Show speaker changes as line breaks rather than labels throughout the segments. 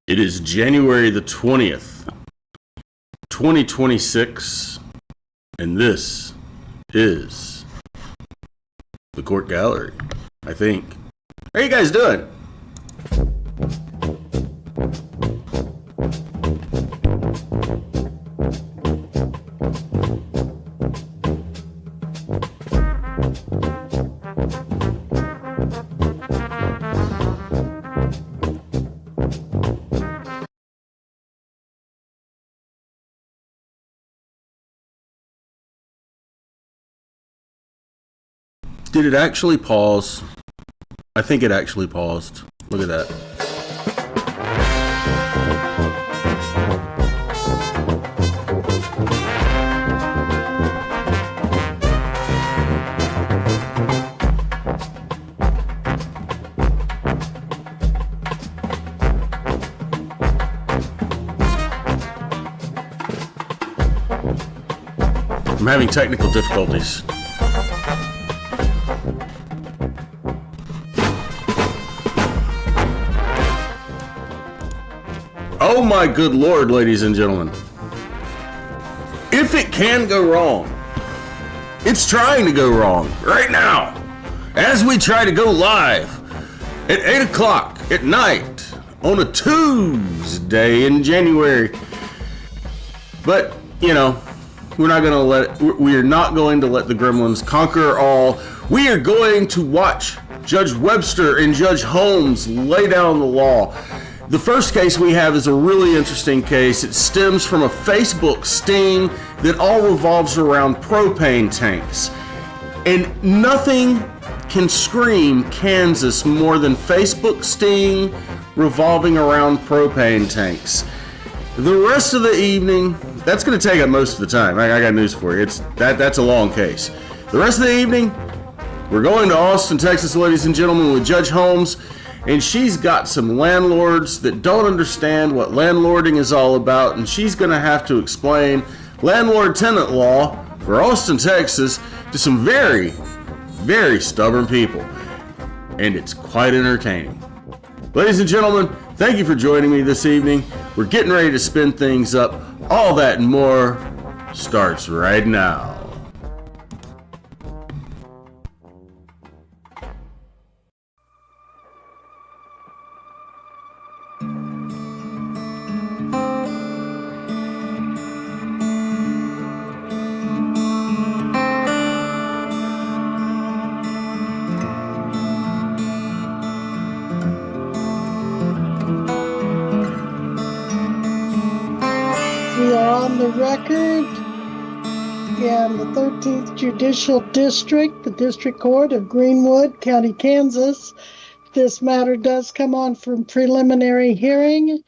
It is January the 20th, 2026, and this is the court gallery, I think. How are you guys doing? Did it actually pause? I think it actually paused. Look at that. I'm having technical difficulties. Oh my good Lord, ladies and gentlemen. If it can go wrong, it's trying to go wrong right now. As we try to go live at 8 o'clock at night on a Tuesday in January. But, you know, we are not going to let the gremlins conquer all. We are going to watch Judge Webster and Judge Holmes lay down the law. The first case we have is a really interesting case. It stems from a Facebook sting that all revolves around propane tanks. And nothing can scream Kansas more than Facebook sting revolving around propane tanks. The rest of the evening, that's going to take up most of the time. I got news for you. That's a long case. The rest of the evening, we're going to Austin, Texas, ladies and gentlemen, with Judge Holmes. And she's got some landlords that don't understand what landlording is all about, and she's going to have to explain landlord-tenant law for Austin, Texas to some very, very stubborn people. And it's quite entertaining. Ladies and gentlemen, thank you for joining me this evening. We're getting ready to spin things up. All that and more starts right now.
Record in the 13th Judicial District, the District Court of Greenwood, County, Kansas. This matter does come on from preliminary hearing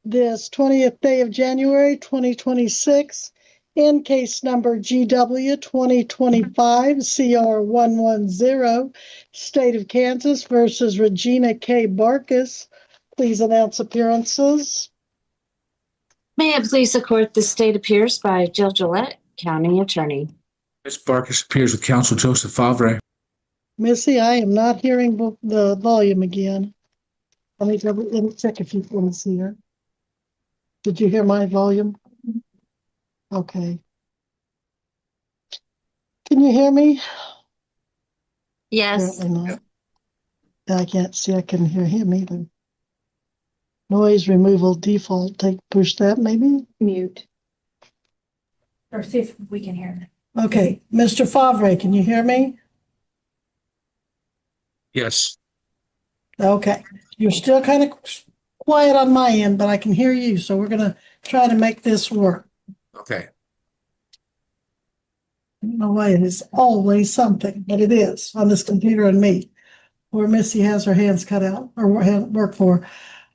this 20th day of January 2026 in case number GW 2025 CR 110, State of Kansas versus Regina K. Barkus. Please announce appearances.
May it please the court, the state appears by Jill Gillette, County Attorney.
Ms. Barkus appears with counsel Joseph Favre.
Missy, I am not hearing the volume again. Let me check if you can see her. Did you hear my volume? Okay. Can you hear me?
Yes.
Not. I can't see. I couldn't hear him either. Noise removal default. Push that maybe?
Mute. Or see if we can hear them.
Okay. Mr. Favre, can you hear me?
Yes.
Okay. You're still kind of quiet on my end, but I can hear you. So we're going to try to make this work.
Okay.
I don't know why it is always something, but it is on this computer and me, where Missy has her hands cut out or work for.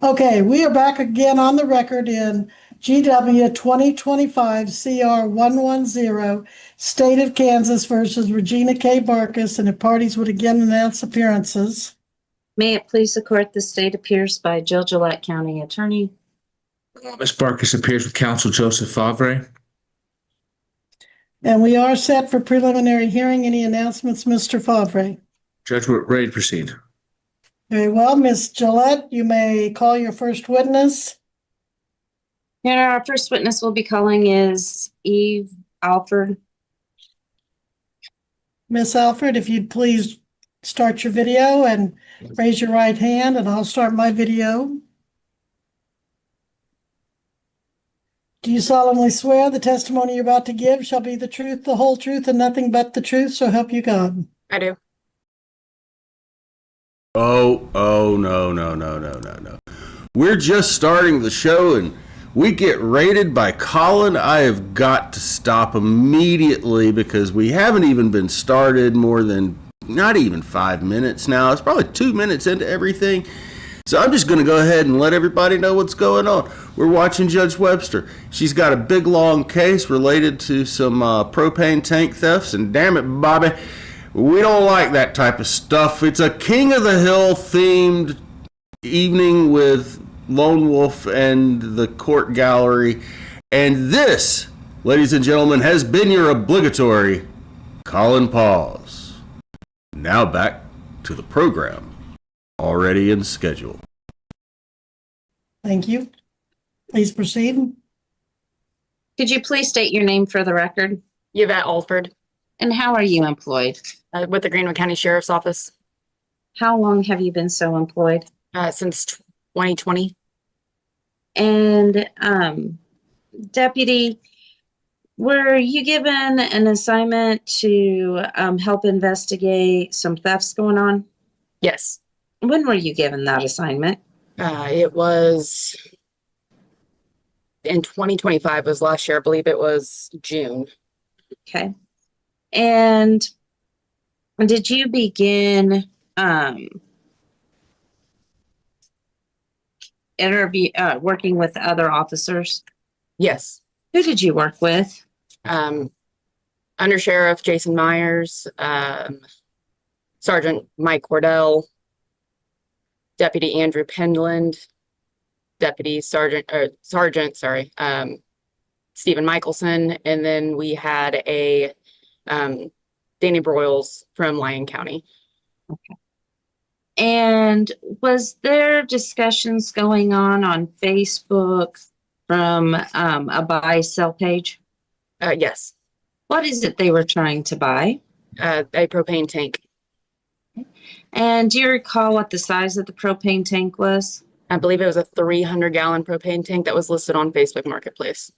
Okay, we are back again on the record in GW 2025 CR 110, State of Kansas versus Regina K. Barkus, and the parties would again announce appearances.
May it please the court, the state appears by Jill Gillette, County Attorney.
Ms. Barkus appears with counsel Joseph Favre.
And we are set for preliminary hearing. Any announcements, Mr. Favre?
Judge, we're ready to proceed.
Very well, Ms. Gillette, you may call your first witness.
And our first witness we'll be calling is Eve Alford.
Miss Alfred, if you'd please start your video and raise your right hand, and I'll start my video. Do you solemnly swear the testimony you're about to give shall be the truth, the whole truth, and nothing but the truth, so help you God?
I do.
Oh, no. We're just starting the show and we get raided by Colin. I have got to stop immediately because we haven't even been started more than not even 5 minutes now. It's probably 2 minutes into everything. So I'm just going to go ahead and let everybody know what's going on. We're watching Judge Webster. She's got a big, long case related to some propane tank thefts. And damn it, Bobby, we don't like that type of stuff. It's a King of the Hill themed evening with Lone Wolf and the court gallery. And this, ladies and gentlemen, has been your obligatory Colin Pause. Now back to the program. Already in schedule.
Thank you. Please proceed.
Could you please state your name for the record?
Yvette Alford,
And how are you employed?
with the Greenwood County Sheriff's Office,
How long have you been so employed?
since 2020.
And Deputy, were you given an assignment to help investigate some thefts going on?
Yes.
When were you given that assignment?
It was in 2025 was last year. I believe it was June.
Okay. And did you begin working with other officers?
Yes.
Who did you work with?
Under Sheriff Jason Myers, Sergeant Mike Cordell, Deputy Andrew Pendland, Sergeant, Stephen Michelson, and then we had a Danny Broyles from Lyon County.
Okay. And was there discussions going on Facebook from a buy sell page?
Yes.
What is it they were trying to buy?
A propane tank.
And do you recall what the size of the propane tank was?
I believe it was a 300-gallon propane tank that was listed on Facebook Marketplace.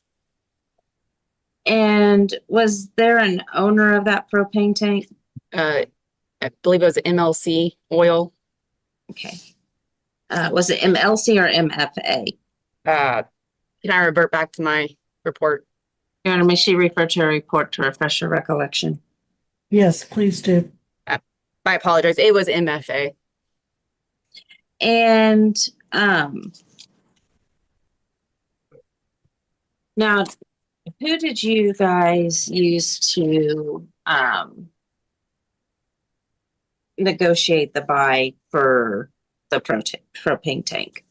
And was there an owner of that propane tank?
I believe it was MLC Oil.
Okay. Was it MLC or MFA?
Can I revert back to my report?
Your Honor, may she refer to a report to refresh your recollection?
Yes, please do.
I apologize. It was MFA.
And now, who did you guys use to negotiate the buy for the propane tank?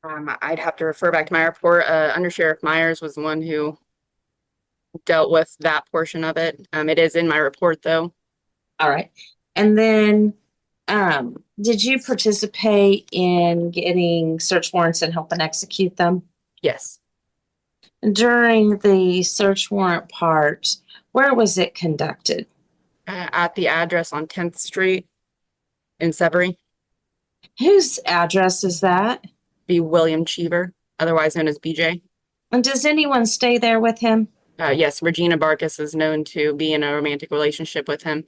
I'd have to refer back to my report. Under Sheriff Myers was the one who dealt with that portion of it. It is in my report, though.
All right. And then did you participate in getting search warrants and helping execute them?
Yes.
During the search warrant part, where was it conducted?
At the address on 10th Street in Severy.
Whose address is that?
Be William Cheever, otherwise known as BJ.
And does anyone stay there with him?
Yes, Regina Barkis is known to be in a romantic relationship with him.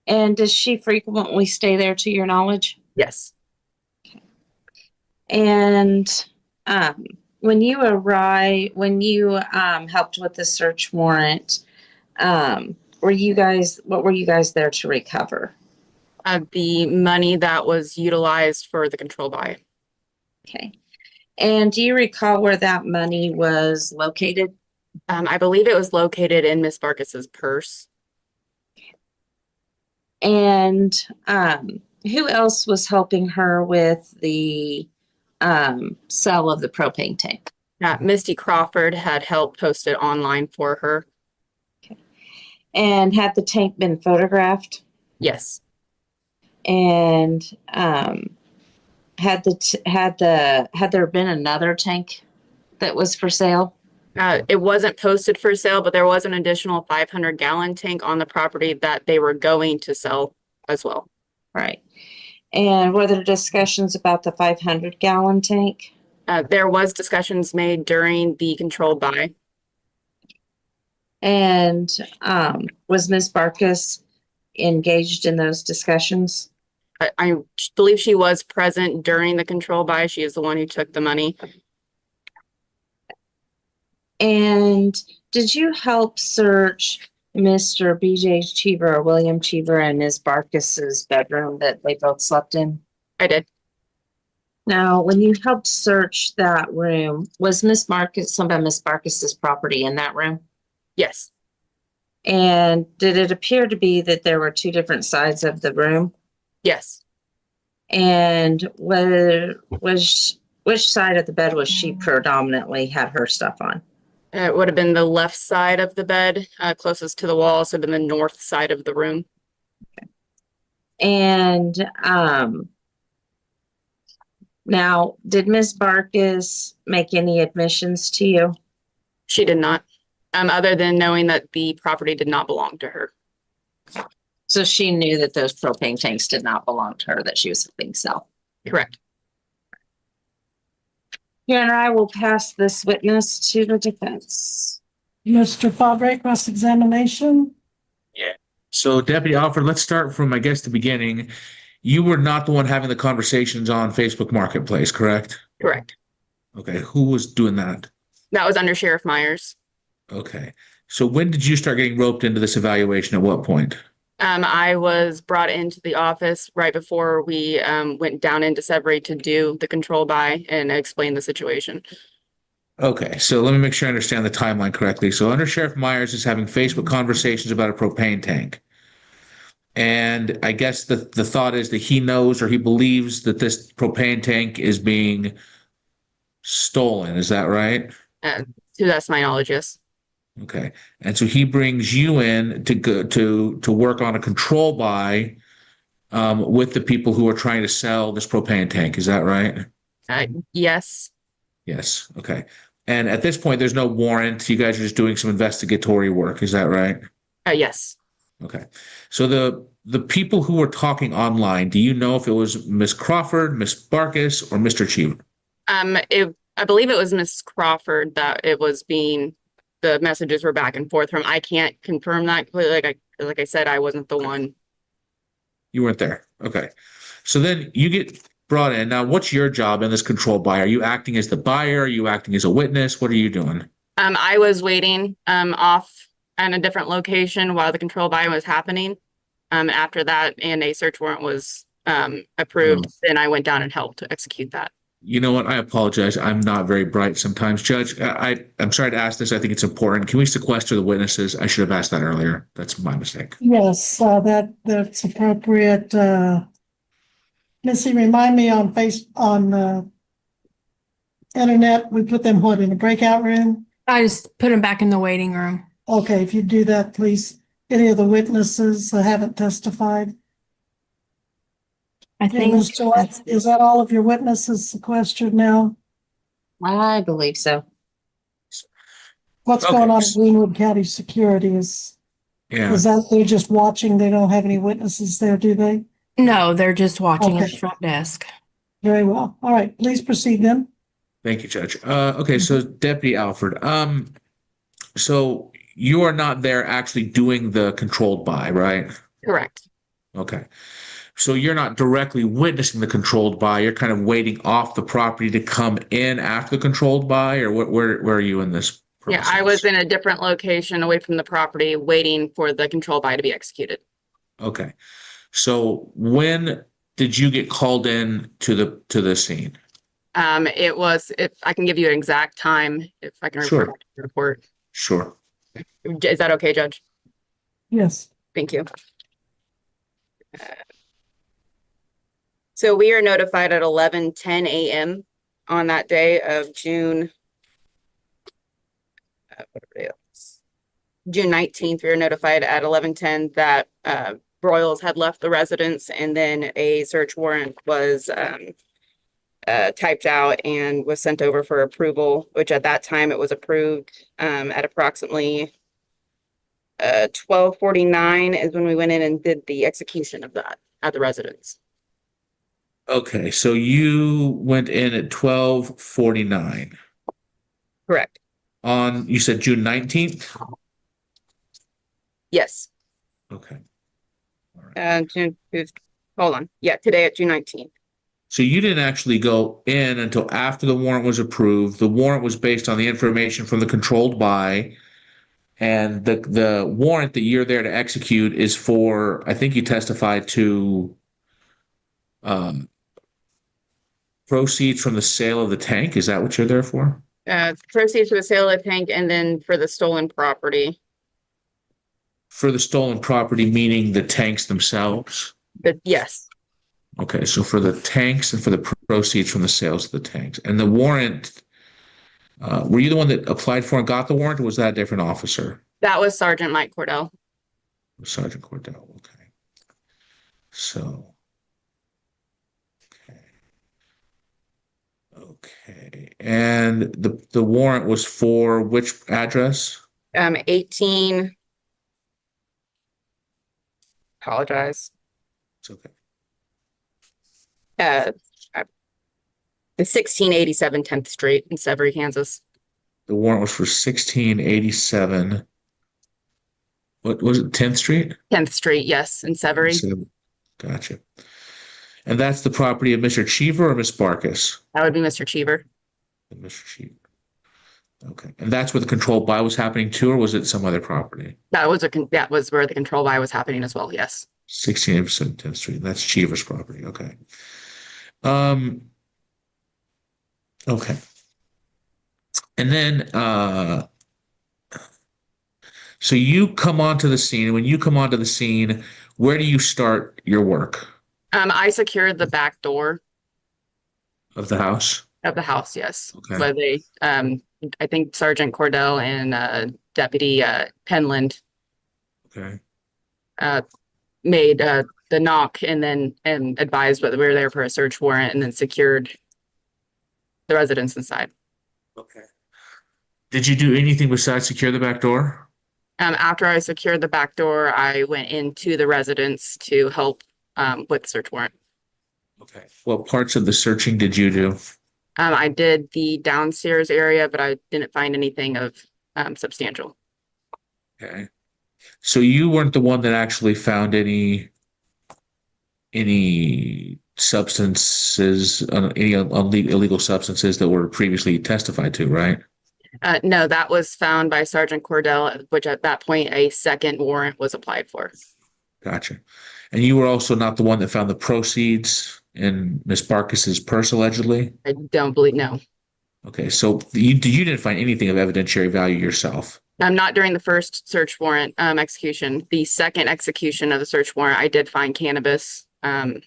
And does she frequently stay there to your knowledge?
Yes.
Okay. And when you helped with the search warrant, what were you guys there to recover?
The money that was utilized for the control buy.
Okay. And do you recall where that money was located?
I believe it was located in Miss Barkis's purse.
And who else was helping her with the sale of the propane tank?
Misty Crawford had helped post it online for her.
Okay. And had the tank been photographed?
Yes.
And had there been another tank? that was for sale?
It wasn't posted for sale, but there was an additional 500-gallon tank on the property that they were going to sell as well.
Right. And were there discussions about the 500-gallon tank?
There was discussions made during the controlled buy.
And was Ms. Barkus engaged in those discussions?
I believe she was present during the control buy. She is the one who took the money.
And did you help search Mr. BJ Cheever or William Cheever and Ms. Barkus's bedroom that they both slept in?
I did.
Now, when you helped search that room, was Ms. Barkus, some of Ms. Barkus's property in that room?
Yes.
And did it appear to be that there were two different sides of the room?
Yes.
And which side of the bed was she predominantly had her stuff on?
It would have been the left side of the bed, closest to the wall, so been the north side of the room.
Okay. And now, did Ms. Barkus make any admissions to you?
She did not, other than knowing that the property did not belong to her.
So she knew that those propane tanks did not belong to her, that she was helping sell.
Correct.
Your Honor, I will pass this witness to the defense.
Mr. Fabre, cross-examination.
So Deputy Alfred, let's start from, I guess, the beginning. You were not the one having the conversations on Facebook Marketplace, correct?
Correct.
Okay. Who was doing that?
That was under Sheriff Myers.
Okay. So when did you start getting roped into this evaluation? At what point?
I was brought into the office right before we went down into Severy to do the control buy and explain the situation.
Okay, so let me make sure I understand the timeline correctly. So under Sheriff Myers is having Facebook conversations about a propane tank. And I guess the thought is that he knows or he believes that this propane tank is being stolen. Is that right?
To that's my knowledge, yes.
Okay. And so he brings you in to go to work on a control buy with the people who are trying to sell this propane tank. Is that right?
Yes.
Yes. Okay. And at this point, there's no warrant. You guys are just doing some investigatory work. Is that right?
Yes.
Okay. So the people who were talking online, do you know if it was Miss Crawford, Miss Barkus, or Mr. Cheever?
I believe it was Miss Crawford that it was being. The messages were back and forth from. I can't confirm that completely. Like I said, I wasn't the one.
You weren't there. Okay. So then you get brought in. Now, what's your job in this control buy? Are you acting as the buyer? Are you acting as a witness? What are you doing?
I was waiting off at a different location while the control buy was happening. After that, and a search warrant was approved, then I went down and helped to execute that.
You know what? I apologize. I'm not very bright sometimes. Judge, I'm sorry to ask this. I think it's important. Can we sequester the witnesses? I should have asked that earlier. That's my mistake.
Yes, that's appropriate. Missy, remind me on internet, we put them what, in a breakout room?
I just put them back in the waiting room.
Okay, if you do that, please. Any of the witnesses that haven't testified?
I think
Is that all of your witnesses sequestered now?
I believe so.
What's going on in Greenwood County Security is that they're just watching? They don't have any witnesses there, do they?
no, they're just watching at the front desk.
Very well. All right, please proceed then.
Thank you, Judge. Okay, so Deputy Alfred, so you are not there actually doing the controlled buy, right?
Correct.
Okay. So you're not directly witnessing the controlled buy. You're kind of waiting off the property to come in after the controlled buy, or where are you in this process?
Yeah, I was in a different location away from the property waiting for the control buy to be executed.
Okay. So when did you get called in to the scene?
It was, if I can give you an exact time, if I can refer back to the report.
Sure.
Is that okay, Judge?
Yes.
Thank you. So we are notified at 11:10 a.m. on that day of June 19th. We were notified at 11:10 that Broyles had left the residence, and then a search warrant was typed out and was sent over for approval, which at that time it was approved at approximately 12:49 is when we went in and did the execution of that at the residence.
Okay, so you went in at 12:49
Correct.
on, you said June 19th?
Yes.
Okay.
Hold on. Yeah, today at June 19th.
So you didn't actually go in until after the warrant was approved. The warrant was based on the information from the controlled by, and the warrant that you're there to execute is for, I think you testified to proceeds from the sale of the tank. Is that what you're there for?
Proceeds for the sale of the tank and then for the stolen property.
For the stolen property, meaning the tanks themselves?
Yes.
Okay, so for the tanks and for the proceeds from the sales of the tanks. And the warrant, were you the one that applied for and got the warrant, or was that a different officer?
That was Sergeant Mike Cordell.
Sergeant Cordell, okay. So, okay. And the warrant was for which address?
18. Apologize.
It's okay.
The 1687 10th Street in Severy, Kansas.
The warrant was for 1687. What was it, 10th Street?
10th Street, yes, in Severy.
Gotcha. And that's the property of Mr. Cheever or Miss Barkis?
That would be Mr. Cheever.
Mr. Cheever. Okay. And that's where the controlled buy was happening too, or was it some other property?
That was where the control buy was happening as well, yes.
1687 10th Street. That's Cheever's property. Okay. Okay. And then so you come onto the scene, and when you come onto the scene, where do you start your work?
I secured the back door
Of the house?
of the house, yes.
Okay.
Where they I think Sergeant Cordell and Deputy Penland
Okay.
made the knock and advised whether we were there for a search warrant and then secured the residence inside.
Okay. Did you do anything besides secure the back door?
After I secured the back door, I went into the residence to help with the search warrant.
Okay. What parts of the searching did you do?
I did the downstairs area, but I didn't find anything of substantial.
Okay. So you weren't the one that actually found any substances, any illegal substances that were previously testified to, right?
No, that was found by Sergeant Cordell, which at that point a second warrant was applied for.
Gotcha. And you were also not the one that found the proceeds in Miss Barkis's purse, allegedly?
I don't believe, no.
Okay, so you didn't find anything of evidentiary value yourself?
Not during the first search warrant execution. The second execution of the search warrant, I did find cannabis, a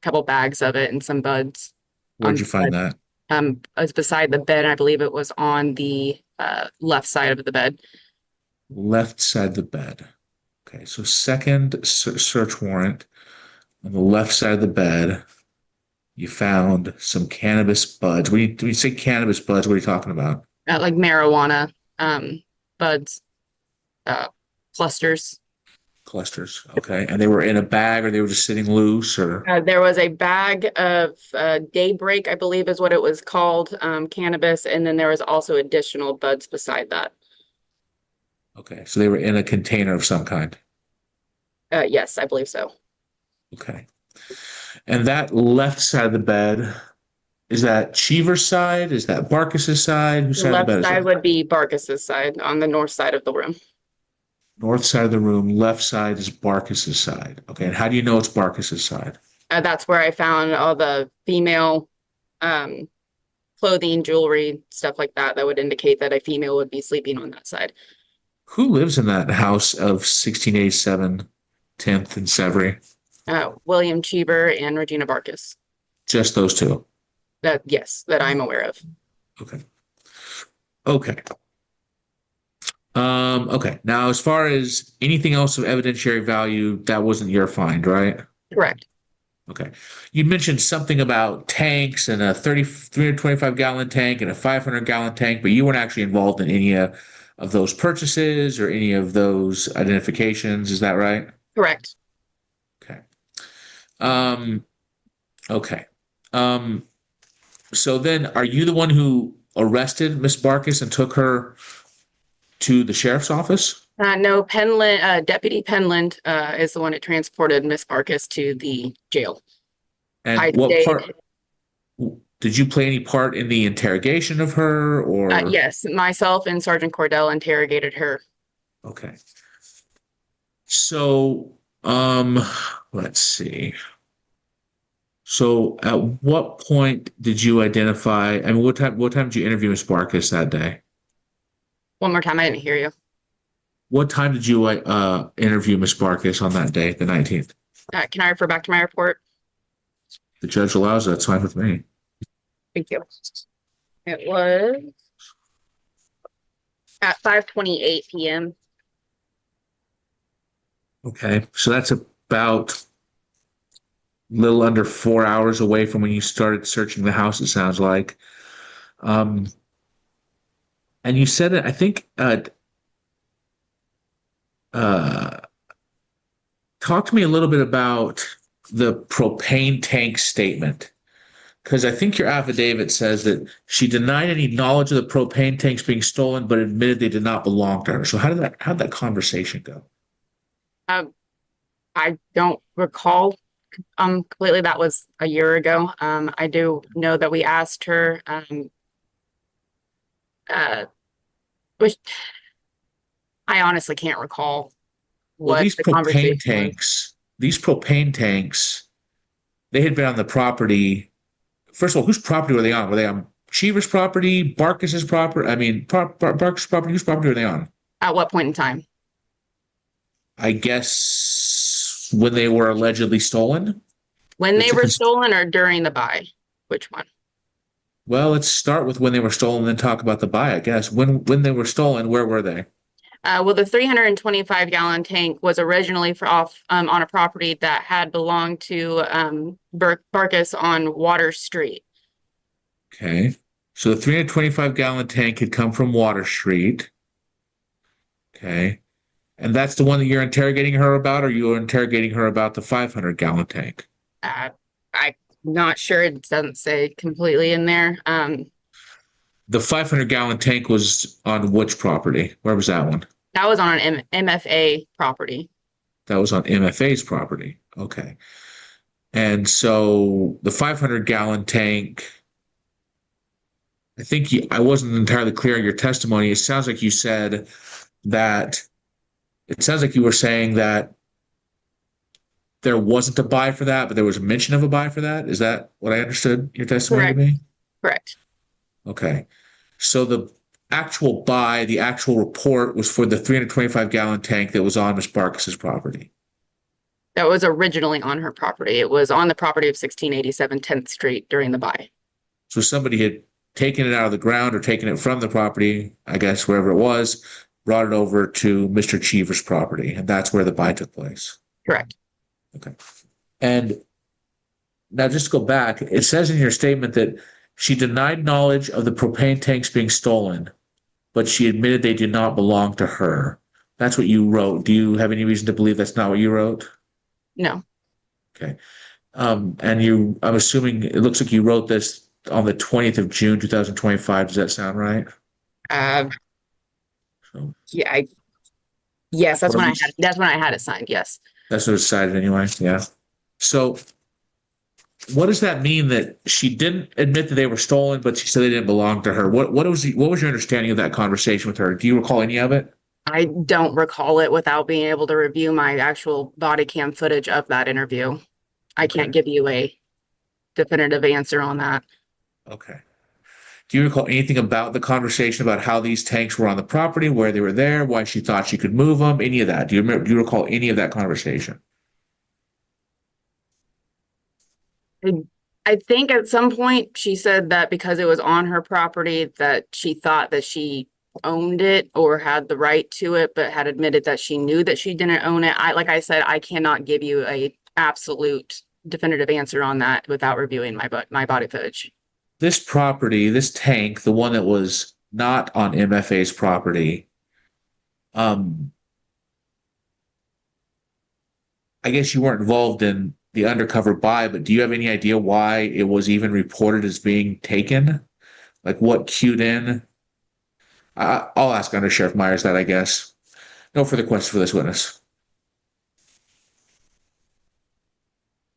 couple bags of it and some buds.
Where'd you find that?
It was beside the bed. I believe it was on the left side of the bed.
Left side of the bed. Okay, so second search warrant on the left side of the bed, you found some cannabis buds. When you say cannabis buds, what are you talking about?
Like marijuana buds, clusters.
Clusters. Okay, and they were in a bag, or they were just sitting loose, or?
There was a bag of Daybreak, I believe is what it was called, cannabis, and then there was also additional buds beside that.
Okay, so they were in a container of some kind.
Yes, I believe so.
Okay. And that left side of the bed, is that Cheever's side? Is that Barkis's side? Whose
The
side of
left
the bed is
side
that?
would be Barkis's side on the north side of the room.
North side of the room, left side is Barkis's side. Okay, and how do you know it's Barkis's side?
That's where I found all the female clothing, jewelry, stuff like that, that would indicate that a female would be sleeping on that side.
Who lives in that house of 1687 10th and Severy?
William Cheever and Regina Barkis.
Just those two?
Yes, that I'm aware of.
Okay. Okay. Okay. Now, as far as anything else of evidentiary value, that wasn't your find, right?
Correct.
Okay. You mentioned something about tanks and a 325-gallon tank and a 500-gallon tank, but you weren't actually involved in any of those purchases or any of those identifications. Is that right?
Correct.
Okay. Okay. So then are you the one who arrested Miss Barkis and took her to the sheriff's office?
No, Penland, Deputy Penland, is the one that transported Miss Barkis to the jail.
And
I
what
stayed-
part, did you play any part in the interrogation of her or?
Yes, myself and Sergeant Cordell interrogated her.
Okay. So, let's see. So at what point did you identify, I mean, what time did you interview Miss Barkis that day?
One more time, I didn't hear you.
What time did you interview Miss Barkis on that day, the 19th?
Can I refer back to my report?
The judge allows that, it's fine with me.
Thank you. It was at 5:28 p.m.
Okay, so that's about a little under 4 hours away from when you started searching the house, it sounds like. And you said it, I think, talk to me a little bit about the propane tank statement. Because I think your affidavit says that she denied any knowledge of the propane tanks being stolen, but admitted they did not belong to her. So how'd that conversation go?
I don't recall completely. That was a year ago. I do know that we asked her which I honestly can't recall
Well,
what
these
the
propane
conversation
tanks, they had been on the property. First of all, whose property were they on? Were they on Cheever's property, Barkis's property? I mean, Barkis's property, whose property were they on?
At what point in time?
I guess when they were allegedly stolen.
When they were stolen or during the buy? Which one?
Well, let's start with when they were stolen, then talk about the buy, I guess. When they were stolen, where were they?
Well, the 325-gallon tank was originally on a property that had belonged to Barkis on Water Street.
Okay. So the 325-gallon tank had come from Water Street. Okay. And that's the one that you're interrogating her about, or you're interrogating her about the 500-gallon tank?
I'm not sure. It doesn't say completely in there.
The 500-gallon tank was on which property? Where was that one?
That was on an MFA property.
That was on MFA's property. Okay. And so the 500-gallon tank, I think I wasn't entirely clear in your testimony. It sounds like you said that, it sounds like you were saying that there wasn't a buy for that, but there was a mention of a buy for that. Is that what I understood your testimony to be?
Correct.
Okay. So the actual buy, the actual report was for the 325-gallon tank that was on Miss Barkis's property.
That was originally on her property. It was on the property of 1687 10th Street during the buy.
So somebody had taken it out of the ground or taken it from the property, I guess, wherever it was, brought it over to Mr. Cheever's property, and that's where the buy took place.
Correct.
Okay. And now just to go back, it says in your statement that she denied knowledge of the propane tanks being stolen, but she admitted they did not belong to her. That's what you wrote. Do you have any reason to believe that's not what you wrote?
No.
Okay. And I'm assuming it looks like you wrote this on the 20th of June, 2025. Does that sound right?
Yeah. Yes, that's when I had it signed. Yes.
That's what it decided anyway. Yeah. So what does that mean that she didn't admit that they were stolen, but she said they didn't belong to her? What was your understanding of that conversation with her? Do you recall any of it?
I don't recall it without being able to review my actual body cam footage of that interview. I can't give you a definitive answer on that.
Okay. Do you recall anything about the conversation about how these tanks were on the property, where they were there, why she thought she could move them, any of that? Do you recall any of that conversation?
I think at some point she said that because it was on her property that she thought that she owned it or had the right to it, but had admitted that she knew that she didn't own it. Like I said, I cannot give you a absolute definitive answer on that without reviewing my body footage.
This property, this tank, the one that was not on MFA's property, I guess you weren't involved in the undercover buy, but do you have any idea why it was even reported as being taken? Like what cued in? I'll ask Under Sheriff Myers that, I guess. No further questions for this witness.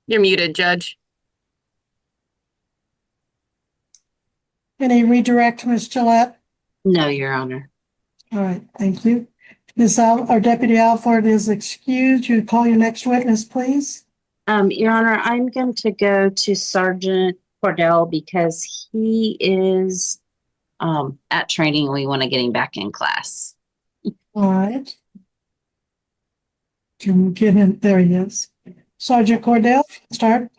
You're muted, Judge.
Any redirect, Ms. Gillette?
No, Your Honor.
All right, thank you. Our Deputy Alford is excused. You call your next witness, please.
Your Honor, I'm going to go to Sergeant Cordell because he is at training. We want to get him back in class.
All right. Can we get him? There he is. Sergeant Cordell, start.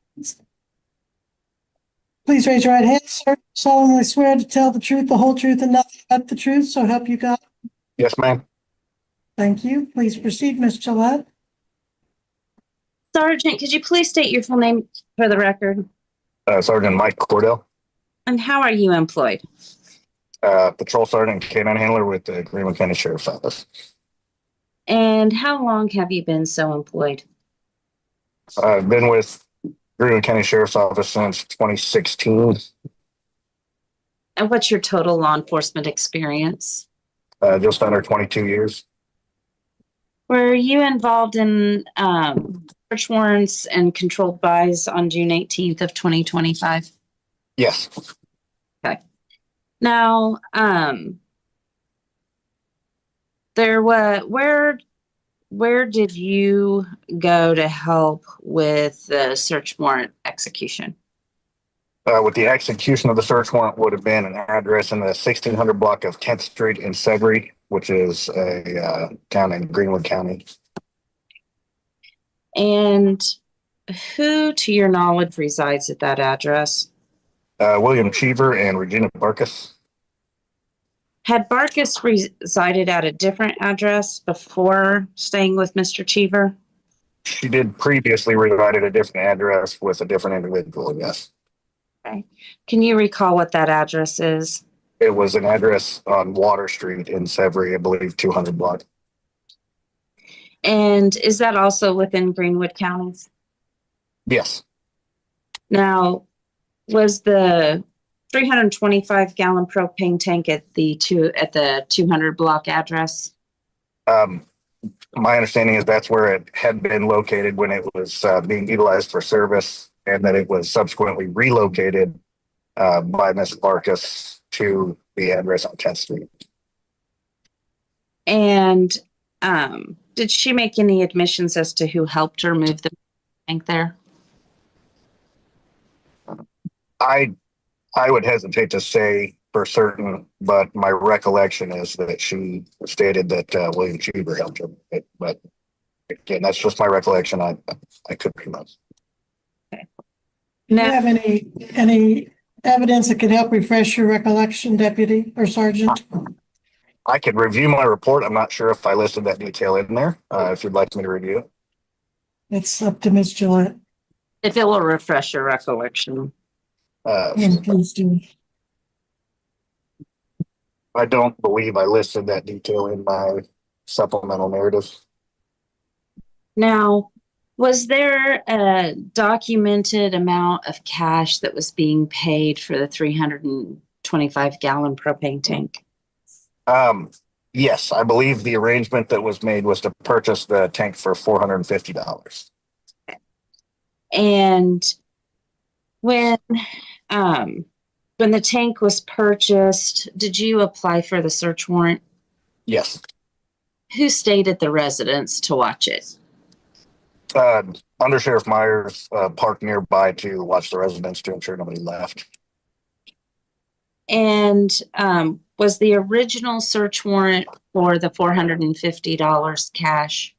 Please raise your right hand, sir. Solemnly swear to tell the truth, the whole truth, and nothing but the truth, so help you God.
Yes, ma'am.
Thank you. Please proceed, Ms. Gillette.
Sergeant, could you please state your full name for the record?
Sergeant Mike Cordell,
And how are you employed?
Patrol Sergeant Canine Handler with the Greenwood County Sheriff's Office.
And how long have you been so employed?
I've been with Greenwood County Sheriff's Office since 2016,
And what's your total law enforcement experience?
just under 22 years.
Were you involved in search warrants and controlled buys on June 18th of 2025?
Yes.
Now, where did you go to help with the search warrant execution?
With the execution of the search warrant would have been an address in the 1600 block of 10th Street in Severy, which is a town in Greenwood County.
And who, to your knowledge, resides at that address?
William Cheever and Regina Barkus.
Had Barkus resided at a different address before staying with Mr. Cheever?
She did previously reside at a different address with a different individual, yes.
Okay. Can you recall what that address is?
It was an address on Water Street in Severy, I believe 200 block.
And is that also within Greenwood County?
Yes.
Now, was the 325-gallon propane tank at the 200 block address?
My understanding is that's where it had been located when it was being utilized for service, and that it was subsequently relocated by Ms. Barkus to the address on 10th Street.
And did she make any admissions as to who helped her move the tank there?
I would hesitate to say for certain, but my recollection is that she stated that William Cheever helped her. But again, that's just my recollection. I could be wrong.
Do you have any evidence that could help refresh your recollection, Deputy or Sergeant?
I could review my report. I'm not sure if I listed that detail in there. If you'd like me to review it.
It's up to Ms. Gillette.
If it will refresh your recollection.
Please do.
I don't believe I listed that detail in my supplemental narrative.
Now, was there a documented amount of cash that was being paid for the 325-gallon propane tank?
Yes, I believe the arrangement that was made was to purchase the tank for $450.
And when the tank was purchased, did you apply for the search warrant?
Yes.
Who stayed at the residence to watch it?
Under Sheriff Myers parked nearby to watch the residence to ensure nobody left.
And was the original search warrant for the $450 cash?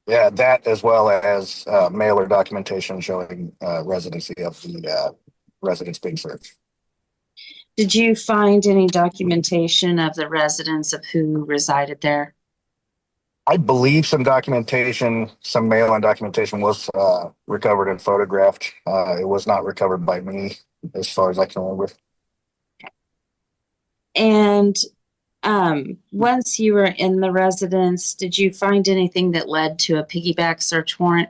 Yeah, that as well as mailer documentation showing residency of the residence being searched.
Did you find any documentation of the residence of who resided there?
I believe some documentation, some mail and documentation was recovered and photographed. It was not recovered by me, as far as I can remember.
And once you were in the residence, did you find anything that led to a piggyback search warrant?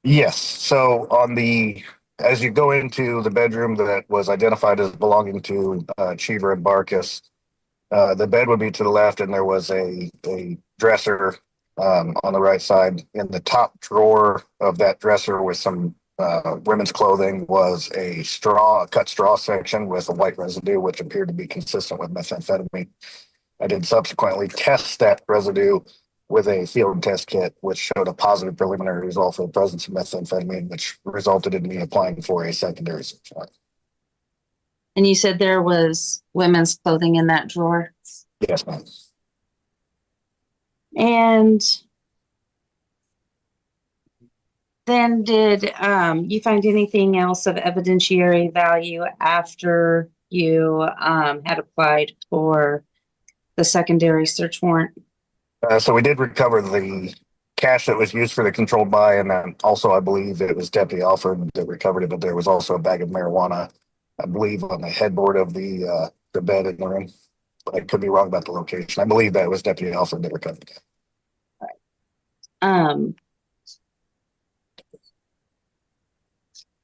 Yes. So as you go into the bedroom that was identified as belonging to Cheever and Barkus, the bed would be to the left, and there was a dresser on the right side. In the top drawer of that dresser with some women's clothing was a cut straw section with a white residue, which appeared to be consistent with methamphetamine. I did subsequently test that residue with a field test kit, which showed a positive preliminary result for the presence of methamphetamine, which resulted in me applying for a secondary search warrant.
And you said there was women's clothing in that drawer?
Yes, ma'am.
And then did you find anything else of evidentiary value after you had applied for the secondary search warrant?
So we did recover the cash that was used for the controlled buy, and then also I believe it was Deputy Alford that recovered it, but there was also a bag of marijuana, I believe, on the headboard of the bed in the room. But I could be wrong about the location. I believe that was Deputy Alford that recovered it.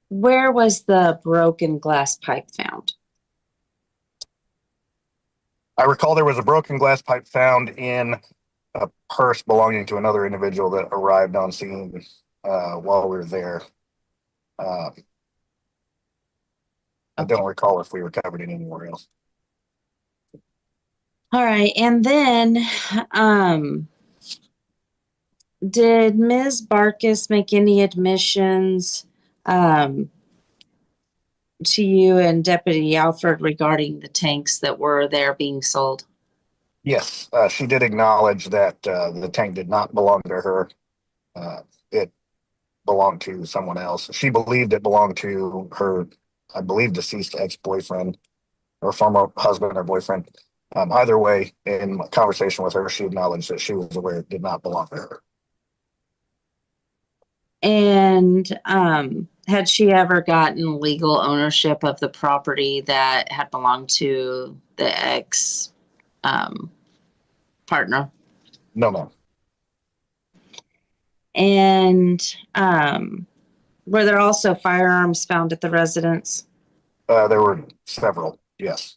Where was the broken glass pipe found?
I recall there was a broken glass pipe found in a purse belonging to another individual that arrived on scene while we were there. I don't recall if we recovered it anywhere else.
All right, and then did Ms. Barkus make any admissions to you and Deputy Alford regarding the tanks that were there being sold?
Yes, she did acknowledge that the tank did not belong to her. It belonged to someone else. She believed it belonged to her, I believe, deceased ex-boyfriend or former husband or boyfriend. Either way, in my conversation with her, she acknowledged that she was aware it did not belong to her.
And had she ever gotten legal ownership of the property that had belonged to the ex partner?
No, ma'am.
And were there also firearms found at the residence?
There were several, yes.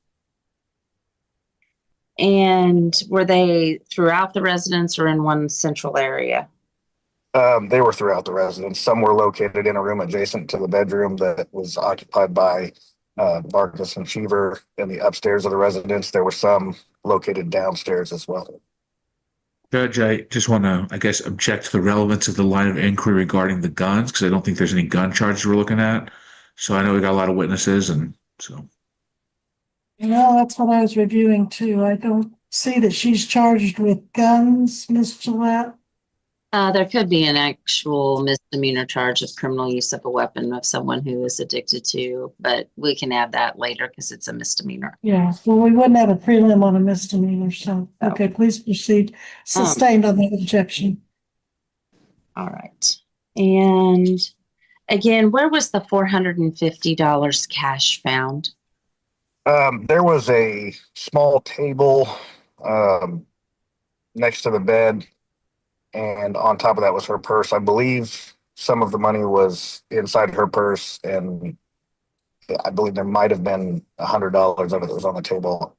And were they throughout the residence or in one central area?
They were throughout the residence. Some were located in a room adjacent to the bedroom that was occupied by Barkus and Cheever in the upstairs of the residence. There were some located downstairs as well.
Judge, I just want to, I guess, object to the relevance of the line of inquiry regarding the guns, because I don't think there's any gun charges we're looking at. So I know we got a lot of witnesses, and so.
That's what I was reviewing too. I don't see that she's charged with guns, Miss Gillette.
There could be an actual misdemeanor charge of criminal use of a weapon of someone who is addicted to, but we can add that later because it's a misdemeanor.
Yeah, well, we wouldn't have a prelim on a misdemeanor, so, okay, please proceed. Sustained on that objection.
All right. And again, where was the $450 cash found?
There was a small table next to the bed, and on top of that was her purse. I believe some of the money was inside her purse, and I believe there might have been $100 of it that was on the table.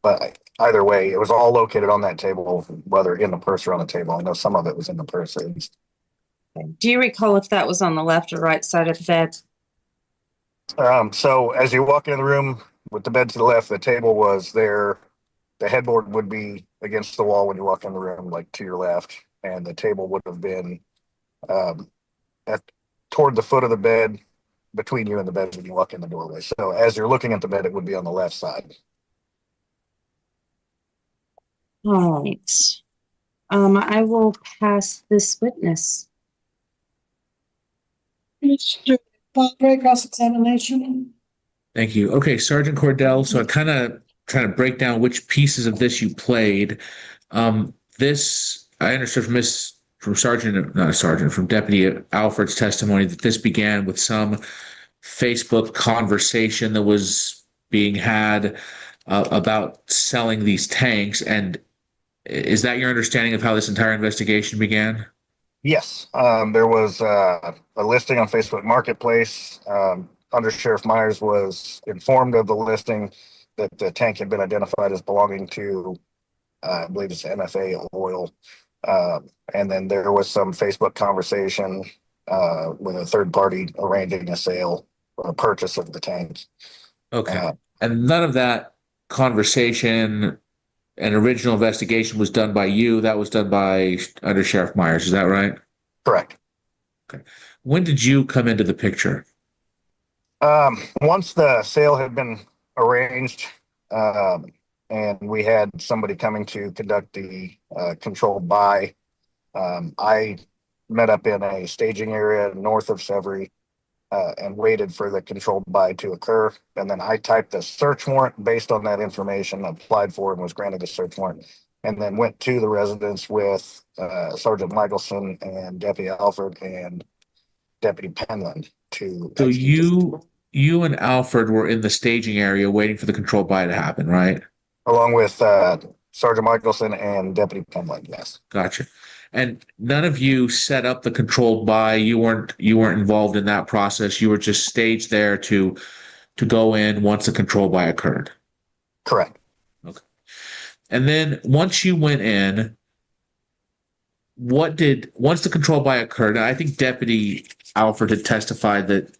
But either way, it was all located on that table, whether in the purse or on the table. I know some of it was in the purse at least.
Do you recall if that was on the left or right side of the bed?
So as you walk into the room with the bed to the left, the table was there. The headboard would be against the wall when you walk in the room, like to your left, and the table would have been toward the foot of the bed, between you and the bed when you walk in the doorway. So as you're looking at the bed, it would be on the left side.
All right. I will pass this witness.
Mr. Baldray, cross-examination.
Thank you. Okay, Sergeant Cordell. So I kind of trying to break down which pieces of this you played. This I understood from Deputy Alfred's testimony that this began with some Facebook conversation that was being had about selling these tanks. And is that your understanding of how this entire investigation began?
Yes, there was a listing on Facebook Marketplace. Under Sheriff Myers was informed of the listing that the tank had been identified as belonging to, I believe it's MFA Oil. And then there was some Facebook conversation with a third party arranging a sale or a purchase of the tank.
Okay. And none of that conversation and original investigation was done by you. That was done by Under Sheriff Myers. Is that right?
Correct.
Okay. When did you come into the picture?
Once the sale had been arranged, and we had somebody coming to conduct the controlled buy, I met up in a staging area north of Severy and waited for the controlled buy to occur. And then I typed the search warrant based on that information, applied for and was granted a search warrant, and then went to the residence with Sergeant Michelson and Deputy Alfred and Deputy Penland to.
So you and Alfred were in the staging area waiting for the controlled buy to happen, right?
Along with Sergeant Michelson and Deputy Penland, yes.
Gotcha. And none of you set up the controlled buy. You weren't involved in that process. You were just staged there to go in once the controlled buy occurred.
Correct.
Okay. And then once you went in, once the controlled buy occurred, and I think Deputy Alfred had testified that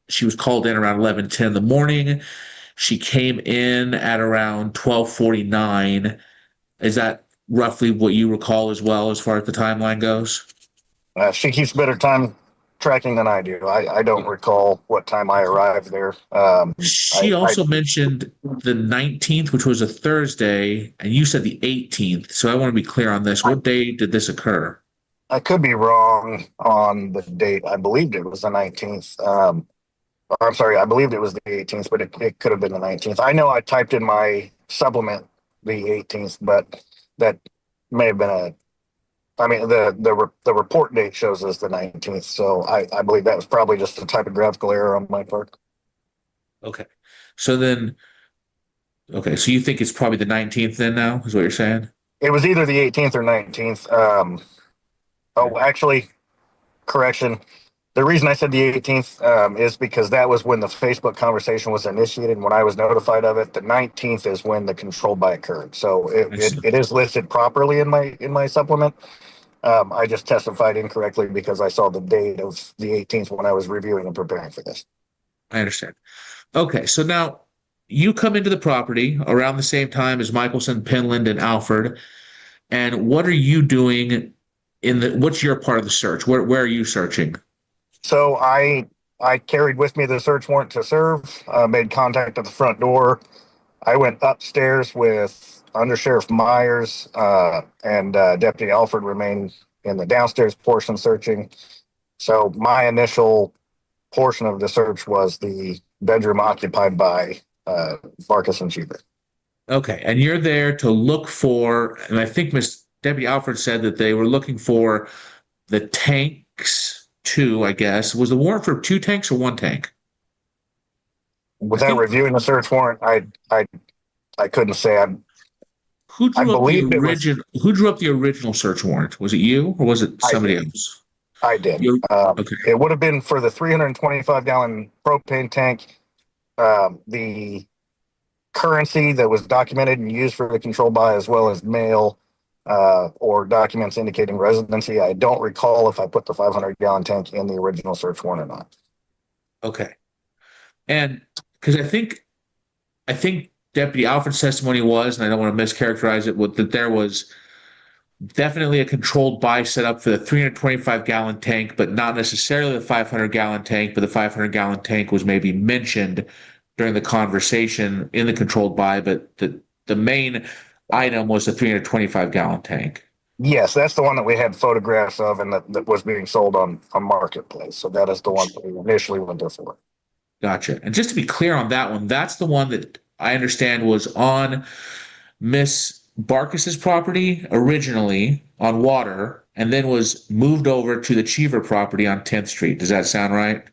she was called in around 11:10 in the morning. She came in at around 12:49. Is that roughly what you recall as well, as far as the timeline goes?
She keeps better time tracking than I do. I don't recall what time I arrived there.
She also mentioned the 19th, which was a Thursday, and you said the 18th. So I want to be clear on this. What day did this occur?
I could be wrong on the date. I believed it was the 19th. I'm sorry, I believed it was the 18th, but it could have been the 19th. I know I typed in my supplement the 18th, but that may have been the report date shows us the 19th. So I believe that was probably just a typographical error on my part.
Okay. So you think it's probably the 19th then now, is what you're saying?
It was either the 18th or 19th. Actually, correction. The reason I said the 18th is because that was when the Facebook conversation was initiated. And when I was notified of it, the 19th is when the control buy occurred. So it is listed properly in my supplement. I just testified incorrectly because I saw the date of the 18th when I was reviewing and preparing for this.
I understand. Okay, so now you come into the property around the same time as Michelson, Penland, and Alfred. And what are you doing what's your part of the search? Where are you searching?
So I carried with me the search warrant to serve, made contact at the front door. I went upstairs with Under Sheriff Myers and Deputy Alfred remained in the downstairs portion searching. So my initial portion of the search was the bedroom occupied by Barkus and Cheever.
Okay, and you're there to look for, and I think Deputy Alfred said that they were looking for the tanks. Two, I guess. Was the warrant for 2 tanks or 1 tank?
Without reviewing the search warrant, I couldn't say.
Who drew up the original search warrant? Was it you or was it somebody else?
I did.
Okay.
It would have been for the 325-gallon propane tank. The currency that was documented and used for the control buy, as well as mail or documents indicating residency. I don't recall if I put the 500-gallon tank in the original search warrant or not.
Okay. And because I think Deputy Alfred's testimony was, and I don't want to mischaracterize it, that there was definitely a controlled buy set up for the 325-gallon tank, but not necessarily the 500-gallon tank, but the 500-gallon tank was maybe mentioned during the conversation in the controlled buy, but the main item was the 325-gallon tank.
Yes, that's the one that we had photographs of and that was being sold on Marketplace. So that is the one that we initially went there for.
Gotcha. And just to be clear on that one, that's the one that I understand was on Miss Barkis's property originally on Water and then was moved over to the Cheever property on 10th Street. Does that sound right?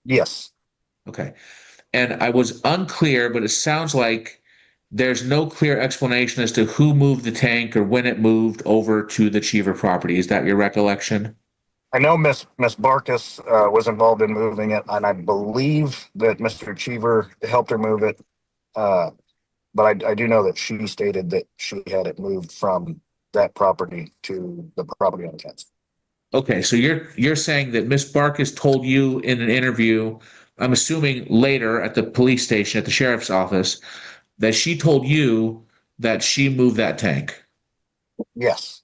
Yes.
Okay. And I was unclear, but it sounds like there's no clear explanation as to who moved the tank or when it moved over to the Cheever property. Is that your recollection?
I know Miss Barkis was involved in moving it, and I believe that Mr. Cheever helped her move it. But I do know that she stated that she had it moved from that property to the property on 10th.
Okay, so you're saying that Miss Barkis told you in an interview, I'm assuming later at the police station, at the sheriff's office, that she told you that she moved that tank.
Yes.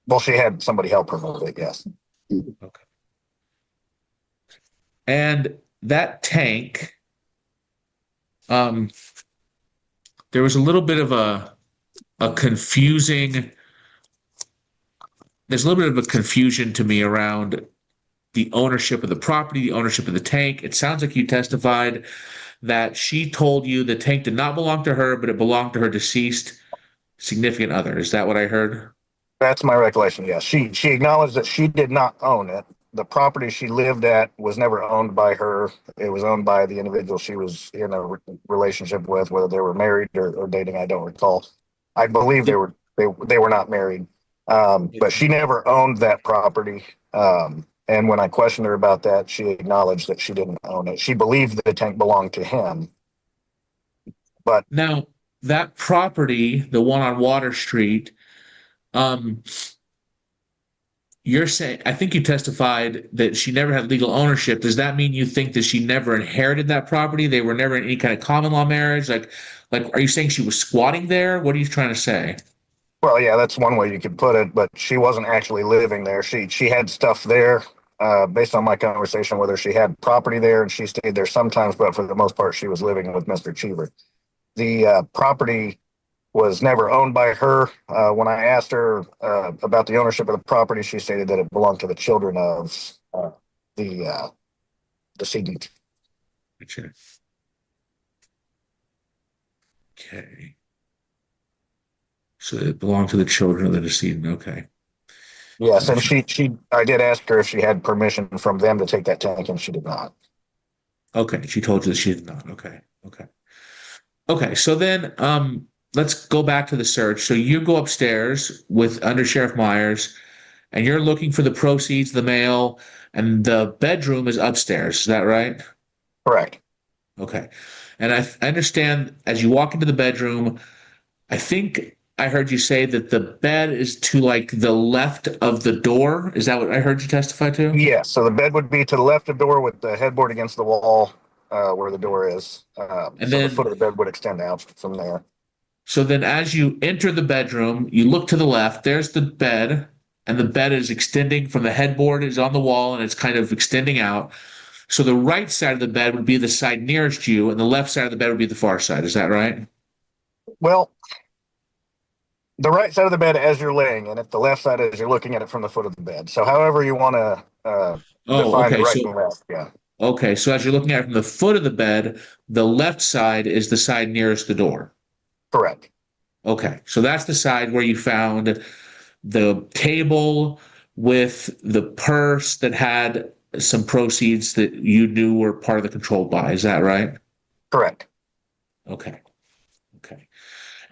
Well, she had somebody help her move it, yes.
Okay. And that tank, there was a little bit of a confusing, there's a little bit of a confusion to me around the ownership of the property, the ownership of the tank. It sounds like you testified that she told you the tank did not belong to her, but it belonged to her deceased significant other. Is that what I heard?
That's my recollection, yes. She acknowledged that she did not own it. The property she lived at was never owned by her. It was owned by the individual she was in a relationship with, whether they were married or dating, I don't recall. I believe they were not married. But she never owned that property. And when I questioned her about that, she acknowledged that she didn't own it. She believed the tank belonged to him. But
now that property, the one on Water Street, you're saying, I think you testified that she never had legal ownership. Does that mean you think that she never inherited that property? They were never in any kind of common law marriage? Like, are you saying she was squatting there? What are you trying to say?
well, yeah, that's one way you could put it, but she wasn't actually living there. She had stuff there, based on my conversation with her. She had property there and she stayed there sometimes, but for the most part, she was living with Mr. Cheever. The property was never owned by her. When I asked her about the ownership of the property, she stated that it belonged to the children of the decedent.
Gotcha. Okay. So it belonged to the children of the decedent. Okay.
Yes, and I did ask her if she had permission from them to take that tank, and she did not.
Okay. She told you that she did not. Okay. Okay. Okay. So then, let's go back to the search. So you go upstairs with Under Sheriff Myers, and you're looking for the proceeds, the mail, and the bedroom is upstairs. Is that right?
Correct.
Okay. And I understand as you walk into the bedroom, I think I heard you say that the bed is to like the left of the door. Is that what I heard you testify to?
Yes, so the bed would be to the left of the door with the headboard against the wall where the door is.
And
so
then,
the foot of the bed would extend out from there.
so then as you enter the bedroom, you look to the left, there's the bed, and the bed is extending from the headboard is on the wall and it's kind of extending out. So the right side of the bed would be the side nearest you, and the left side of the bed would be the far side. Is that right?
Well, the right side of the bed as you're laying in it, the left side as you're looking at it from the foot of the bed. So however you want to define the right and left, yeah.
Okay, so as you're looking at it from the foot of the bed, the left side is the side nearest the door.
Correct.
Okay, so that's the side where you found the table with the purse that had some proceeds that you knew were part of the controlled buy. Is that right?
Correct.
Okay. Okay.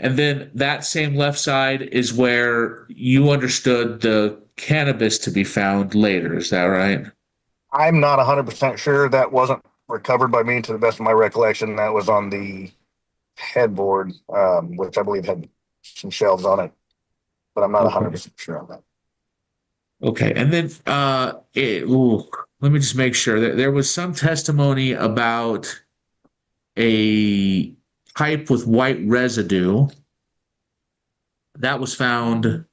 And then that same left side is where you understood the cannabis to be found later. Is that right?
I'm not 100% sure. That wasn't recovered by me to the best of my recollection. That was on the headboard, which I believe had some shelves on it, but I'm not 100% sure on that.
Okay. And then let me just make sure that there was some testimony about a pipe with white residue that was found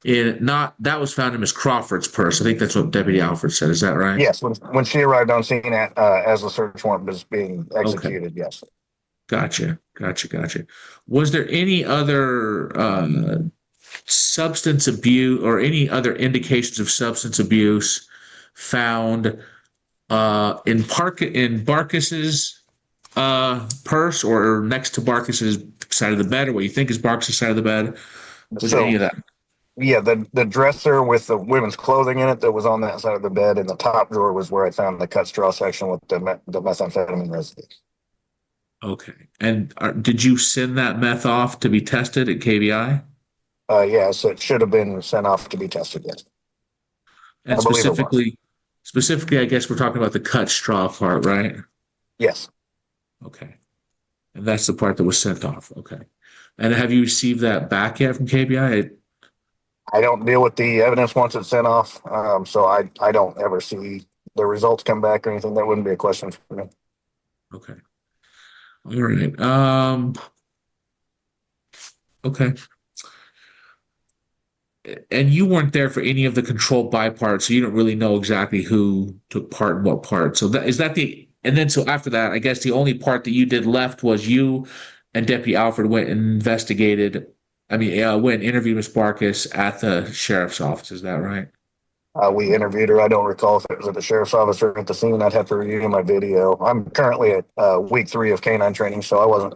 in Miss Crawford's purse. I think that's what Deputy Alfred said. Is that right?
Yes, when she arrived on scene as the search warrant was being executed, yes.
Gotcha. Was there any other substance abuse or any other indications of substance abuse found in Barkis's purse or next to Barkis's side of the bed or what you think is Barks' side of the bed? Was
So,
any of that?
yeah, the dresser with the women's clothing in it that was on that side of the bed, and the top drawer was where I found the cut straw section with the methamphetamine residue.
Okay. And did you send that meth off to be tested at KBI?
Yeah, so it should have been sent off to be tested. Yes,
And
I believe it was.
specifically, I guess we're talking about the cut straw part, right?
Yes.
Okay. And that's the part that was sent off. Okay. And have you received that back yet from KBI?
I don't deal with the evidence once it's sent off, so I don't ever see the results come back or anything. That wouldn't be a question for me.
Okay. All right. Okay. And you weren't there for any of the controlled by parts, so you don't really know exactly who took part in what part. So and then so after that, I guess the only part that you did left was you and Deputy Alfred went and investigated. Went and interviewed Ms. Barkus at the sheriff's office. Is that right?
We interviewed her. I don't recall if it was at the sheriff's office or at the scene. I'd have to review my video. I'm currently at week 3 of canine training, so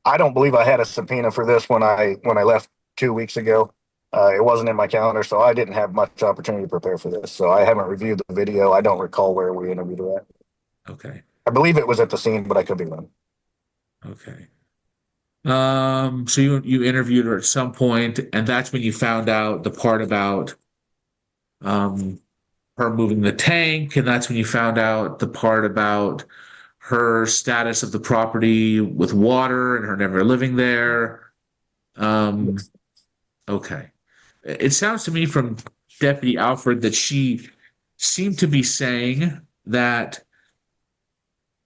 I don't believe I had a subpoena for this when I left 2 weeks ago. It wasn't in my calendar, so I didn't have much opportunity to prepare for this. So I haven't reviewed the video. I don't recall where we interviewed her at.
Okay.
I believe it was at the scene, but I could be wrong.
Okay. So you interviewed her at some point, and that's when you found out the part about her moving the tank, and that's when you found out the part about her status of the property with water and her never living there. Okay. It sounds to me from Deputy Alfred that she seemed to be saying that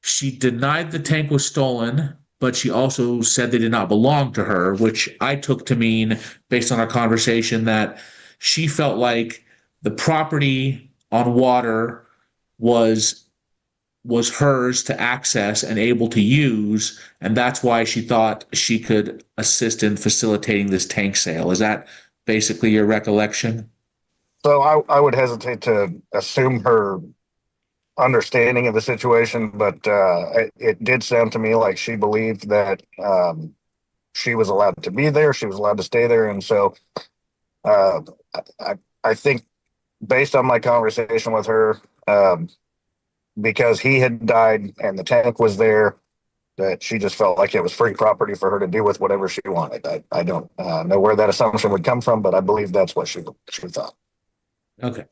she denied the tank was stolen, but she also said they did not belong to her, which I took to mean, based on our conversation, that she felt like the property on water was hers to access and able to use, and that's why she thought she could assist in facilitating this tank sale. Is that basically your recollection?
So I would hesitate to assume her understanding of the situation, but it did sound to me like she believed that she was allowed to be there, she was allowed to stay there, and so I think based on my conversation with her, because he had died and the tank was there, that she just felt like it was free property for her to do with whatever she wanted. I don't know where that assumption would come from, but I believe that's what she thought.
Okay.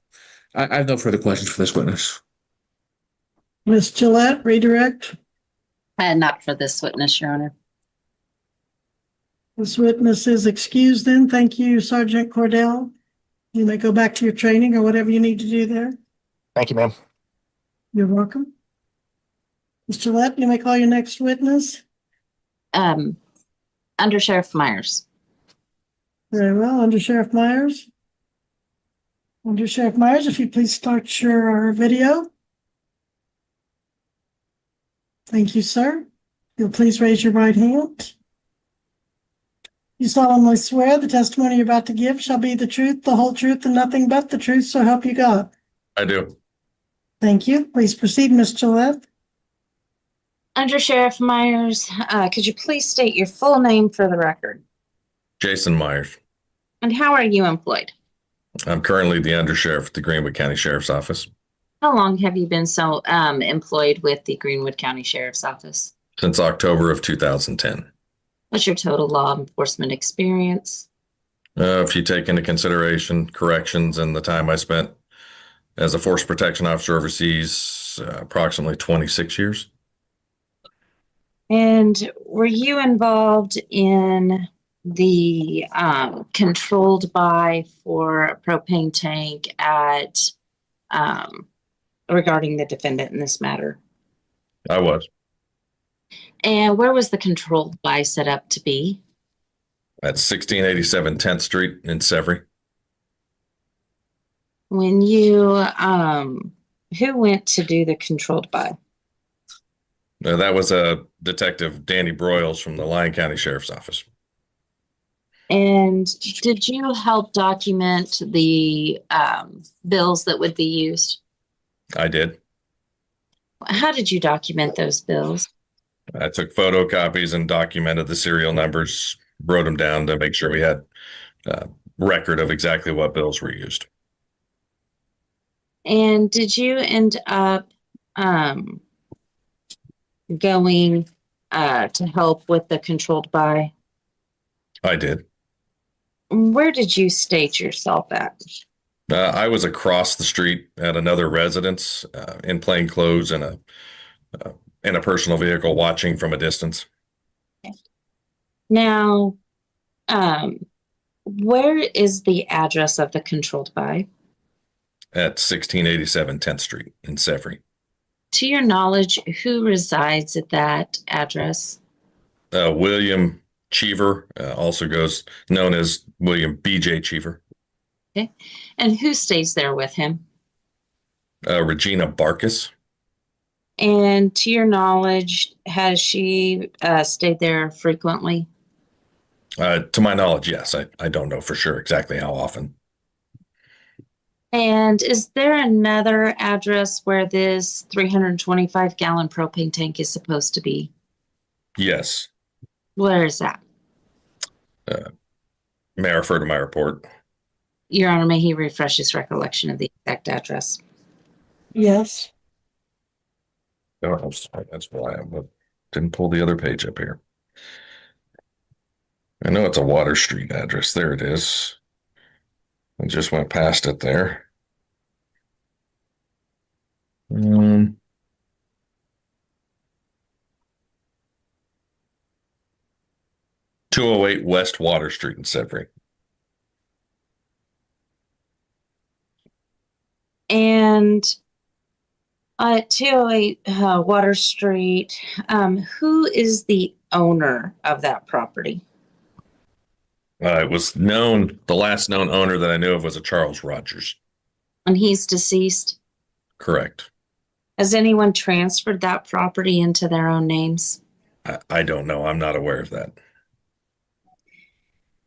I have no further questions for this witness.
Ms. Gillette, redirect.
And not for this witness, Your Honor.
This witness is excused then. Thank you, Sergeant Cordell. You may go back to your training or whatever you need to do there.
Thank you, ma'am.
You're welcome. Ms. Gillette, you may call your next witness.
Under Sheriff Myers.
Very well, Under Sheriff Myers. Under Sheriff Myers, if you please start your video. Thank you, sir. You'll please raise your right hand. You solemnly swear the testimony you're about to give shall be the truth, the whole truth, and nothing but the truth, so help you God.
I do.
Thank you. Please proceed, Ms. Gillette.
Under Sheriff Myers, could you please state your full name for the record?
Jason Myers.
And how are you employed?
I'm currently the undersheriff at the Greenwood County Sheriff's Office.
How long have you been employed with the Greenwood County Sheriff's Office?
Since October of 2010.
What's your total law enforcement experience?
If you take into consideration corrections and the time I spent as a force protection officer overseas, approximately 26 years.
And were you involved in the controlled buy for a propane tank at regarding the defendant in this matter?
I was.
And where was the controlled buy set up to be?
At 1687 10th Street in Severy.
When you, who went to do the controlled buy?
That was a Detective Danny Broyles from the Lyon County Sheriff's Office.
And did you help document the bills that would be used?
I did.
How did you document those bills?
I took photocopies and documented the serial numbers, wrote them down to make sure we had record of exactly what bills were used.
And did you end up going to help with the controlled buy?
I did.
Where did you state yourself at?
I was across the street at another residence in plain clothes and in a personal vehicle, watching from a distance.
Now, where is the address of the controlled buy?
At 1687 10th Street in Sefri.
To your knowledge, who resides at that address?
William Cheever, also goes known as William B.J. Cheever.
Okay. And who stays there with him?
Regina Barkis.
And to your knowledge, has she stayed there frequently?
To my knowledge, yes. I don't know for sure exactly how often.
And is there another address where this 325-gallon propane tank is supposed to be?
Yes.
Where is that?
May I refer to my report?
Your Honor, may he refresh his recollection of the exact address?
Yes.
Oh, I'm sorry. That's why I didn't pull the other page up here. I know it's a Water Street address. There it is. I just went past it there. 208 West Water Street in Sefri.
And at 208 Water Street, who is the owner of that property?
It was known, the last known owner that I knew of was a Charles Rogers.
And he's deceased?
Correct.
Has anyone transferred that property into their own names?
I don't know. I'm not aware of that.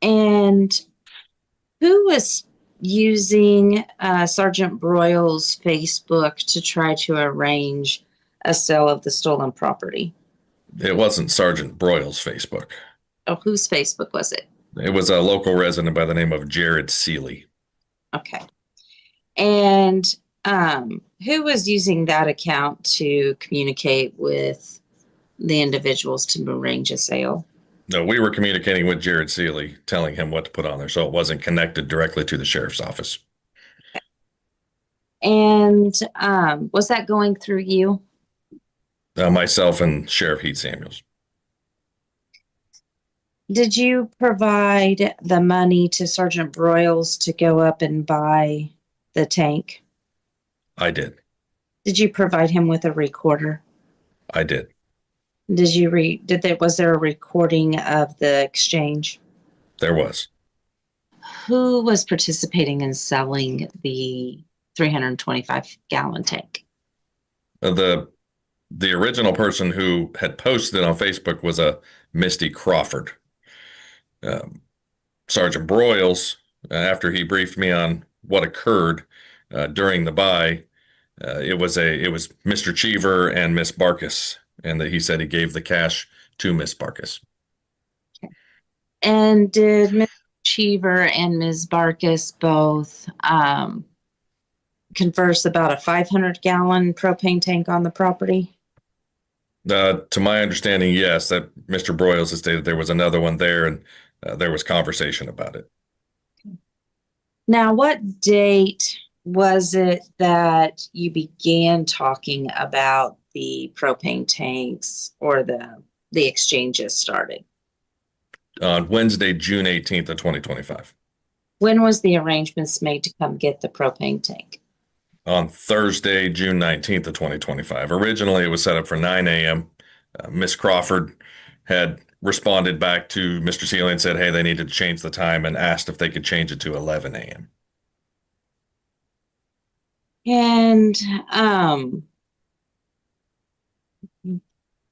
And who was using Sergeant Broyles' Facebook to try to arrange a sale of the stolen property?
It wasn't Sergeant Broyles' Facebook.
Oh, whose Facebook was it?
It was a local resident by the name of Jared Seeley.
Okay. And who was using that account to communicate with the individuals to arrange a sale?
No, we were communicating with Jared Seeley, telling him what to put on there, so it wasn't connected directly to the sheriff's office.
And was that going through you?
Myself and Sheriff Heath Samuels.
Did you provide the money to Sergeant Broyles to go up and buy the tank?
I did.
Did you provide him with a recorder?
I did.
Was there a recording of the exchange?
There was.
Who was participating in selling the 325-gallon tank?
The original person who had posted it on Facebook was a Misty Crawford. Sergeant Broyles, after he briefed me on what occurred during the buy, it was Mr. Cheever and Miss Barkis, and that he said he gave the cash to Miss Barkis.
Okay. And did Miss Cheever and Ms. Barkis both converse about a 500-gallon propane tank on the property?
To my understanding, yes, that Mr. Broyles has stated there was another one there, and there was conversation about it.
Now, what date was it that you began talking about the propane tanks or the exchanges started?
On Wednesday, June 18th of 2025.
When was the arrangements made to come get the propane tank?
On Thursday, June 19th of 2025. Originally, it was set up for 9 a.m. Miss Crawford had responded back to Mr. Seeley and said, hey, they needed to change the time, and asked if they could change it to 11 a.m.
And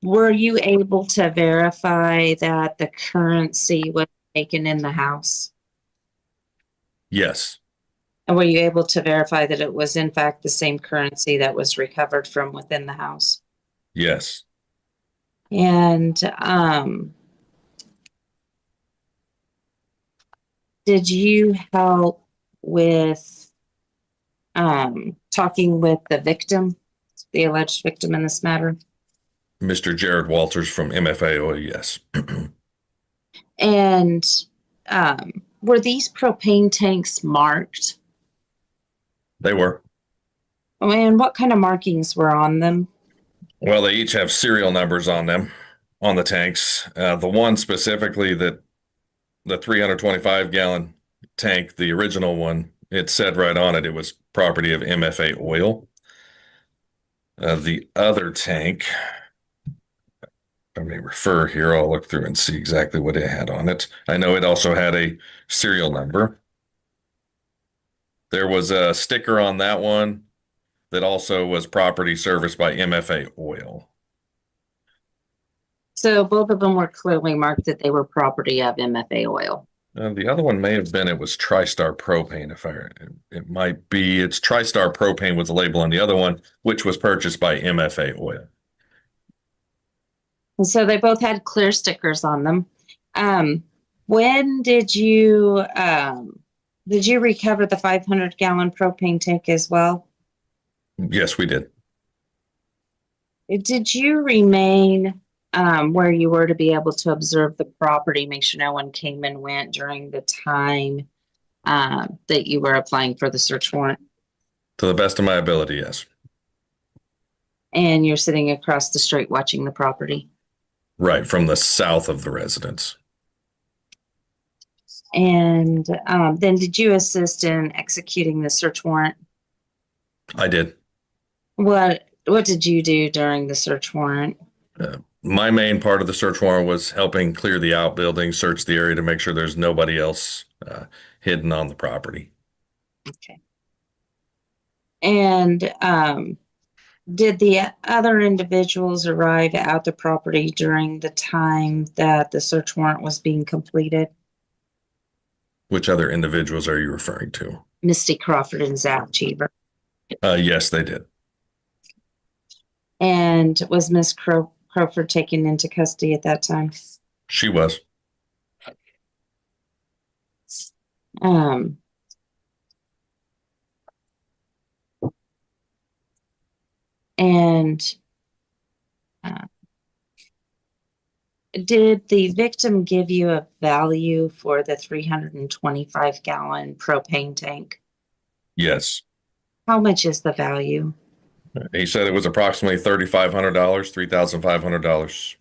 were you able to verify that the currency was taken in the house?
Yes.
And were you able to verify that it was in fact the same currency that was recovered from within the house?
Yes.
And did you help with talking with the victim, the alleged victim in this matter?
Mr. Jared Walters from MFA, yes.
And were these propane tanks marked?
They were.
And what kind of markings were on them?
Well, they each have serial numbers on them, on the tanks. The one specifically that the 325 gallon tank, the original one, it said right on it, it was property of MFA Oil. The other tank, I may refer here, I'll look through and see exactly what it had on it. I know it also had a serial number. There was a sticker on that one that also was property serviced by MFA Oil.
So both of them were clearly marked that they were property of MFA Oil.
The other one may have been, it was TriStar Propane. It might be, it's TriStar Propane was the label on the other one, which was purchased by MFA Oil.
And so they both had clear stickers on them. When did you recover the 500 gallon propane tank as well?
Yes, we did.
Did you remain where you were to be able to observe the property, make sure no one came and went during the time that you were applying for the search warrant?
To the best of my ability, yes.
And you're sitting across the street watching the property?
Right, from the south of the residence.
And then did you assist in executing the search warrant?
I did.
What did you do during the search warrant?
My main part of the search warrant was helping clear the outbuilding, search the area to make sure there's nobody else hidden on the property.
Okay. And did the other individuals arrive at the property during the time that the search warrant was being completed?
Which other individuals are you referring to?
Misty Crawford and Zach Cheever.
Yes, they did.
And was Miss Crawford taken into custody at that time?
She was.
And did the victim give you a value for the 325 gallon propane tank?
Yes.
How much is the value?
He said it was approximately $3,500, $3,500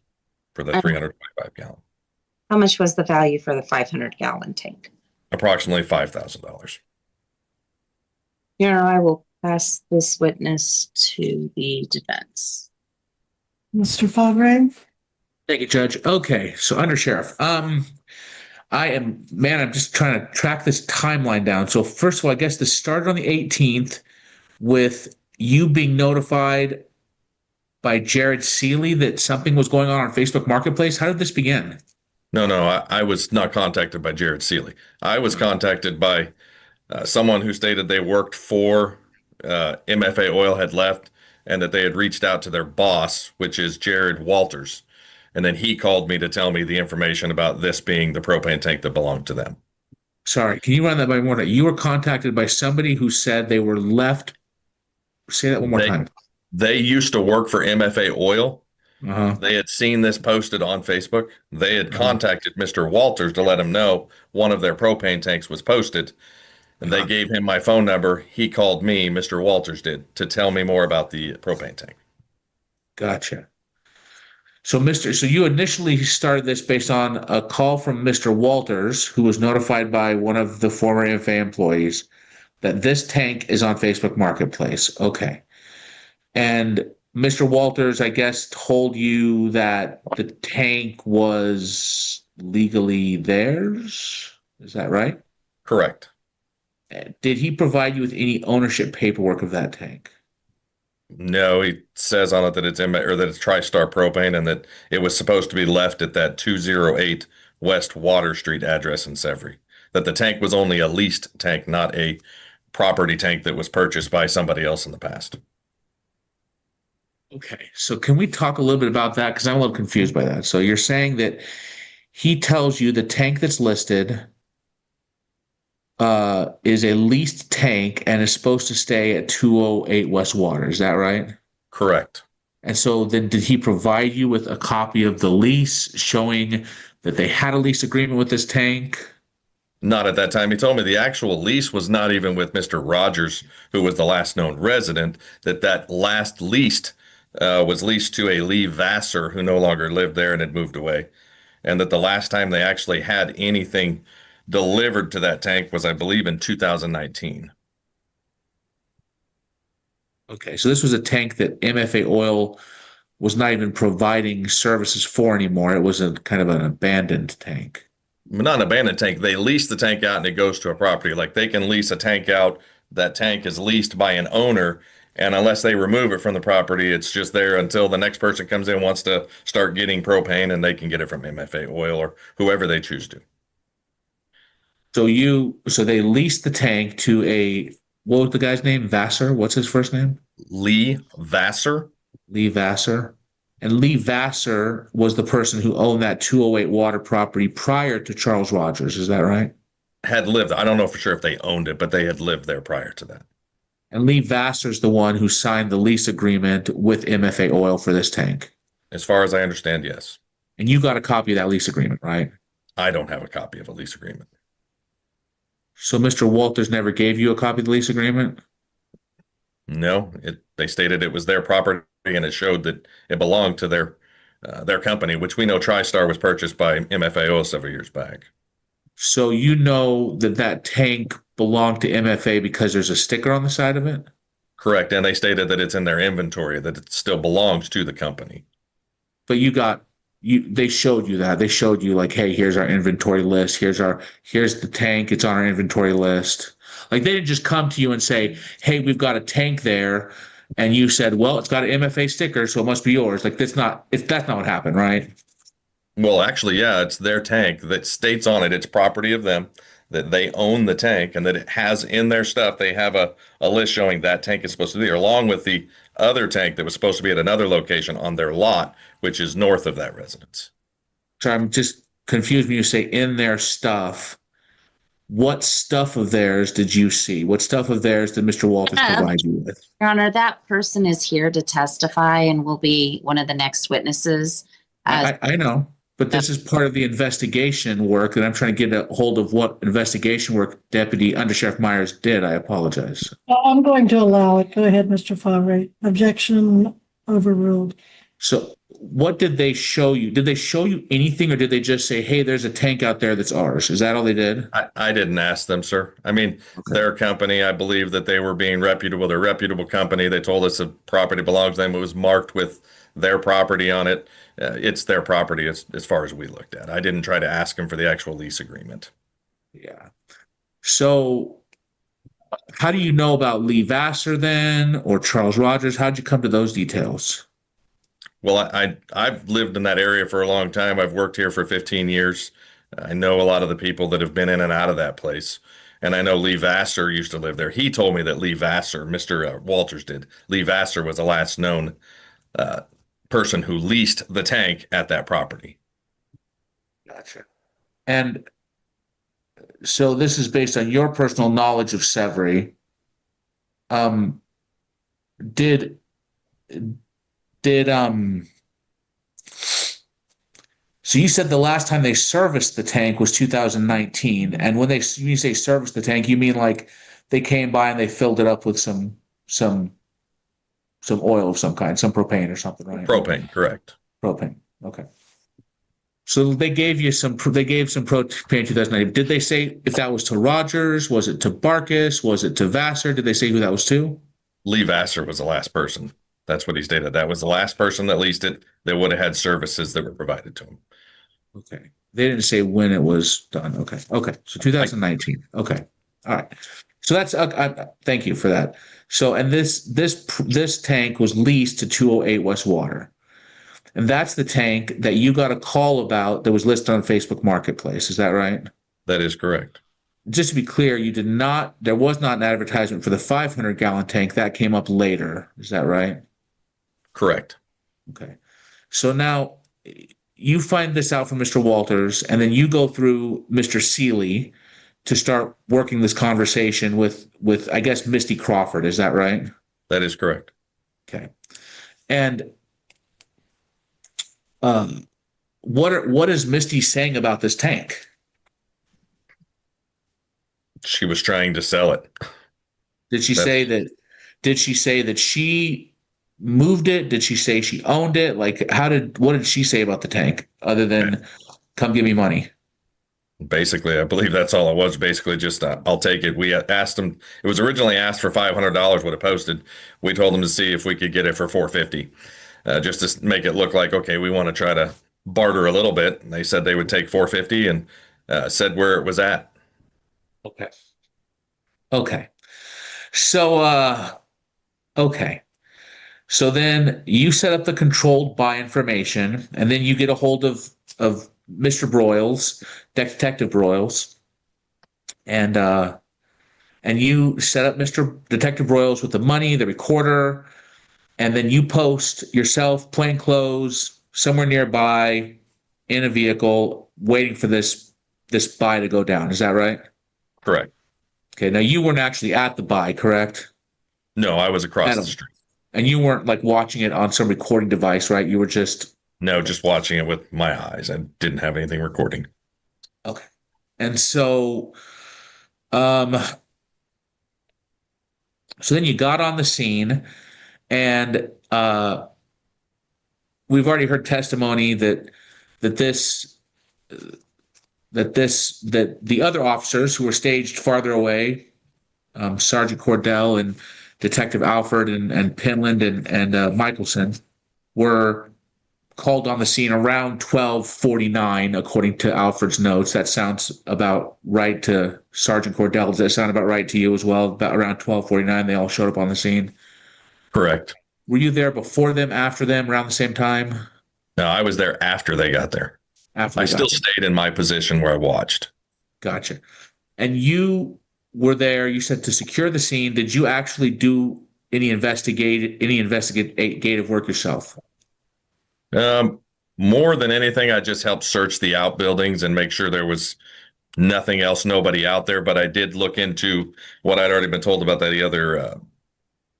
for the 325 gallon.
How much was the value for the 500 gallon tank?
Approximately $5,000.
Your Honor, I will pass this witness to the defense.
Mr. Fabre?
Thank you, Judge. Okay, so Under Sheriff, I'm just trying to track this timeline down. So first of all, I guess this started on the 18th with you being notified by Jared Seeley that something was going on Facebook Marketplace. How did this begin?
No, I was not contacted by Jared Seeley. I was contacted by someone who stated they worked for MFA Oil, had left, and that they had reached out to their boss, which is Jared Walters. And then he called me to tell me the information about this being the propane tank that belonged to them.
Sorry, can you run that by more? You were contacted by somebody who said they were left. Say that one more time.
They used to work for MFA Oil.
Uh-huh.
They had seen this posted on Facebook. They had contacted Mr. Walters to let him know one of their propane tanks was posted. And they gave him my phone number. He called me, Mr. Walters did, to tell me more about the propane tank.
Gotcha. So you initially started this based on a call from Mr. Walters, who was notified by one of the former MFA employees that this tank is on Facebook Marketplace. Okay. And Mr. Walters, I guess, told you that the tank was legally theirs. Is that right?
Correct.
Did he provide you with any ownership paperwork of that tank?
No, he says on it that it's TriStar Propane and that it was supposed to be left at that 208 West Water Street address in Sevry. That the tank was only a leased tank, not a property tank that was purchased by somebody else in the past.
Okay, so can we talk a little bit about that? Because I'm a little confused by that. So you're saying that he tells you the tank that's listed is a leased tank and is supposed to stay at 208 West Water. Is that right?
Correct.
And so then did he provide you with a copy of the lease showing that they had a lease agreement with this tank?
Not at that time. He told me the actual lease was not even with Mr. Rogers, who was the last known resident, that last leased was leased to a Lee Vassar who no longer lived there and had moved away. And that the last time they actually had anything delivered to that tank was, I believe, in 2019.
Okay, so this was a tank that MFA Oil was not even providing services for anymore. It was a kind of an abandoned tank.
Not an abandoned tank. They lease the tank out and it goes to a property. Like they can lease a tank out. That tank is leased by an owner. And unless they remove it from the property, it's just there until the next person comes in, wants to start getting propane, and they can get it from MFA Oil or whoever they choose to.
So they leased the tank to what was the guy's name? Vassar? What's his first name?
Lee Vassar.
Lee Vassar. And Lee Vassar was the person who owned that 208 water property prior to Charles Rogers. Is that right?
Had lived. I don't know for sure if they owned it, but they had lived there prior to that.
And Lee Vassar's the one who signed the lease agreement with MFA Oil for this tank.
As far as I understand, yes.
And you got a copy of that lease agreement, right?
I don't have a copy of a lease agreement.
So Mr. Walters never gave you a copy of the lease agreement?
No, they stated it was their property and it showed that it belonged to their company, which we know TriStar was purchased by MFA Oil several years back.
So you know that tank belonged to MFA because there's a sticker on the side of it?
Correct. And they stated that it's in their inventory, that it still belongs to the company.
But they showed you that. They showed you like, hey, here's our inventory list. Here's the tank. It's on our inventory list. Like they didn't just come to you and say, hey, we've got a tank there. And you said, well, it's got an MFA sticker, so it must be yours. Like that's not what happened, right?
Well, actually, yeah, it's their tank that states on it, it's property of them, that they own the tank and that it has in their stuff. They have a list showing that tank is supposed to be there, along with the other tank that was supposed to be at another location on their lot, which is north of that residence.
So I'm just confused when you say in their stuff. What stuff of theirs did you see? What stuff of theirs did Mr. Walters provide you with?
Your Honor, that person is here to testify and will be one of the next witnesses.
I know, but this is part of the investigation work, and I'm trying to get a hold of what investigation work Deputy Undersheriff Myers did. I apologize.
I'm going to allow it. Go ahead, Mr. Favre. Objection overruled.
So what did they show you? Did they show you anything, or did they just say, hey, there's a tank out there that's ours? Is that all they did?
I didn't ask them, sir. I mean, Their company, I believe that they were being reputable. They're a reputable company. They told us the property belongs to them. It was marked with their property on it. It's their property as far as we looked at. I didn't try to ask them for the actual lease agreement.
Yeah. So how do you know about Lee Vassar then, or Charles Rogers? How'd you come to those details?
Well, I've lived in that area for a long time. I've worked here for 15 years. I know a lot of the people that have been in and out of that place. And I know Lee Vassar used to live there. He told me that Lee Vassar, Mr. Walters did, Lee Vassar was the last known person who leased the tank at that property.
Gotcha. And so this is based on your personal knowledge of Severy. So you said the last time they serviced the tank was 2019, and when you say serviced the tank, you mean like they came by and they filled it up with some oil of some kind, some propane or something, right?
Propane, correct.
Propane. Okay. So they gave some propane in 2019. Did they say if that was to Rogers? Was it to Barkus? Was it to Vassar? Did they say who that was to?
Lee Vassar was the last person. That's what he stated. That was the last person that leased it that would have had services that were provided to him.
Okay. They didn't say when it was done. Okay. Okay. So 2019. Okay. All right. So that's thank you for that. So and this tank was leased to 208 West Water. And that's the tank that you got a call about that was listed on Facebook Marketplace. Is that right?
That is correct.
Just to be clear, there was not an advertisement for the 500-gallon tank. That came up later. Is that right?
Correct.
Okay. So now you find this out from Mr. Walters, and then you go through Mr. Seeley to start working this conversation with I guess Misty Crawford. Is that right?
That is correct.
Okay. And what is Misty saying about this tank?
She was trying to sell it.
Did she say that? Did she say that she moved it? Did she say she owned it? Like, what did she say about the tank other than come give me money?
Basically, I believe that's all it was. Basically, just I'll take it. We asked them. It was originally asked for $500 what it posted. We told them to see if we could get it for $450, just to make it look like, okay, we want to try to barter a little bit. And they said they would take $450 and said where it was at.
Okay. Okay. So okay. So then you set up the controlled buy information, and then you get a hold of Mr. Broyles, Detective Broyles, and you set up Mr. Detective Broyles with the money, the recorder, and then you post yourself, plain clothes, somewhere nearby, in a vehicle, waiting for this buy to go down. Is that right?
Correct.
Okay. Now you weren't actually at the buy, correct?
No, I was across the street.
And you weren't like watching it on some recording device, right? You were just
watching it with my eyes. I didn't have anything recording.
okay. And so then you got on the scene, and we've already heard testimony that the other officers who were staged farther away, Sergeant Cordell and Detective Alford and Pinland and Michelson, were called on the scene around 12:49, according to Alfred's notes. That sounds about right to Sergeant Cordell. Does that sound about right to you as well? About around 12:49, they all showed up on the scene.
Correct.
Were you there before them, after them, around the same time?
No, I was there after they got there. I still stayed in my position where I watched.
Gotcha. And you were there, you said, to secure the scene. Did you actually do any investigative work yourself?
More than anything, I just helped search the outbuildings and make sure there was nothing else, nobody out there. But I did look into what I'd already been told about the other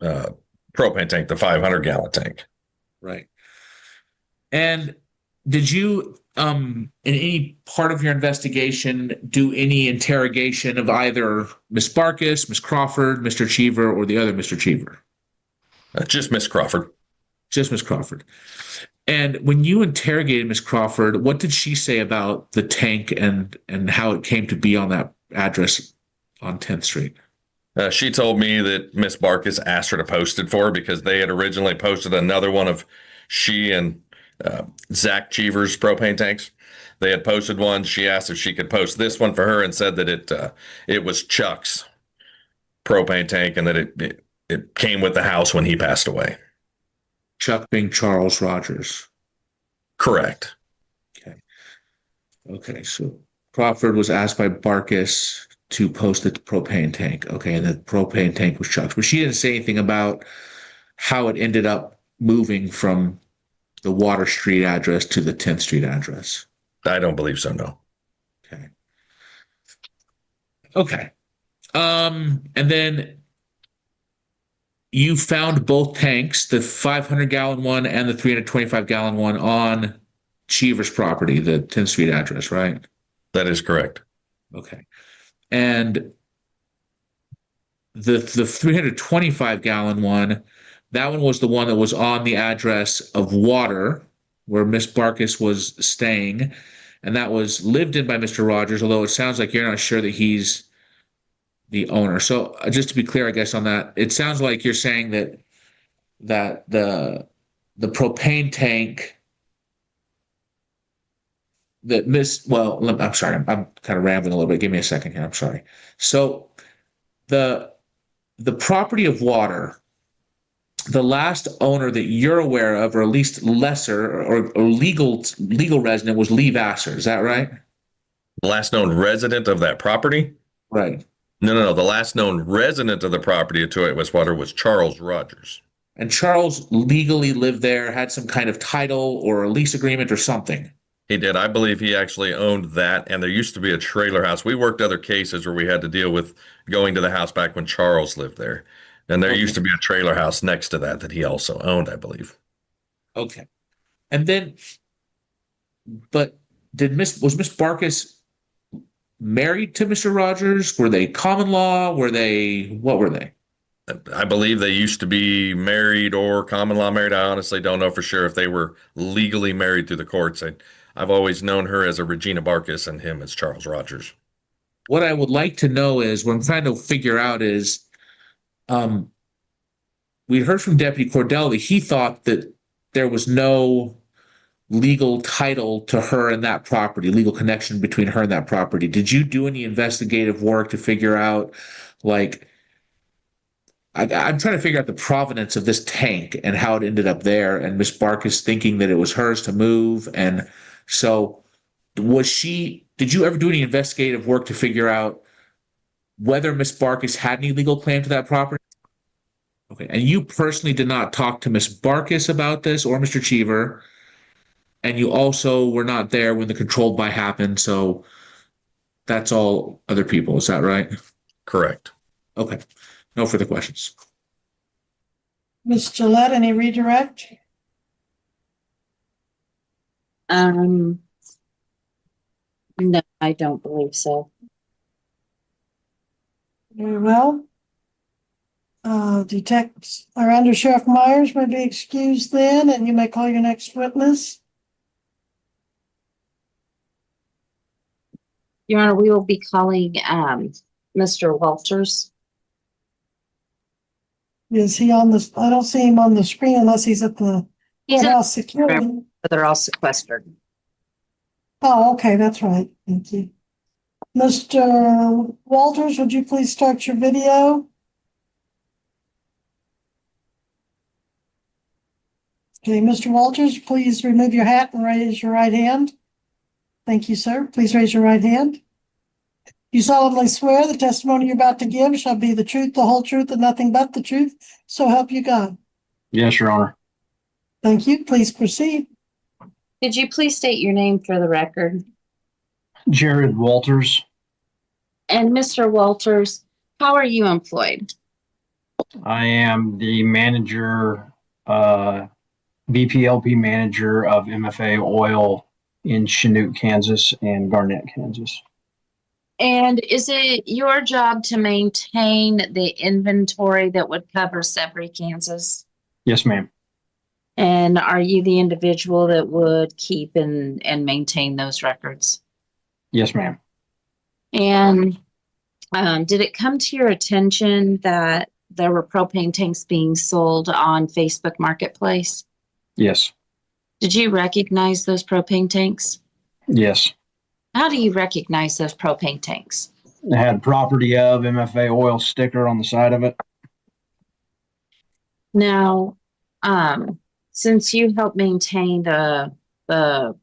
propane tank, the 500-gallon tank.
Right. And did you, in any part of your investigation, do any interrogation of either Miss Barkis, Miss Crawford, Mr. Cheever, or the other Mr. Cheever?
Just Miss Crawford.
Just Miss Crawford. And when you interrogated Miss Crawford, what did she say about the tank and how it came to be on that address on 10th Street?
She told me that Miss Barkis asked her to post it for her because they had originally posted another one of she and Zach Cheever's propane tanks. They had posted one. She asked if she could post this one for her and said that it was Chuck's propane tank and that it came with the house when he passed away.
Chuck being Charles Rogers.
Correct.
Okay. So Crawford was asked by Barkis to post the propane tank. Okay. And the propane tank was Chuck's. But she didn't say anything about how it ended up moving from the Water Street address to the 10th Street address.
I don't believe so, no.
Okay. And then you found both tanks, the 500-gallon one and the 325-gallon one, on Cheever's property, the 10th Street address, right?
That is correct.
Okay. And the 325-gallon one, that one was the one that was on the address of Water, where Miss Barkis was staying, and that was lived in by Mr. Rogers, although it sounds like you're not sure that he's the owner. So just to be clear, I guess, on that, it sounds like you're saying that the propane tank that I'm sorry, I'm kind of rambling a little bit. Give me a second here. I'm sorry. So the property of Water, the last owner that you're aware of, or at least lesser or legal resident, was Lee Vassar. Is that right?
The last known resident of that property?
Right.
No. The last known resident of the property at 208 West Water was Charles Rogers.
And Charles legally lived there, had some kind of title or a lease agreement or something.
He did. I believe he actually owned that, and there used to be a trailer house. We worked other cases where we had to deal with going to the house back when Charles lived there. And there used to be a trailer house next to that that he also owned, I believe.
Okay. And then, but was Miss Barkis married to Mr. Rogers? Were they common law? What were they?
I believe they used to be married or common law married. I honestly don't know for sure if they were legally married through the courts. I've always known her as a Regina Barkis and him as Charles Rogers.
What I would like to know is, what I'm trying to figure out is, we heard from Deputy Cordell that he thought that there was no legal title to her and that property, legal connection between her and that property. Did you do any investigative work to figure out, like, I'm trying to figure out the provenance of this tank and how it ended up there, and Miss Barkis thinking that it was hers to move. And so did you ever do any investigative work to figure out whether Miss Barkis had any legal claim to that property? Okay. And you personally did not talk to Miss Barkis about this or Mr. Cheever, and you also were not there when the controlled buy happened. So that's all other people. Is that right?
Correct.
Okay. No further questions.
Ms. Gillette, any redirect?
No, I don't believe so.
Very well. Under Sheriff Myers may be excused then, and you may call your next witness.
Your Honor, we will be calling Mr. Walters.
Is he on this? I don't see him on the screen unless he's at the courthouse security.
They're all sequestered.
Oh, okay, that's right. Thank you. Mr. Walters, would you please start your video? Okay, Mr. Walters, please remove your hat and raise your right hand. Thank you, sir. Please raise your right hand. You solemnly swear the testimony you're about to give shall be the truth, the whole truth, and nothing but the truth. So help you God.
Yes, Your Honor.
Thank you. Please proceed.
Could you please state your name for the record?
Jared Walters.
And Mr. Walters, how are you employed?
I am the manager, BPLP manager of MFA Oil in Chinook, Kansas and Garnett, Kansas.
And is it your job to maintain the inventory that would cover Severy, Kansas?
Yes, ma'am.
And are you the individual that would keep and maintain those records?
Yes, ma'am.
And did it come to your attention that there were propane tanks being sold on Facebook Marketplace?
Yes.
Did you recognize those propane tanks?
Yes.
How do you recognize those propane tanks?
It had property of MFA Oil sticker on the side of it.
Now, since you help maintain the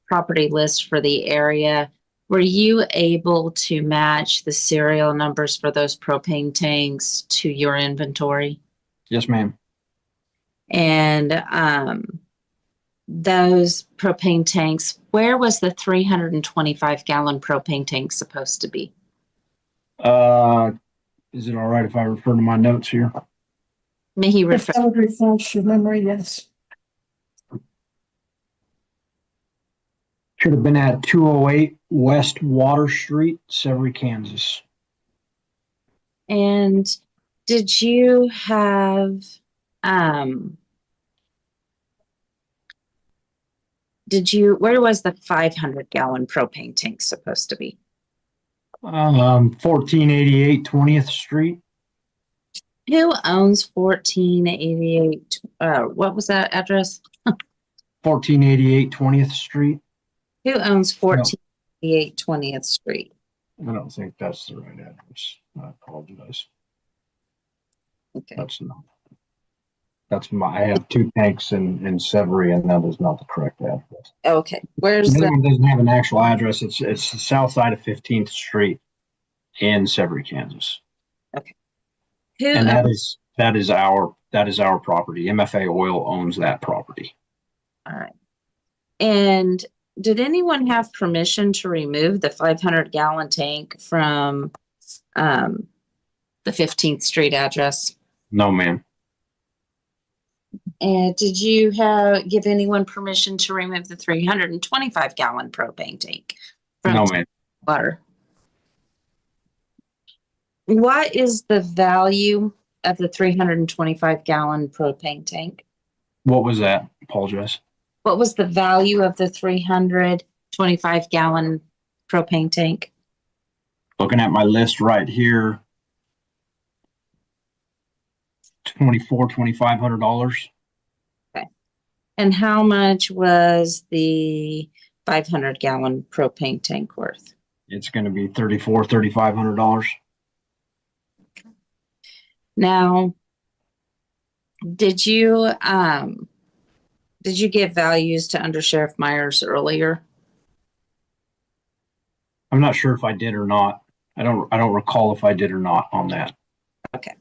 property list for the area, were you able to match the serial numbers for those propane tanks to your inventory?
Yes, ma'am.
And those propane tanks, where was the 325-gallon propane tank supposed to be?
Is it all right if I refer to my notes here?
May he
If
refer?
that would refresh your memory, yes.
Should have been at 208 West Water Street, Severy, Kansas.
And did you have where was the 500-gallon propane tank supposed to be?
1488 20th Street.
Who owns 1488? What was that address?
1488 20th Street.
Who owns 1488 20th Street?
I don't think that's the right address. I apologize.
Okay.
I have two tanks in Severy, and that is not the correct address.
Okay. Where's
The other
the
one doesn't have an actual address. It's the south side of 15th Street in Severy, Kansas.
who
And that is That is our property. MFA Oil owns that property.
All right. And did anyone have permission to remove the 500-gallon tank from the 15th Street address?
No, ma'am.
And did you give anyone permission to remove the 325-gallon propane tank from
No, ma'am.
water? What is the value of the 325-gallon propane tank?
What was that? Apologize.
What was the value of the 325-gallon propane tank?
Looking at my list right here, $2,500.
Okay. And how much was the 500-gallon propane tank worth?
It's going to be $3,500.
Now, did you give values to Under Sheriff Myers earlier?
I'm not sure if I did or not. I don't recall if I did or not on that.
Okay.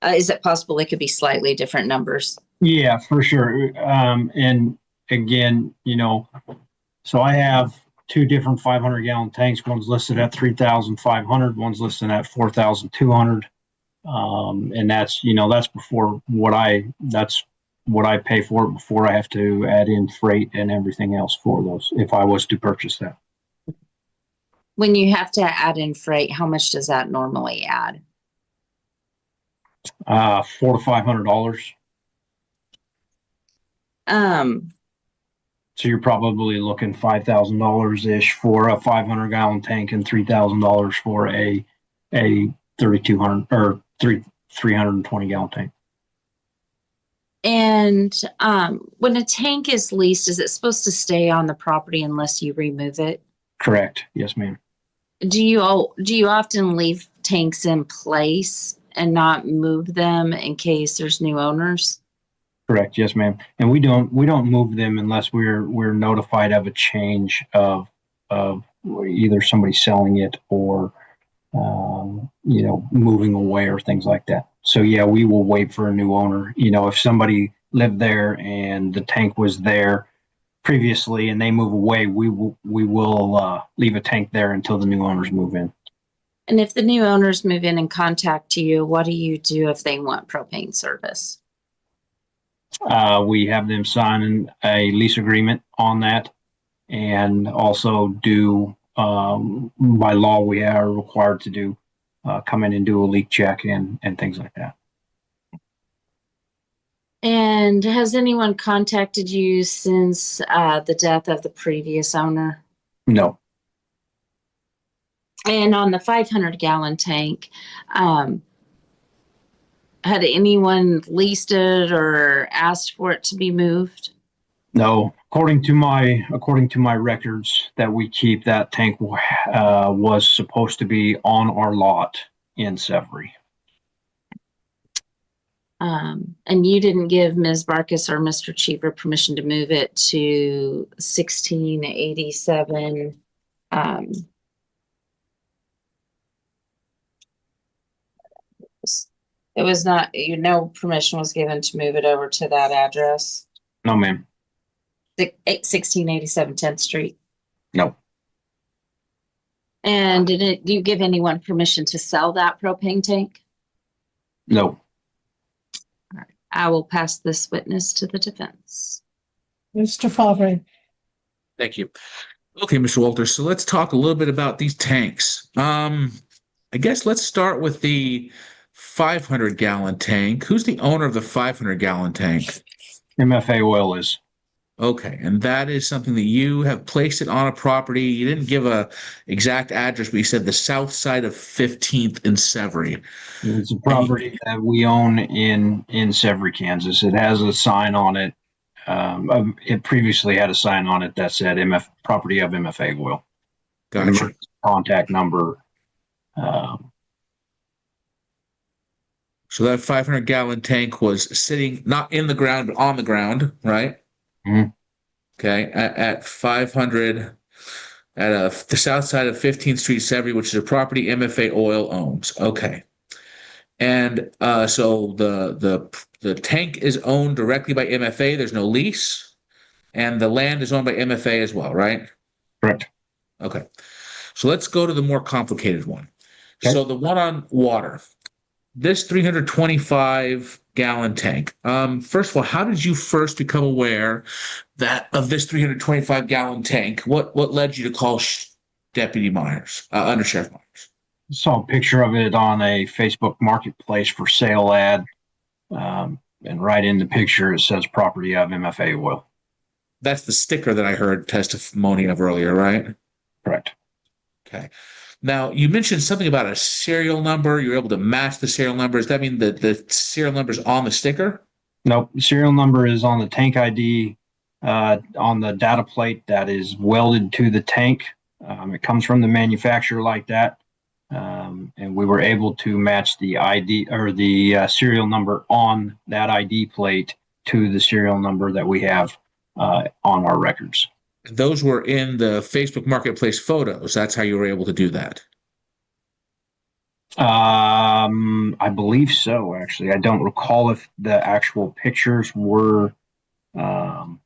Is it possible they could be slightly different numbers?
Yeah, for sure. And again, so I have two different 500-gallon tanks. One's listed at 3,500. One's listed at 4,200. And that's before that's what I pay for it before I have to add in freight and everything else for those if I was to purchase that.
When you have to add in freight, how much does that normally add?
$400 to $500. So you're probably looking $5,000 ish for a 500-gallon tank and $3,000 for a 3,200 or 320-gallon tank.
And when a tank is leased, is it supposed to stay on the property unless you remove it?
Correct. Yes, ma'am.
Do you often leave tanks in place and not move them in case there's new owners?
Correct. Yes, ma'am. And we don't move them unless we're notified of a change of either somebody selling it or moving away or things like that. So yeah, we will wait for a new owner. If somebody lived there and the tank was there previously and they move away, we will leave a tank there until the new owners move in.
And if the new owners move in and contact you, what do you do if they want propane service?
We have them sign a lease agreement on that, and also do by law we are required to do come in and do a leak check and things like that.
And has anyone contacted you since the death of the previous owner?
No.
And on the 500-gallon tank, had anyone leased it or asked for it to be moved?
No. According to my records that we keep, that tank was supposed to be on our lot in Severy.
And you didn't give Ms. Barkus or Mr. Cheever permission to move it to 1687. It was not, permission was given to move it over to that address.
No, ma'am.
1687 10th Street.
No.
And do you give anyone permission to sell that propane tank?
No.
All right. I will pass this witness to the defense.
Mr. Favre.
Thank you. Okay, Mr. Walters. So let's talk a little bit about these tanks. I guess let's start with the 500-gallon tank. Who's the owner of the 500-gallon tank?
MFA Oil is.
Okay, and that is something that you have placed it on a property. You didn't give a exact address, but you said the south side of 15th in Severy.
It's a property that we own in Severy, Kansas. It has a sign on it. It previously had a sign on it that said property of MFA Oil.
Gotcha.
Contact number.
So that 500-gallon tank was sitting not in the ground, but on the ground, right?
Mm-hmm.
Okay, at 500 at the south side of 15th Street, Severy, which is a property MFA Oil owns. Okay. And so the tank is owned directly by MFA. There's no lease, and the land is owned by MFA as well, right?
Correct.
Okay. So let's go to the more complicated one.
Okay.
So the one on water, this 325 gallon tank. First of all, how did you first become aware of this 325 gallon tank? What led you to call Deputy Myers, Under Sheriff Myers?
Saw a picture of it on a Facebook marketplace for sale ad. And right in the picture, it says property of MFA Oil.
That's the sticker that I heard testimony of earlier, right?
Correct.
Okay. Now, you mentioned something about a serial number. You're able to match the serial number. Does that mean that the serial number is on the sticker?
Nope. The serial number is on the tank ID, on the data plate that is welded to the tank. It comes from the manufacturer like that. And we were able to match the ID or the serial number on that ID plate to the serial number that we have on our records.
Those were in the Facebook Marketplace photos. That's how you were able to do that.
I believe so, actually. I don't recall if the actual pictures were, or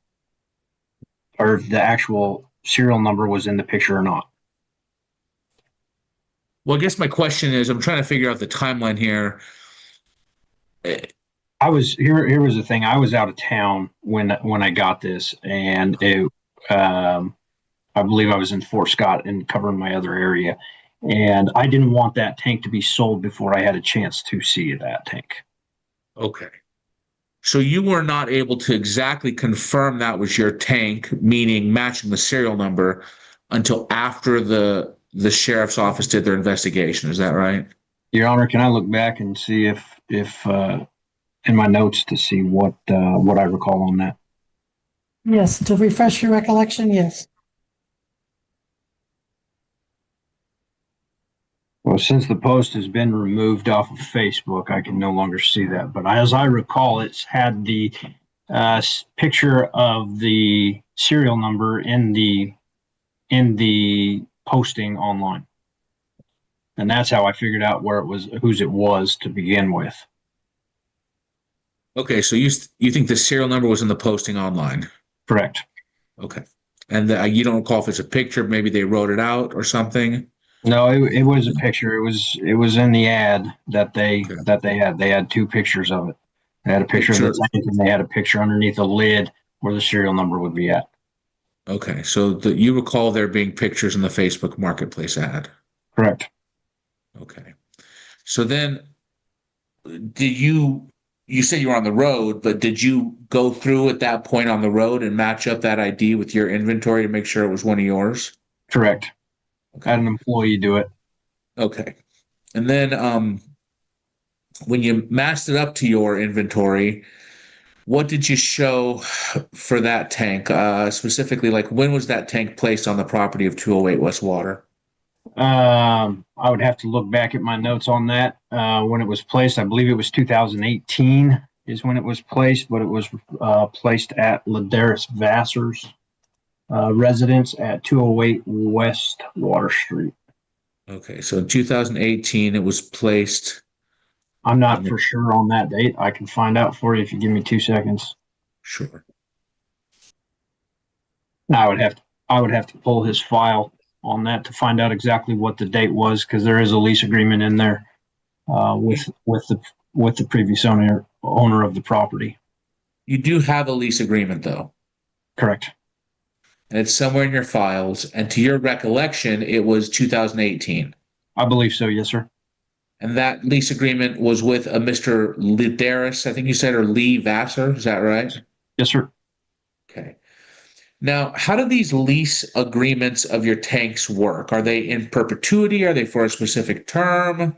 if the actual serial number was in the picture or not.
Well, I guess my question is, I'm trying to figure out the timeline here.
Here was the thing. I was out of town when I got this, and I believe I was in Fort Scott and covering my other area, and I didn't want that tank to be sold before I had a chance to see that tank.
Okay. So you were not able to exactly confirm that was your tank, meaning matching the serial number, until after the sheriff's office did their investigation. Is that right?
Your Honor, can I look back and see if in my notes to see what I recall on that?
Yes, to refresh your recollection, yes.
Well, since the post has been removed off of Facebook, I can no longer see that. But as I recall, it's had the picture of the serial number in the posting online, and that's how I figured out where it was, whose it was to begin with.
Okay, so you think the serial number was in the posting online?
Correct.
Okay, and you don't recall if it's a picture? Maybe they wrote it out or something.
No, it was a picture. It was in the ad that they had. They had two pictures of it. They had a picture of the tank, and they had a picture underneath the lid where the serial number would be at.
Okay, so you recall there being pictures in the Facebook Marketplace ad?
Correct.
Okay, so then you said you were on the road, but did you go through at that point on the road and match up that ID with your inventory to make sure it was one of yours?
Correct.
Okay.
I had an employee do it.
Okay. And then when you matched it up to your inventory, what did you show for that tank? Specifically, like when was that tank placed on the property of 208 West Water?
I would have to look back at my notes on that. When it was placed, I believe it was 2018 is when it was placed, but it was placed at Ladarius Vassar's residence at 208 West Water Street.
Okay, so in 2018, it was placed.
I'm not for sure on that date. I can find out for you if you give me 2 seconds.
Sure.
I would have to pull his file on that to find out exactly what the date was, because there is a lease agreement in there with the previous owner of the property.
You do have a lease agreement, though.
Correct.
And it's somewhere in your files. And to your recollection, it was 2018.
I believe so, yes, sir.
And that lease agreement was with a Mr. Ladarius, I think you said, or Lee Vassar. Is that right?
Yes, sir.
Okay. Now, how do these lease agreements of your tanks work? Are they in perpetuity? Are they for a specific term?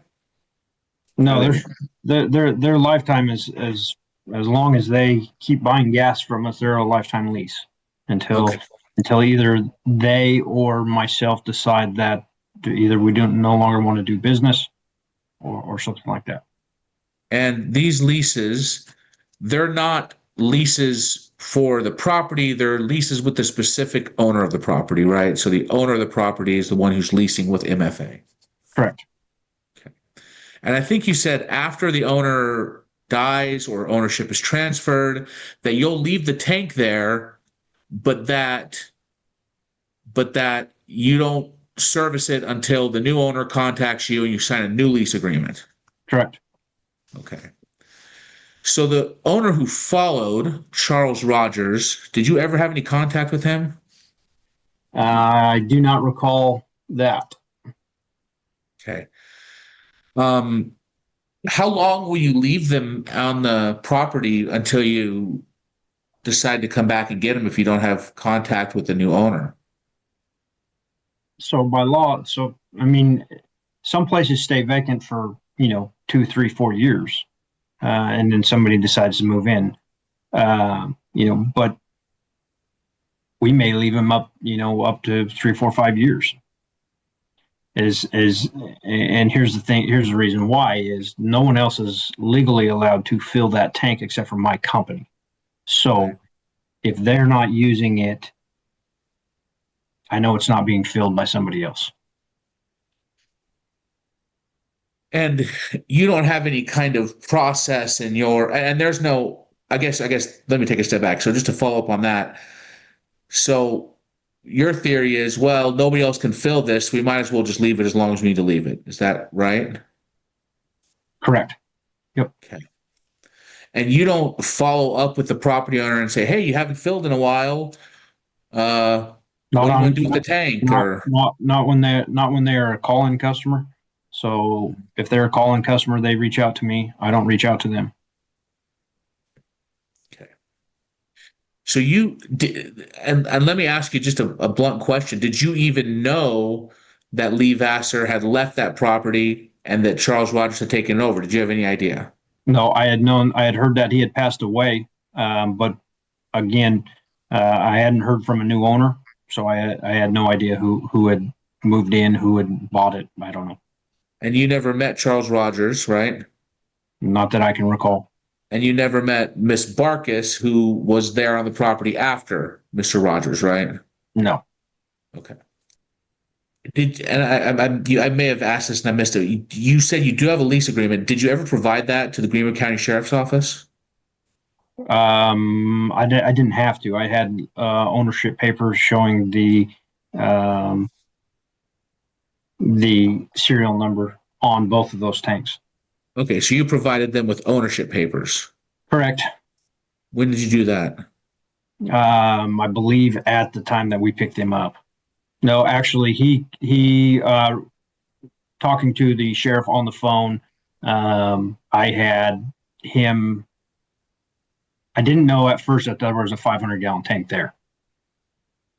No, their lifetime is as long as they keep buying gas from us. They're a lifetime lease until either they or myself decide that either we don't no longer want to do business or something like that.
And these leases, they're not leases for the property, they're leases with the specific owner of the property, right? So the owner of the property is the one who's leasing with MFA.
Correct.
Okay. And I think you said after the owner dies or ownership is transferred, that you'll leave the tank there, but that you don't service it until the new owner contacts you and you sign a new lease agreement.
Correct.
Okay. So the owner who followed, Charles Rogers, did you ever have any contact with him?
I do not recall that.
Okay. How long will you leave them on the property until you decide to come back and get them if you don't have contact with the new owner?
So by law, I mean, some places stay vacant for, 2, 3, 4 years. And then somebody decides to move in, but we may leave them up, up to 3, 4, 5 years. And here's the thing, here's the reason why is no one else is legally allowed to fill that tank except for my company. So if they're not using it, I know it's not being filled by somebody else.
And you don't have any kind of process in your, and there's no, I guess, let me take a step back. So just to follow up on that. So your theory is, well, nobody else can fill this. We might as well just leave it as long as we need to leave it. Is that right?
Correct. Yep.
Okay. And you don't follow up with the property owner and say, hey, you haven't filled in a while. What are you going to do with the tank?
Not when they're a call-in customer. So if they're a call-in customer, they reach out to me. I don't reach out to them.
Okay. So you did, and let me ask you just a blunt question. Did you even know that Lee Vassar had left that property and that Charles Rogers had taken it over? Did you have any idea?
No, I had heard that he had passed away. But again, I hadn't heard from a new owner. So I had no idea who had moved in, who had bought it. I don't know.
And you never met Charles Rogers, right?
Not that I can recall.
And you never met Miss Barkis, who was there on the property after Mr. Rogers, right?
No.
Okay. I may have asked this and I missed it. You said you do have a lease agreement. Did you ever provide that to the Greenwood County Sheriff's Office?
I didn't have to. I had ownership papers showing the serial number on both of those tanks.
Okay, so you provided them with ownership papers.
Correct.
When did you do that?
I believe at the time that we picked them up. No, actually, he talking to the sheriff on the phone. I had him. I didn't know at first that there was a 500-gallon tank there.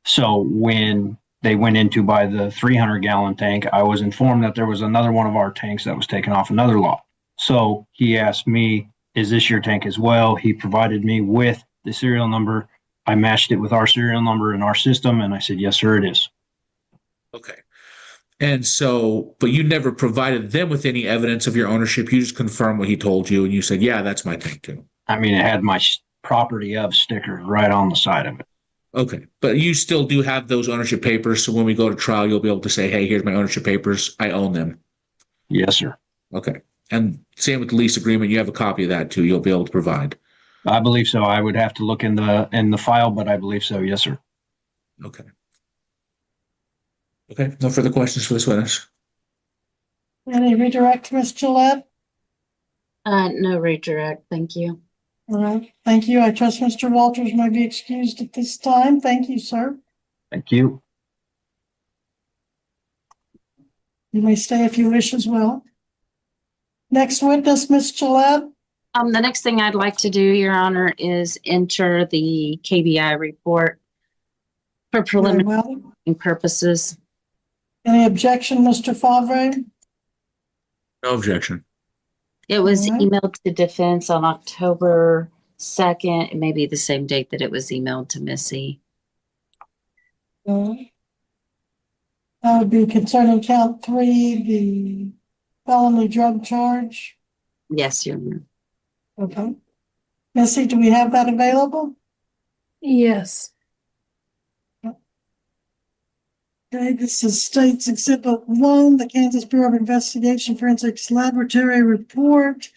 So when they went in to buy the 300-gallon tank, I was informed that there was another one of our tanks that was taken off another lot. So he asked me, is this your tank as well? He provided me with the serial number. I matched it with our serial number in our system, and I said, yes, sir, it is.
Okay. And so, but you never provided them with any evidence of your ownership. You just confirmed what he told you, and you said, yeah, that's my tank too.
I mean, it had my property of stickers right on the side of it.
Okay. But you still do have those ownership papers. So when we go to trial, you'll be able to say, hey, here's my ownership papers. I own them.
Yes, sir.
Okay. And same with the lease agreement. You have a copy of that too. You'll be able to provide.
I believe so. I would have to look in the file, but I believe so. Yes, sir.
Okay. Okay. No further questions for this witness.
Any redirect, Ms. Gillette?
No redirect, thank you.
All right, thank you. I trust Mr. Walters may be excused at this time. Thank you, sir.
Thank you.
You may stay if you wish as well. Next witness, Ms. Gillette.
The next thing I'd like to do, Your Honor, is enter the KBI report for
Very
preliminary
well.
purposes.
Any objection, Mr. Favre?
No objection.
It was
All right.
emailed to defense on October 2nd. It may be the same date that it was emailed to Missy.
That would be concerning count 3, the felony drug charge.
Yes, Your Honor.
Okay. Missy, do we have that available?
Yes.
Okay, this is State's Exhibit 1, the Kansas Bureau of Investigation Forensics Laboratory Report,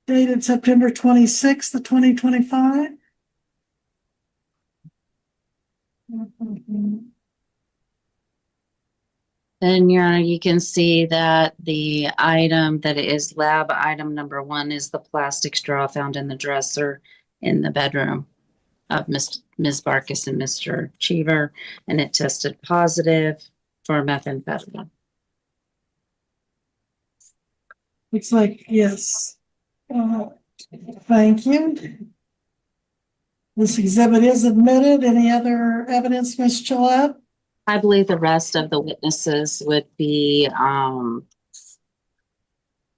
dated September 26th of 2025.
And Your Honor, you can see that the item that is lab item number 1 is the plastic straw found in the dresser in the bedroom of Ms. Barkis and Mr. Cheever, and it tested positive for methamphetamine.
Looks like, yes. Thank you. This exhibit is admitted. Any other evidence, Ms. Gillette?
I believe the rest of the witnesses would be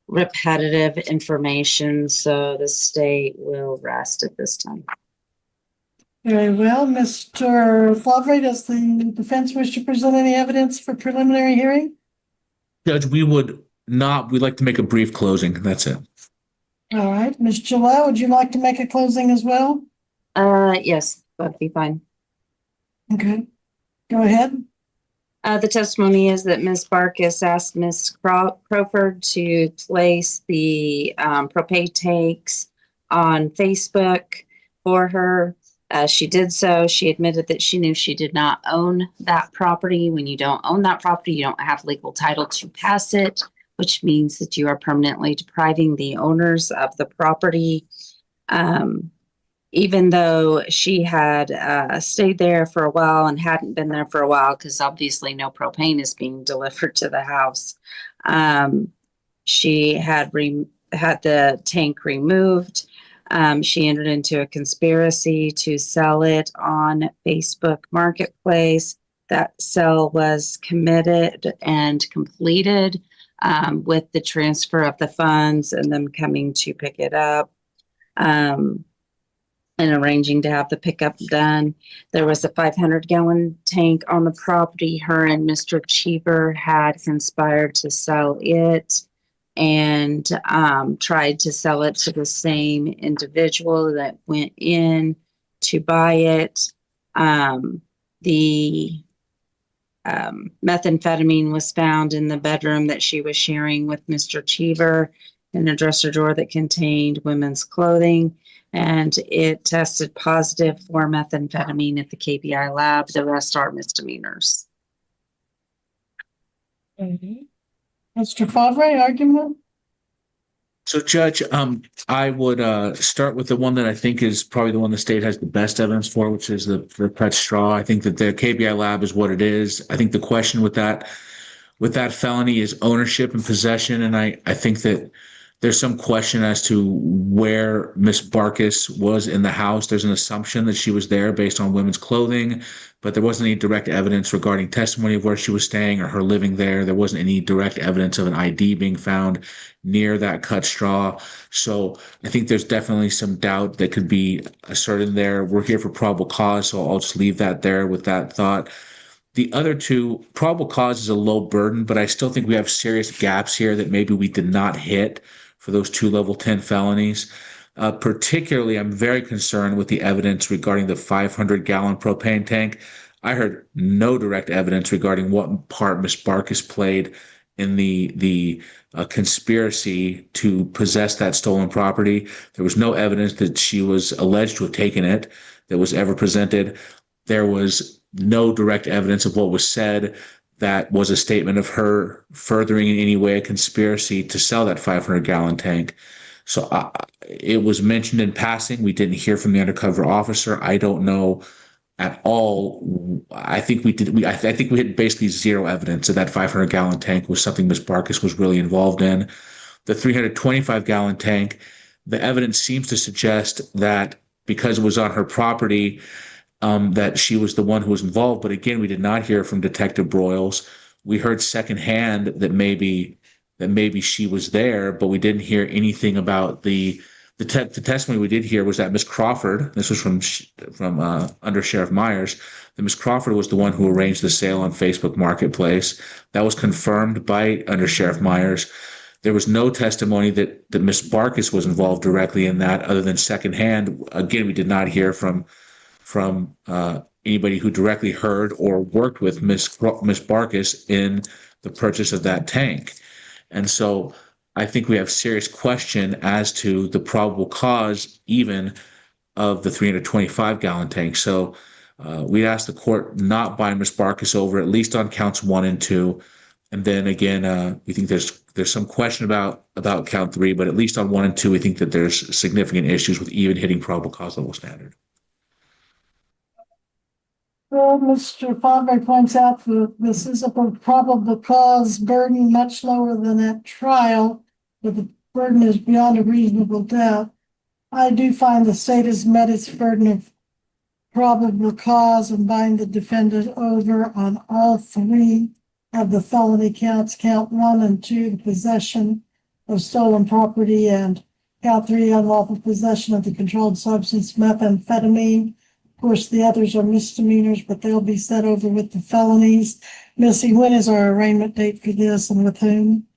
repetitive information, so the state will rest at this time.
Very well. Mr. Favre, does the defense wish to present any evidence for preliminary hearing?
Judge, we'd like to make a brief closing. That's it.
All right. Ms. Gillette, would you like to make a closing as well?
Yes, that'd be fine.
Okay. Go ahead.
The testimony is that Ms. Barkis asked Ms. Crawford to place the propane tanks on Facebook for her. She did so. She admitted that she knew she did not own that property. When you don't own that property, you don't have legal title to pass it, which means that you are permanently depriving the owners of the property. Even though she had stayed there for a while and hadn't been there for a while, because obviously no propane is being delivered to the house, she had the tank removed. She entered into a conspiracy to sell it on Facebook Marketplace. That sale was committed and completed with the transfer of the funds and them coming to pick it up. And arranging to have the pickup done. There was a 500-gallon tank on the property. Her and Mr. Cheever had conspired to sell it and tried to sell it to the same individual that went in to buy it. The methamphetamine was found in the bedroom that she was sharing with Mr. Cheever in a dresser drawer that contained women's clothing. And it tested positive for methamphetamine at the KBI lab. The rest are misdemeanors.
Mr. Favre, argument?
So, Judge, I would start with the one that I think is probably the one the state has the best evidence for, which is the pet straw. I think that the KBI lab is what it is. I think the question with that felony is ownership and possession, and I think that there's some question as to where Miss Barkis was in the house. There's an assumption that she was there based on women's clothing, but there wasn't any direct evidence regarding testimony of where she was staying or her living there. There wasn't any direct evidence of an ID being found near that cut straw. So I think there's definitely some doubt that could be asserted there. We're here for probable cause, so I'll just leave that there with that thought. The other two, probable cause is a low burden, but I still think we have serious gaps here that maybe we did not hit for those 2 level 10 felonies. Particularly, I'm very concerned with the evidence regarding the 500-gallon propane tank. I heard no direct evidence regarding what part Ms. Barkis played in the conspiracy to possess that stolen property. There was no evidence that she was alleged to have taken it that was ever presented. There was no direct evidence of what was said that was a statement of her furthering in any way a conspiracy to sell that 500-gallon tank. So it was mentioned in passing. We didn't hear from the undercover officer. I don't know at all. I think we did. I think we had basically zero evidence that that 500-gallon tank was something Ms. Barkis was really involved in. The 325-gallon tank, the evidence seems to suggest that because it was on her property, that she was the one who was involved. But again, we did not hear from Detective Broyles. We heard secondhand that maybe she was there, but we didn't hear anything about the testimony we did hear was that Miss Crawford, this was from Under Sheriff Myers, that Miss Crawford was the one who arranged the sale on Facebook Marketplace. That was confirmed by Under Sheriff Myers. There was no testimony that Miss Barkis was involved directly in that other than secondhand. Again, we did not hear from anybody who directly heard or worked with Miss Barkus in the purchase of that tank. And so I think we have serious question as to the probable cause even of the 325 gallon tank. So we asked the court not bind Ms. Barkus over, at least on counts 1 and 2. And then again, we think there's some question about count 3, but at least on 1 and 2, we think that there's significant issues with even hitting probable cause level standard.
Well, Mr. Fabre points out that this is a probable cause burden much lower than at trial, but the burden is beyond a reasonable doubt. I do find the state has met its burden of probable cause and bind the defendant over on all 3 of the felony counts, count 1 and 2, the possession of stolen property, and count 3, unlawful possession of the controlled substance methamphetamine. Of course, the others are misdemeanors, but they'll be set over with the felonies. Missy, when is our arraignment date for this and with whom?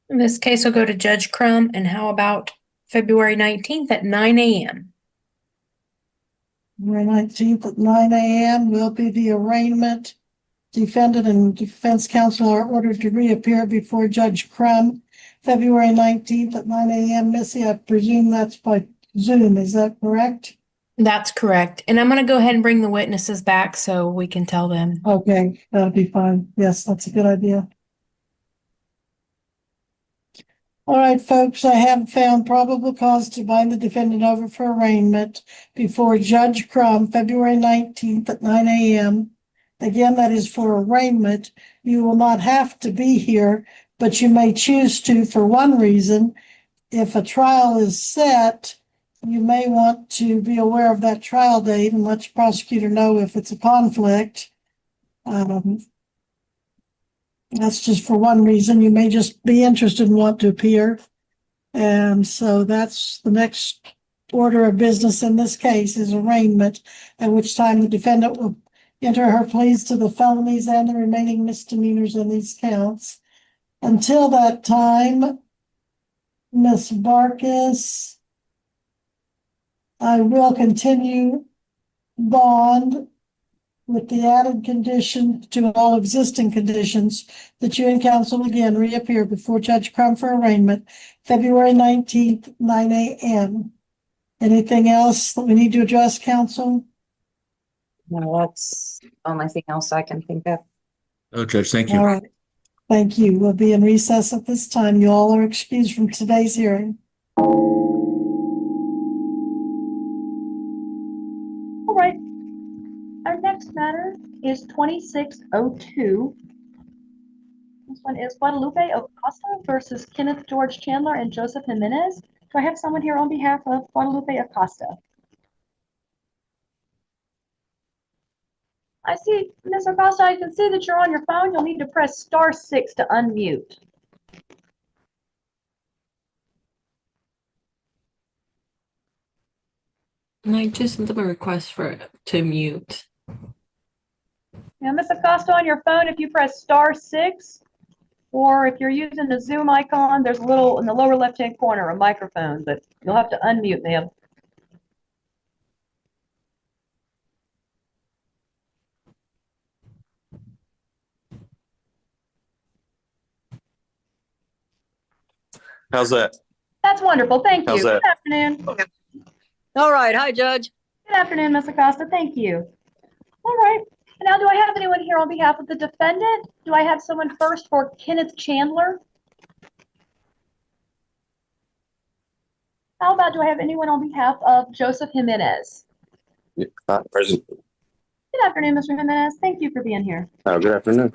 This case will go to Judge Crum, and how about February 19th at 9 a.m.?
February 19th at 9 a.m. will be the arraignment. Defendant and defense counsel are ordered to reappear before Judge Crum. February 19th at 9 a.m. Missy, I presume that's by Zoom, is that correct?
That's correct. And I'm going to go ahead and bring the witnesses back so we can tell them.
Okay, that'll be fine. Yes, that's a good idea. All right, folks, I have found probable cause to bind the defendant over for arraignment before Judge Crum, February 19th at 9 a.m. Again, that is for arraignment. You will not have to be here, but you may choose to for one reason. If a trial is set, you may want to be aware of that trial date and let your prosecutor know if it's a conflict. That's just for one reason. You may just be interested and want to appear. And so that's the next order of business in this case is arraignment, at which time the defendant will enter her pleas to the felonies and the remaining misdemeanors in these counts. Until that time, Ms. Barkus, I will continue bond with the added condition to all existing conditions that you and counsel again reappear before Judge Crum for arraignment, February 19th, 9 a.m. Anything else that we need to address, counsel?
No, that's the only thing else I can think of.
Oh, Judge, thank you.
All right. Thank you. We'll be in recess at this time. You all are excused from today's hearing.
All right. Our next matter is 2602. This one is Guadalupe Acosta versus Kenneth George Chandler and Joseph Jimenez. Do I have someone here on behalf of Guadalupe Acosta? I see, Ms. Acosta, I can see that you're on your phone. You'll need to press *6 to unmute.
And I just sent them a request to mute.
Now, Ms. Acosta, on your phone, if you press *6, or if you're using the Zoom icon, there's a little in the lower left-hand corner, a microphone, but you'll have to unmute, ma'am.
How's that?
That's wonderful. Thank you.
How's that?
Good afternoon.
All right. Hi, Judge.
Good afternoon, Ms. Acosta. Thank you. All right. And now, do I have anyone here on behalf of the defendant? Do I have someone first for Kenneth Chandler? How about do I have anyone on behalf of Joseph Jimenez?
Present.
Good afternoon, Mr. Jimenez. Thank you for being here.
Good afternoon.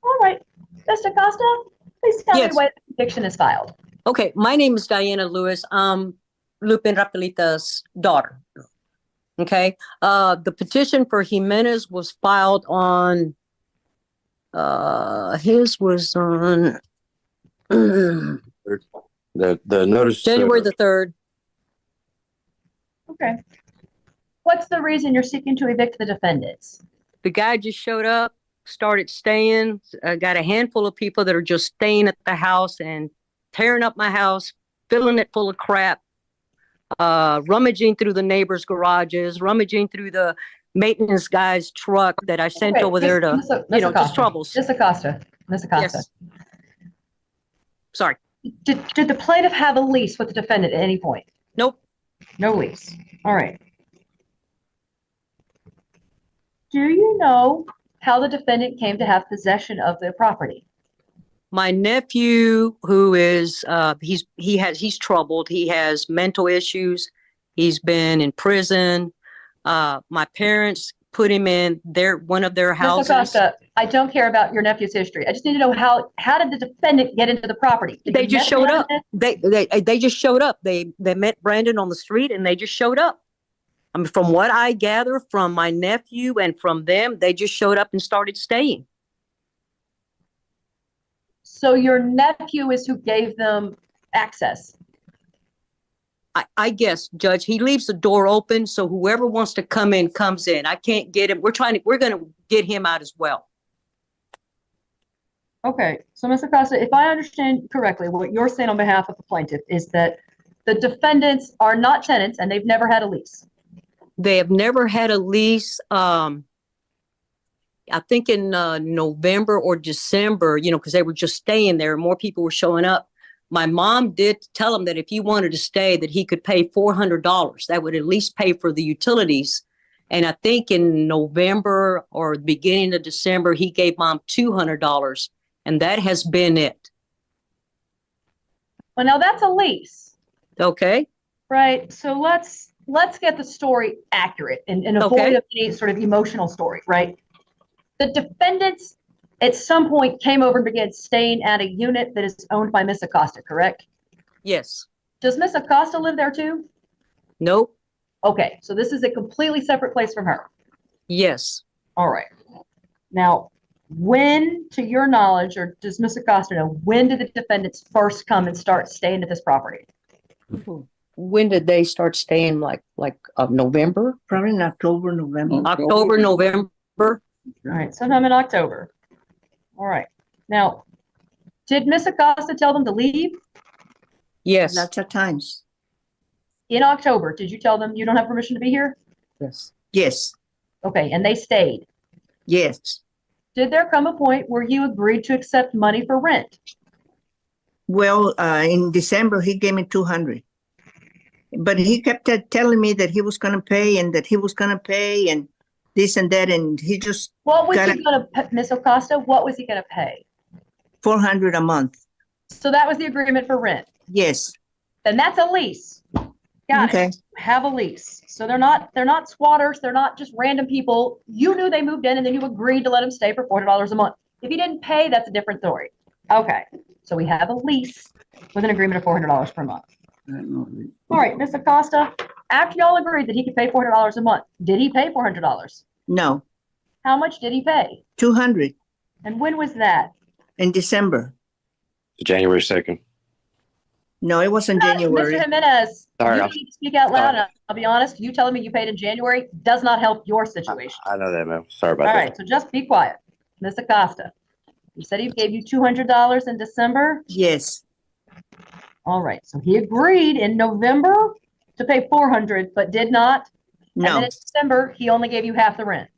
All right. Mr. Acosta, please tell me
Yes.
why the conviction is filed.
Okay, my name is Diana Lewis. I'm Lupin Rapelita's daughter. Okay, the petition for Jimenez was filed on, his was on
The notice.
January the 3rd.
Okay. What's the reason you're seeking to evict the defendants?
The guy just showed up, started staying, got a handful of people that are just staying at the house and tearing up my house, filling it full of crap, rummaging through the neighbors' garages, rummaging through the maintenance guy's truck that I sent
Okay,
over there to,
Miss
you know,
Acosta.
just troubles.
Miss Acosta, Miss Acosta.
Yes. Sorry.
Did the plaintiff have a lease with the defendant at any point?
Nope.
No lease. All right. Do you know how the defendant came to have possession of the property?
My nephew, who is, he's troubled. He has mental issues. He's been in prison. My parents put him in one of their
Miss
houses.
Acosta, I don't care about your nephew's history. I just need to know how did the defendant get into the property? Did
They
you
just
met
showed
him?
up. They just showed up. They met Brandon on the street and they just showed up. I mean, from what I gather from my nephew and from them, they just showed up and started staying.
So your nephew is who gave them access?
I guess, Judge, he leaves the door open, so whoever wants to come in comes in. I can't get him. We're going to get him out as well.
Okay, so Ms. Acosta, if I understand correctly, what you're saying on behalf of the plaintiff is that the defendants are not tenants and they've never had a lease.
They have never had a lease. I think in November or December, you know, because they were just staying there. More people were showing up. My mom did tell him that if he wanted to stay, that he could pay $400. That would at least pay for the utilities. And I think in November or the beginning of December, he gave mom $200. And that has been it.
Well, now that's a lease.
Okay.
Right. So let's get the story accurate and avoid any sort of emotional story, right? The defendants at some point came over and began staying at a unit that is owned by Miss Acosta, correct?
Yes.
Does Miss Acosta live there too?
Nope.
Okay, so this is a completely separate place from her.
Yes.
All right. Now, when, to your knowledge, or does Miss Acosta know, when did the defendants first come and start staying at this property?
When did they start staying? Like November?
Probably in October, November.
October, November.
All right, sometime in October. All right. Now, did Miss Acosta tell them to leave?
Yes.
Lots of times.
In October, did you tell them you don't have permission to be here?
Yes.
Yes.
Okay, and they stayed.
Yes.
Did there come a point where you agreed to accept money for rent?
Well, in December, he gave me 200. But he kept telling me that he was going to pay and that he was going to pay and this and that. And he just
What was he going to, Miss Acosta, what was he going to pay?
$400 a month.
So that was the agreement for rent.
Yes.
Then that's a lease. Got
Okay.
it. Have a lease. So they're not squatters. They're not just random people. You knew they moved in and then you agreed to let them stay for $400 a month. If you didn't pay, that's a different story. Okay. So we have a lease with an agreement of $400 per month. All right, Miss Acosta, after y'all agreed that he could pay $400 a month, did he pay $400?
No.
How much did he pay?
200
And when was that?
in December.
January 2nd.
No, it wasn't January.
Mr. Jimenez,
Sorry,
you need to speak out loud. I'll be honest, you telling me you paid in January does not help your situation.
I know that, ma'am. Sorry about
All
that.
right, so just be quiet. Miss Acosta, you said he gave you $200 in December?
Yes.
All right, so he agreed in November to pay $400, but did not?
No.
And then in December, he only gave you half the rent.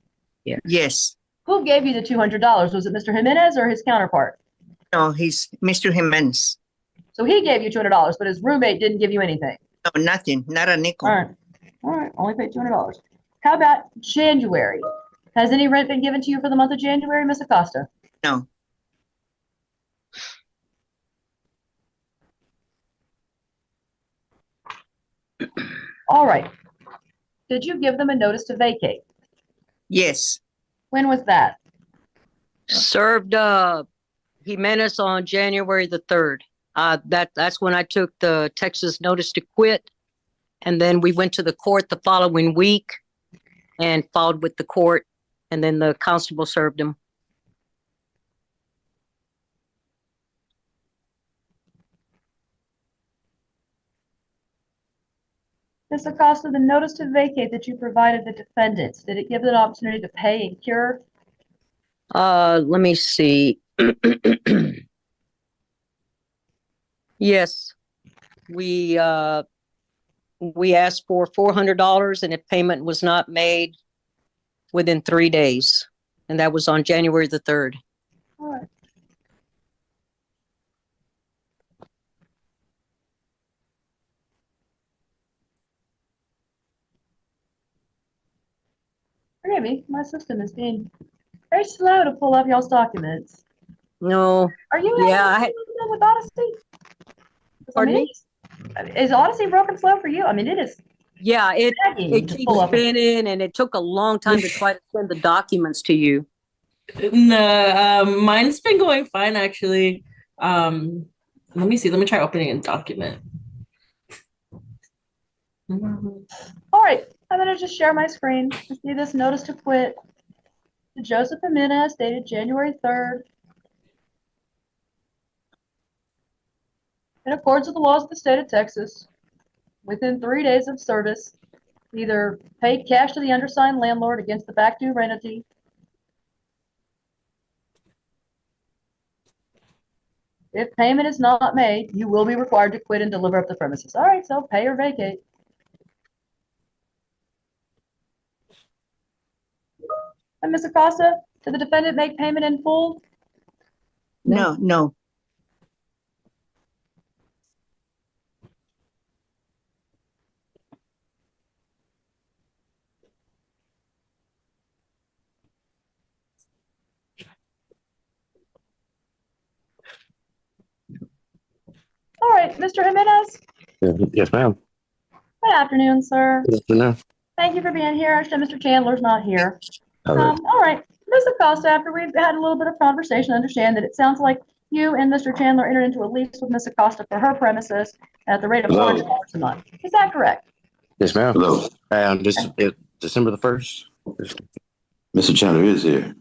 Yes.
Who gave you the $200? Was it Mr. Jimenez or his counterpart?
No, he's Mr. Jimenez.
So he gave you $200, but his roommate didn't give you anything.
No, nothing. Not a nickel.
All right, only paid $200. How about January? Has any rent been given to you for the month of January, Miss Acosta?
No.
All right. Did you give them a notice to vacate?
Yes.
When was that?
Served Jimenez on January the 3rd. That's when I took the Texas notice to quit. And then we went to the court the following week and filed with the court. And then the constable served him.
Ms. Acosta, the notice to vacate that you provided the defendants, did it give them an opportunity to pay and cure?
Let me see. Yes, we asked for $400, and if payment was not made, within 3 days. And that was on January the 3rd.
All right. Forgive me, my system is being very slow to pull up y'all's documents.
No,
Are you
yeah,
having anything with Odyssey? 'Cause, I
pardon
mean,
me?
is Odyssey broken slow for you? I mean, it is
Yeah,
begging
it
to
keeps
pull up.
spinning, and it took a long time to try to send the documents to you.
No, mine's been going fine actually. Let me see. Let me try opening a document.
All right, I'm gonna just share my screen to see this notice to quit to Joseph Jimenez dated January 3rd. In accordance with the laws of the state of Texas, within 3 days of service, either pay cash to the undersigned landlord against the back due rentee, if payment is not made, you will be required to quit and deliver up the premises. All right, so pay or vacate. And Ms. Acosta, did the defendant make payment in full?
No.
All right, Mr. Jimenez.
Yes, ma'am.
Good afternoon, sir.
Good afternoon.
Thank you for being here. I understand Mr. Chandler's not here.
All right.
All right, Ms. Acosta, after we've had a little bit of conversation, understand that it sounds like you and Mr. Chandler entered into a lease with Ms. Acosta for her premises at the rate of $400 a month. Is that correct?
Yes, ma'am. Hello. And December the 1st.
Mr. Chandler is here.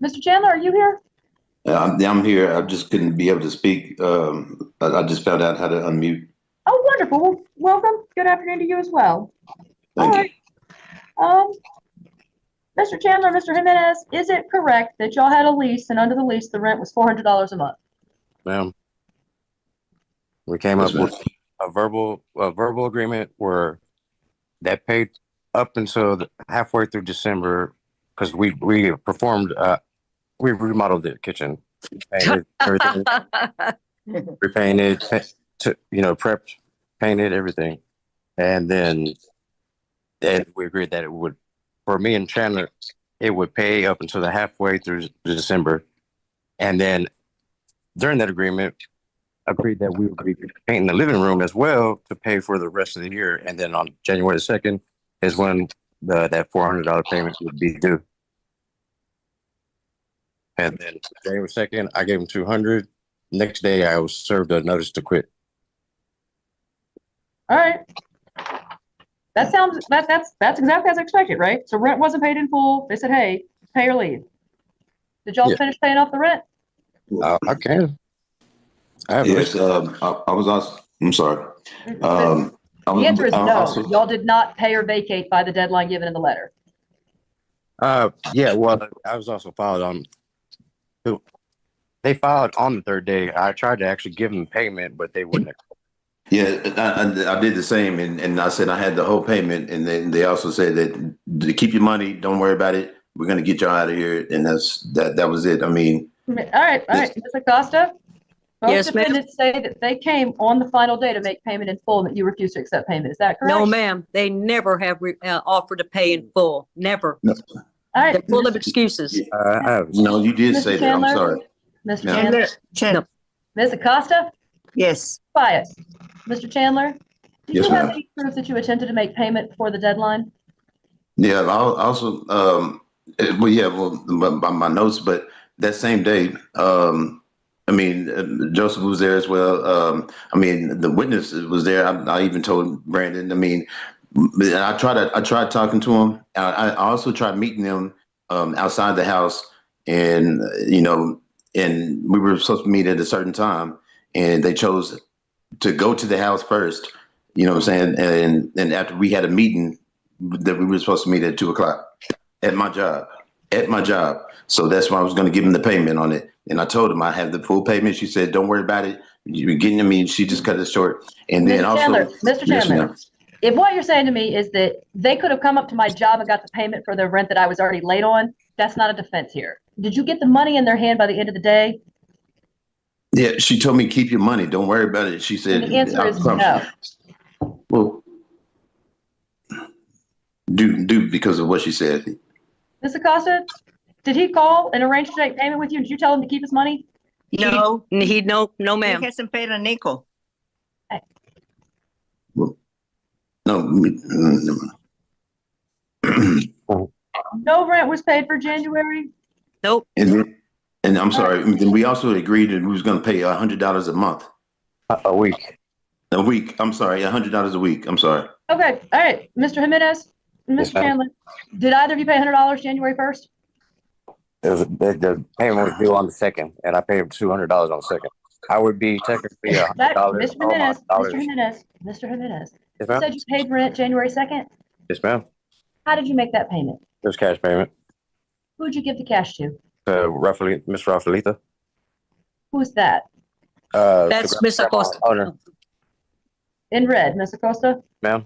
Mr. Chandler, are you here?
I'm here. I just couldn't be able to speak. I just found out how to unmute.
Oh, wonderful. Well, welcome. Good afternoon to you as well.
Thank you.
Mr. Chandler, Mr. Jimenez, is it correct that y'all had a lease and under the lease the rent was $400 a month?
Ma'am. We came up with a verbal agreement where that paid up until halfway through December because we performed we remodeled the kitchen, painted everything, repainted, prepped, painted everything, and then we agreed that it would, for me and Chandler, it would pay up until the halfway through December, and then during that agreement, agreed that we would be painting the living room as well to pay for the rest of the year, and then on January 2nd is when that $400 payment would be due. And then January 2nd, I gave him $200. Next day, I was served a notice to quit.
All right. That's exactly as expected, right? So rent wasn't paid in full. They said, hey, pay or leave. Did y'all finish paying off the rent?
I can.
Yes, I was also, I'm sorry.
The answer is no. Y'all did not pay or vacate by the deadline given in the letter.
Yeah, well, I was also filed on. They filed on the third day. I tried to actually give them payment, but they wouldn't.
Yeah, I did the same, and I said I had the whole payment, and then they also said that to keep your money, don't worry about it. We're gonna get you out of here, and that was it. I mean,
all right, Ms. Acosta. Both
Yes, ma'am.
defendants say that they came on the final day to make payment in full, and that you refused to accept payment. Is that correct?
No, ma'am. They never have offered to pay in full. Never.
No.
All right.
They're full of excuses.
No, you did say that. I'm sorry.
Mr.
Chandler.
Chandler. Ms. Acosta?
Yes.
Quiet. Mr. Chandler, do
Yes,
you have
ma'am.
any proof that you attempted to make payment before the deadline?
Yeah, I also, by my notes, but that same day, Joseph was there as well. The witness was there. I even told Brandon. I tried talking to him. I also tried meeting them outside the house, and and we were supposed to meet at a certain time, and they chose to go to the house first. You know what I'm saying? And after we had a meeting that we were supposed to meet at 2:00 at my job. So that's why I was going to give him the payment on it. And I told him I have the full payment. She said, don't worry about it. You're getting to me. She just cut it short. And then
Mr. Chandler, Mr. Chandler, if what you're saying to me is that they could have come up to my job and got the payment for the rent that I was already late on, that's not a defense here. Did you get the money in their hand by the end of the day?
Yeah, she told me keep your money. Don't worry about it. She said,
And the answer is no.
Well, do because of what she said.
Ms. Acosta, did he call and arrange to take payment with you? Did you tell him to keep his money?
No,
No, ma'am.
he hasn't paid a nickel.
No.
No rent was paid for January?
Nope.
And I'm sorry. We also agreed that we was going to pay $100 a month.
A week.
A week. I'm sorry. $100 a week. I'm sorry.
Okay. All right. Mr. Jimenez, Mr. Chandler, did either of you pay $100 January 1st?
The payment was due on the 2nd, and I paid $200 on the 2nd. I would be technically $100.
Mr. Jimenez, you said you paid rent January 2nd?
Yes, ma'am.
How did you make that payment?
It was cash payment.
Who'd you give the cash to?
Roughly, Miss Rafaelita.
Who's that?
That's Miss Acosta.
Owner.
In red, Miss Acosta?
Ma'am.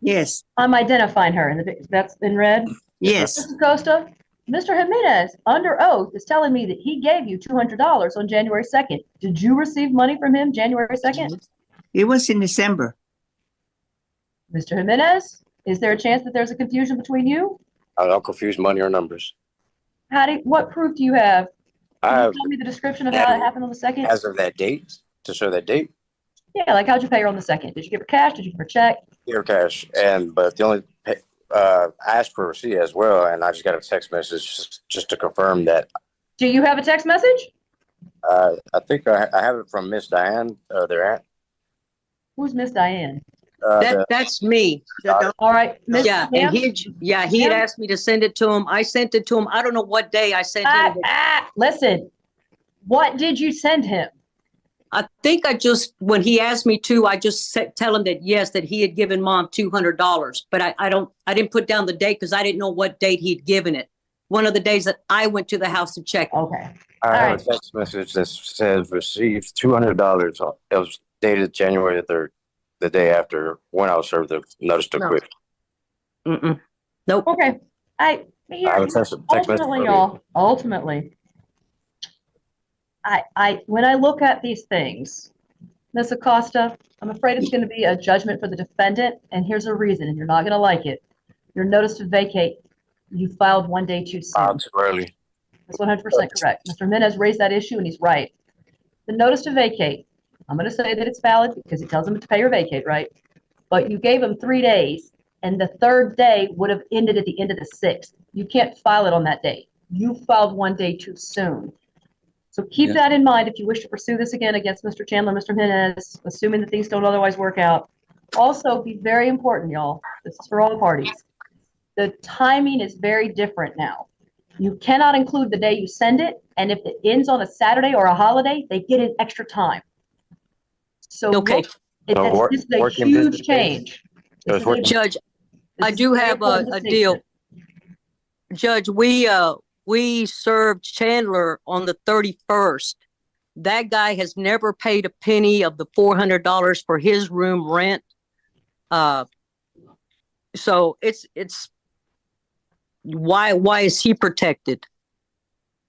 Yes.
I'm identifying her. That's in red?
Yes.
Miss Acosta, Mr. Jimenez, under oath, is telling me that he gave you $200 on January 2nd. Did you receive money from him January 2nd?
It was in December.
Mr. Jimenez, is there a chance that there's a confusion between you?
I don't confuse money or numbers.
What proof do you have?
I
Can you
have,
tell me the description of how it happened on the 2nd?
as of that date, to show that date,
Yeah, like how'd you pay her on the 2nd? Did you give her cash? Did you give her a check?
here cash. But the only, I asked for a receipt as well, and I just got a text message just to confirm that.
Do you have a text message?
I think I have it from Miss Diane, their aunt.
Who's Miss Diane?
That's me.
All right. Miss
Yeah, and he had asked me to send it to him. I sent it to him. I don't know what day I sent it.
Listen, what did you send him?
I think when he asked me to, I just tell him that yes, that he had given Mom $200, but I didn't put down the date because I didn't know what date he'd given it. One of the days that I went to the house to check.
Okay.
I have a text message that says received $200. It was dated January the 3rd, the day after when I was served the notice to quit.
Nope.
Okay. Ultimately, when I look at these things, Ms. Acosta, I'm afraid it's going to be a judgment for the defendant, and here's a reason, and you're not going to like it. Your notice to vacate, you filed one day too soon.
Too early.
That's 100% correct. Mr. Jimenez raised that issue, and he's right. The notice to vacate, I'm going to say that it's valid because it tells him to pay or vacate, right? But you gave him 3 days, and the 3rd day would have ended at the end of the 6th. You can't file it on that date. You filed 1 day too soon. So keep that in mind if you wish to pursue this again against Mr. Chandler, Mr. Jimenez, assuming that things don't otherwise work out. Also, be very important, y'all. This is for all parties. The timing is very different now. You cannot include the day you send it, and if it ends on a Saturday or a holiday, they get an extra time. So
okay,
this is a huge change.
Judge, I do have a deal. Judge, we served Chandler on the 31st. That guy has never paid a penny of the $400 for his room rent. So it's why is he protected?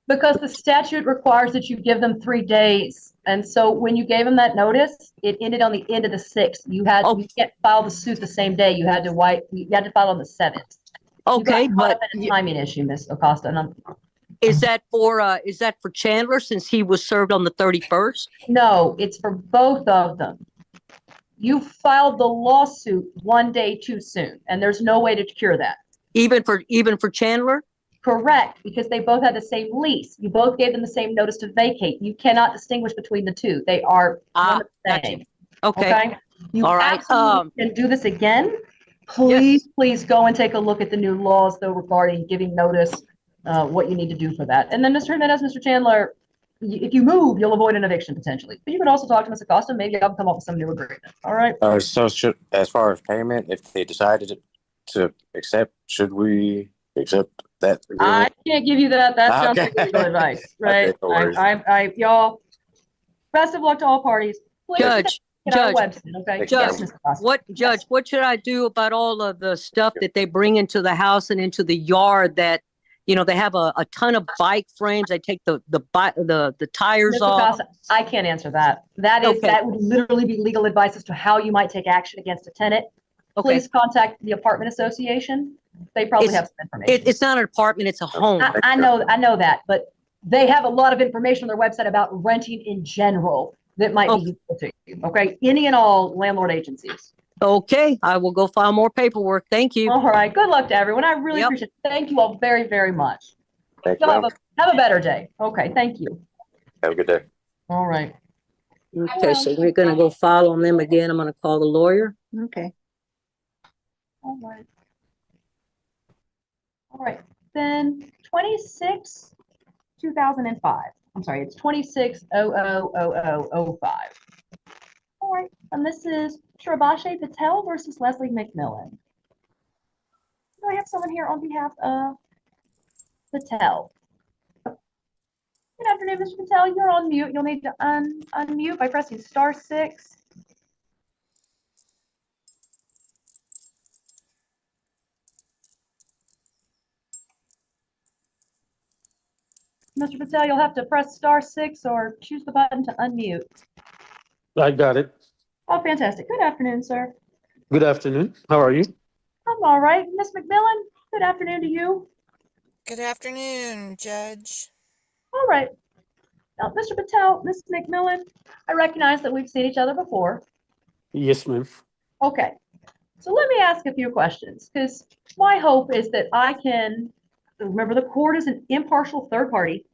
Because the statute requires that you give them 3 days. And so when you gave him that notice, it ended on the end of the 6th. You can't file the suit the same day. You had to file on the 7th.
Okay, but
a timing issue, Ms. Acosta. And
is that for Chandler since he was served on the 31st?
No, it's for both of them. You filed the lawsuit 1 day too soon, and there's no way to cure that.
Even for Chandler?
Correct, because they both had the same lease. You both gave them the same notice to vacate. You cannot distinguish between the two. They are one the same.
Okay.
You absolutely can do this again. Please go and take a look at the new laws, though, regarding giving notice, what you need to do for that. And then, Mr. Jimenez, Mr. Chandler, if you move, you'll avoid an eviction potentially. But you can also talk to Ms. Acosta. Maybe I'll come up with some new agreement. All right.
So as far as payment, if they decided to accept, should we accept that agreement?
I can't give you that. That sounds like legal advice, right?
Okay, no worries.
Y'all, best of luck to all parties. Please.
Judge,
Get our
Judge,
website, okay?
Judge,
Yes, Mr. Costa.
Judge, what should I do about all of the stuff that they bring into the house and into the yard that, they have a ton of bike frames. They take the tires
Mr.
off.
Costa, I can't answer that.
Okay.
That would literally be legal advice as to how you might take action against a tenant.
Okay.
Please contact the apartment association. They probably have some information.
It's not an apartment, it's a home.
I know that, but they have a lot of information on their website about renting in general that might be useful to you. Okay. Any and all landlord agencies.
Okay, I will go file more paperwork. Thank you.
All right. Good luck to everyone. I really appreciate it. Thank you all very, very much.
Thanks,
Y'all
ma'am.
have a better day. Okay. Thank you.
Have a good day.
All right.
Okay, so we're gonna go file on them again. I'm gonna call the lawyer.
Okay.
All right. All right. Then 26/2005. I'm sorry, it's 26/00/0005. All right. And this is Shrabashay Patel versus Leslie McMillan. Do I have someone here on behalf of Patel? Good afternoon, Mr. Patel. You're on mute. You'll need to unmute by pressing *6. Mr. Patel, you'll have to press *6 or choose the button to unmute.
I got it.
Oh, fantastic. Good afternoon, sir.
Good afternoon. How are you?
I'm all right. Miss McMillan, good afternoon to you.
Good afternoon, Judge.
All right. Now, Mr. Patel, Miss McMillan, I recognize that we've seen each other before.
Yes, ma'am.
Okay. So let me ask a few questions, because my hope is that I can, remember the court is an impartial third party,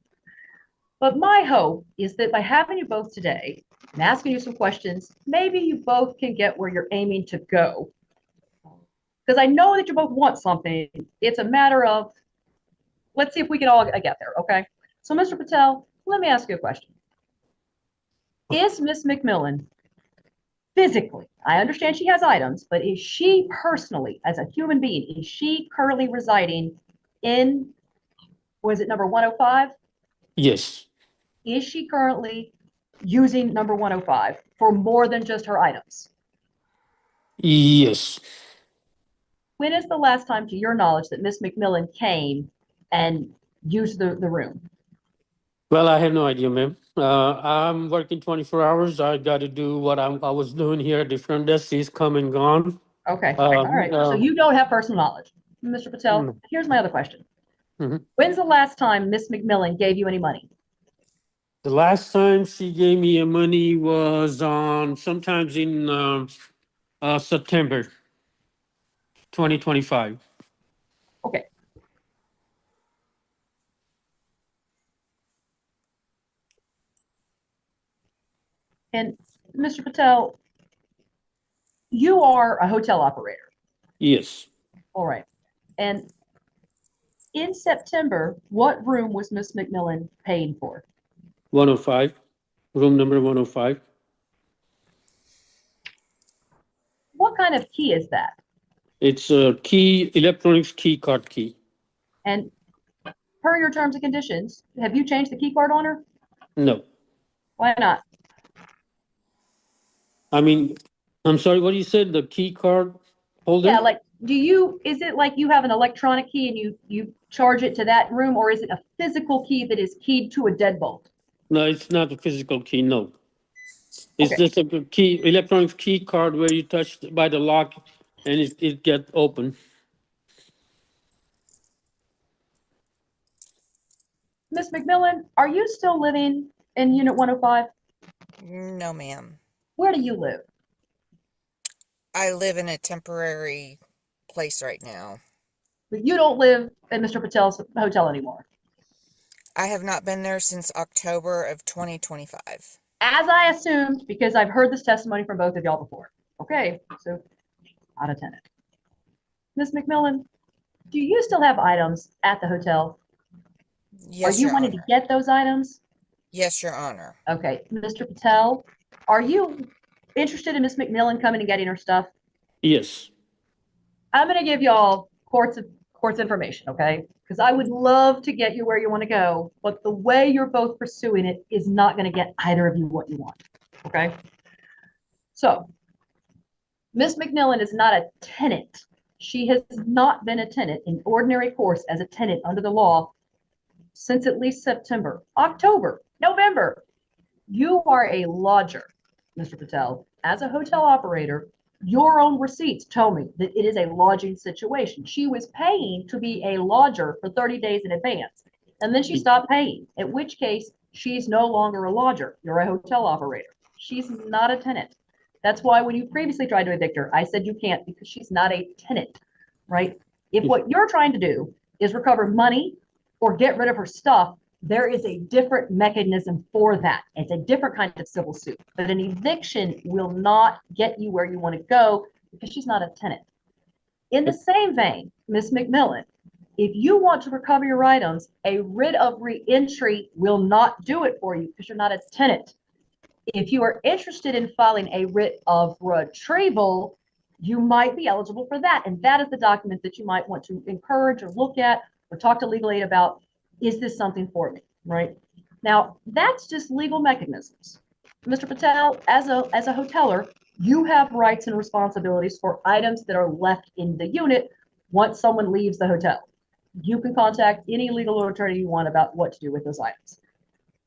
but my hope is that by having you both today and asking you some questions, maybe you both can get where you're aiming to go. Because I know that you both want something. It's a matter of, let's see if we can all get there, okay? So Mr. Patel, let me ask you a question. Is Miss McMillan physically, I understand she has items, but is she personally, as a human being, is she currently residing in, was it number 105?
Yes.
Is she currently using number 105 for more than just her items?
Yes.
When is the last time, to your knowledge, that Miss McMillan came and used the room?
Well, I have no idea, ma'am. I'm working 24 hours. I got to do what I was doing here at the front desk. She's come and gone.
Okay. All right. So you don't have personal knowledge. Mr. Patel, here's my other question. When's the last time Miss McMillan gave you any money?
The last time she gave me money was on sometimes in September 2025.
Okay. And Mr. Patel, you are a hotel operator.
Yes.
All right. And in September, what room was Miss McMillan paying for?
105, room number 105.
What kind of key is that?
It's a key, electronics key card key.
And per your terms and conditions, have you changed the key card on her?
No.
Why not?
I mean, I'm sorry, what you said, the key card holder?
Yeah, like, is it like you have an electronic key and you charge it to that room, or is it a physical key that is keyed to a deadbolt?
No, it's not a physical key, no. It's
Okay.
just a key, electronic key card where you touch by the lock and it get open.
Miss McMillan, are you still living in Unit 105?
No, ma'am.
Where do you live?
I live in a temporary place right now.
But you don't live at Mr. Patel's hotel anymore.
I have not been there since October of 2025.
As I assumed, because I've heard this testimony from both of y'all before. Okay, so not a tenant. Miss McMillan, do you still have items at the hotel?
Yes,
Are you
Your
wanting
Honor.
to get those items?
Yes, Your Honor.
Okay, Mr. Patel, are you interested in Miss McMillan coming and getting her stuff?
Yes.
I'm going to give y'all court's information, okay? Because I would love to get you where you want to go, but the way you're both pursuing it is not going to get either of you what you want, okay? So Miss McMillan is not a tenant. She has not been a tenant in ordinary course as a tenant under the law since at least September, October, November. You are a lodger, Mr. Patel. As a hotel operator, your own receipts tell me that it is a lodging situation. She was paying to be a lodger for 30 days in advance, and then she stopped paying, at which case she's no longer a lodger. You're a hotel operator. She's not a tenant. That's why when you previously tried to evict her, I said you can't because she's not a tenant, right? If what you're trying to do is recover money or get rid of her stuff, there is a different mechanism for that. It's a different kind of civil suit, but an eviction will not get you where you want to go because she's not a tenant. In the same vein, Ms. McMillan, if you want to recover your items, a writ of reentry will not do it for you because you're not a tenant. If you are interested in filing a writ of retrieval, you might be eligible for that. And that is the document that you might want to encourage or look at or talk to legal aid about. Is this something for me, right? Now, that's just legal mechanisms. Mr. Patel, as a hoteler, you have rights and responsibilities for items that are left in the unit once someone leaves the hotel. You can contact any legal attorney you want about what to do with those items.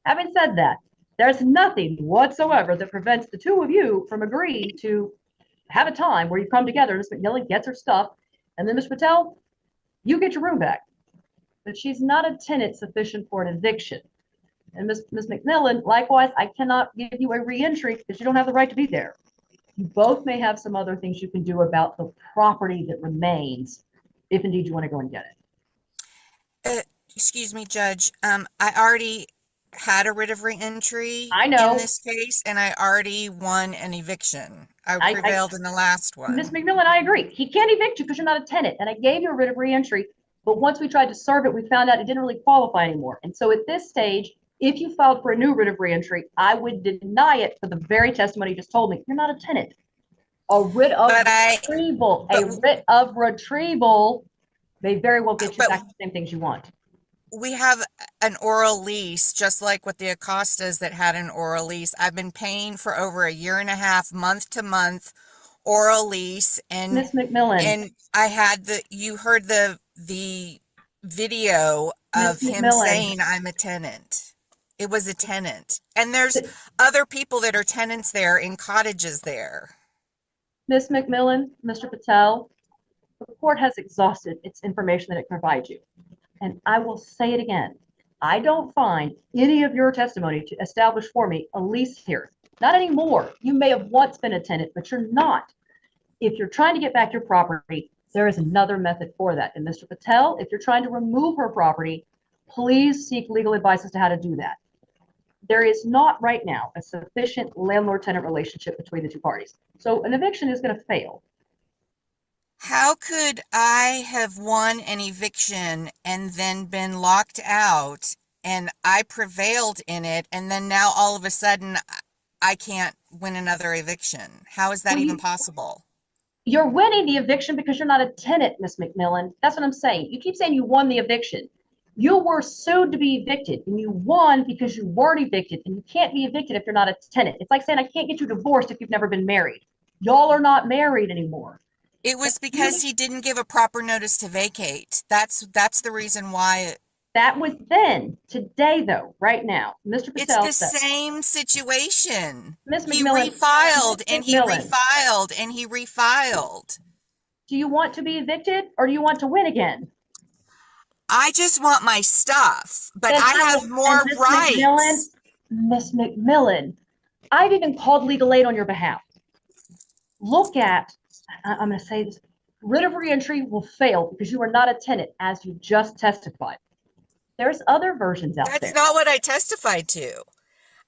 Having said that, there's nothing whatsoever that prevents the two of you from agreeing to have a time where you come together. Ms. McMillan gets her stuff, and then Ms. Patel, you get your room back. But she's not a tenant sufficient for an eviction. And Ms. McMillan, likewise, I cannot give you a reentry because you don't have the right to be there. You both may have some other things you can do about the property that remains, if indeed you want to go and get it.
Excuse me, Judge. I already had a writ of reentry
I know.
in this case, and I already won an eviction. I prevailed in the last one.
Ms. McMillan, I agree. He can't evict you because you're not a tenant. And I gave you a writ of reentry, but once we tried to serve it, we found out it didn't really qualify anymore. And so at this stage, if you filed for a new writ of reentry, I would deny it for the very testimony you just told me. You're not a tenant. A writ of retrieval, writ of retrieval may very well get you back the same things you want.
We have an oral lease, just like with the Acostas that had an oral lease. I've been paying for over a year and a half, month to month, oral lease. And
Ms. McMillan.
And I had you heard the video of him saying I'm a tenant. It was a tenant. And there's other people that are tenants there in cottages there.
Ms. McMillan, Mr. Patel, the court has exhausted its information that it provides you. And I will say it again. I don't find any of your testimony to establish for me a lease here. Not anymore. You may have once been a tenant, but you're not. If you're trying to get back your property, there is another method for that. And Mr. Patel, if you're trying to remove her property, please seek legal advice as to how to do that. There is not right now a sufficient landlord-tenant relationship between the two parties. So an eviction is going to fail.
How could I have won an eviction and then been locked out and I prevailed in it, and then now all of a sudden I can't win another eviction? How is that even possible?
You're winning the eviction because you're not a tenant, Ms. McMillan. That's what I'm saying. You keep saying you won the eviction. You were sued to be evicted, and you won because you weren't evicted, and you can't be evicted if you're not a tenant. It's like saying I can't get you divorced if you've never been married. Y'all are not married anymore.
It was because he didn't give a proper notice to vacate. That's the reason why.
That was then. Today, though, right now, Mr. Patel
It's the same situation.
Ms.
He
McMillan,
refiled and he
McMillan.
refiled and he refiled.
Do you want to be evicted or do you want to win again?
I just want my stuff, but I have more rights.
Ms. McMillan, I've even called legal aid on your behalf. Look at, I'm going to say this, writ of reentry will fail because you are not a tenant, as you just testified. There's other versions out there.
That's not what I testified to.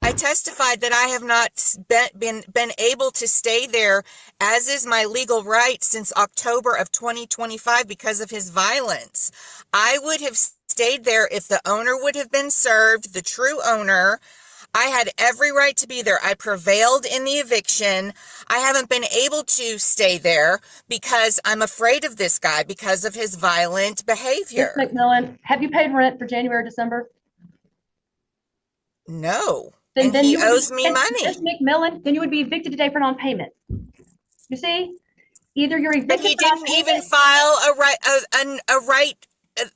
I testified that I have not been able to stay there, as is my legal right, since October of 2025 because of his violence. I would have stayed there if the owner would have been served, the true owner. I had every right to be there. I prevailed in the eviction. I haven't been able to stay there because I'm afraid of this guy because of his violent behavior.
Ms. McMillan, have you paid rent for January or December?
No.
then
he
you would
owes
be,
me money.
Ms. McMillan, then you would be evicted today for non-payment. You see? Either you're evicted
But he
for
didn't even
non-payment.
file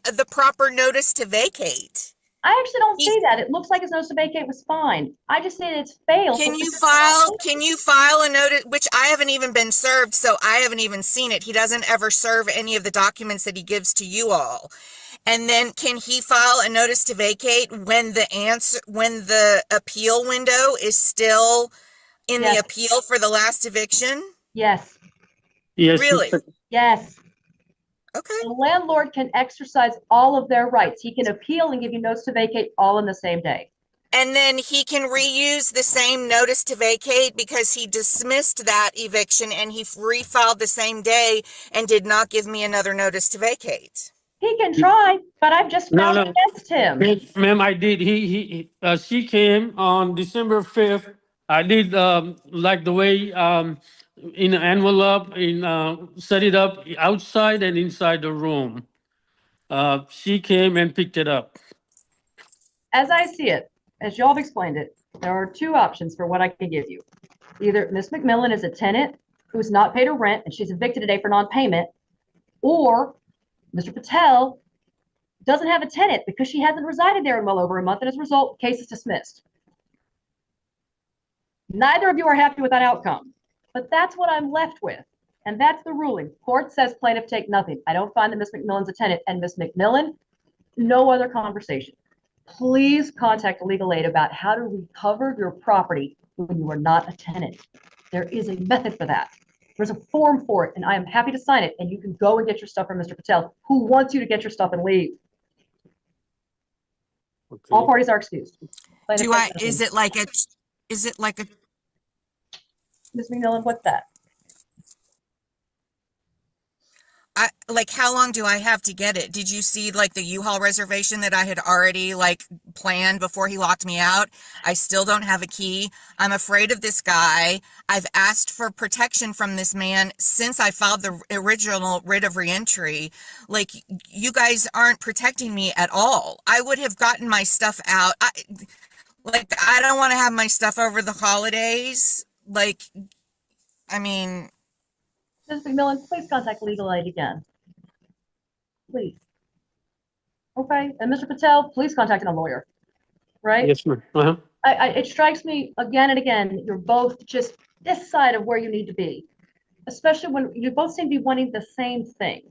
the proper notice to vacate.
I actually don't see that. It looks like his notice to vacate was fine. I just say it's failed.
Can you file a notice, which I haven't even been served, so I haven't even seen it. He doesn't ever serve any of the documents that he gives to you all. And then can he file a notice to vacate when the appeal window is still in the appeal for the last eviction?
Yes.
Yes.
Really?
Yes.
Okay.
The landlord can exercise all of their rights. He can appeal and give you notice to vacate all in the same day.
And then he can reuse the same notice to vacate because he dismissed that eviction and he refiled the same day and did not give me another notice to vacate.
He can try, but I've just found against him.
Ma'am, I did. She came on December 5th. I did like the way in an envelope, set it up outside and inside the room. She came and picked it up.
As I see it, as y'all have explained it, there are two options for what I can give you. Either Ms. McMillan is a tenant who's not paid her rent and she's evicted today for non-payment, or Mr. Patel doesn't have a tenant because she hasn't resided there in well over a month, and as a result, case is dismissed. Neither of you are happy with that outcome, but that's what I'm left with, and that's the ruling. Court says plaintiff take nothing. I don't find that Ms. McMillan's a tenant, and Ms. McMillan, no other conversation. Please contact legal aid about how to recover your property when you are not a tenant. There is a method for that. There's a form for it, and I am happy to sign it, and you can go and get your stuff from Mr. Patel, who wants you to get your stuff and leave. Okay. All parties are excused.
Is it like a
Ms. McMillan, what's that?
Like, how long do I have to get it? Did you see like the U-Haul reservation that I had already like planned before he locked me out? I still don't have a key. I'm afraid of this guy. I've asked for protection from this man since I filed the original writ of reentry. Like, you guys aren't protecting me at all. I would have gotten my stuff out. I don't want to have my stuff over the holidays. Like, I mean,
Ms. McMillan, please contact legal aid again. Please. Okay, and Mr. Patel, please contact a lawyer. Right?
Yes, ma'am. Uh-huh.
It strikes me again and again, you're both just this side of where you need to be, especially when you both seem to be wanting the same thing,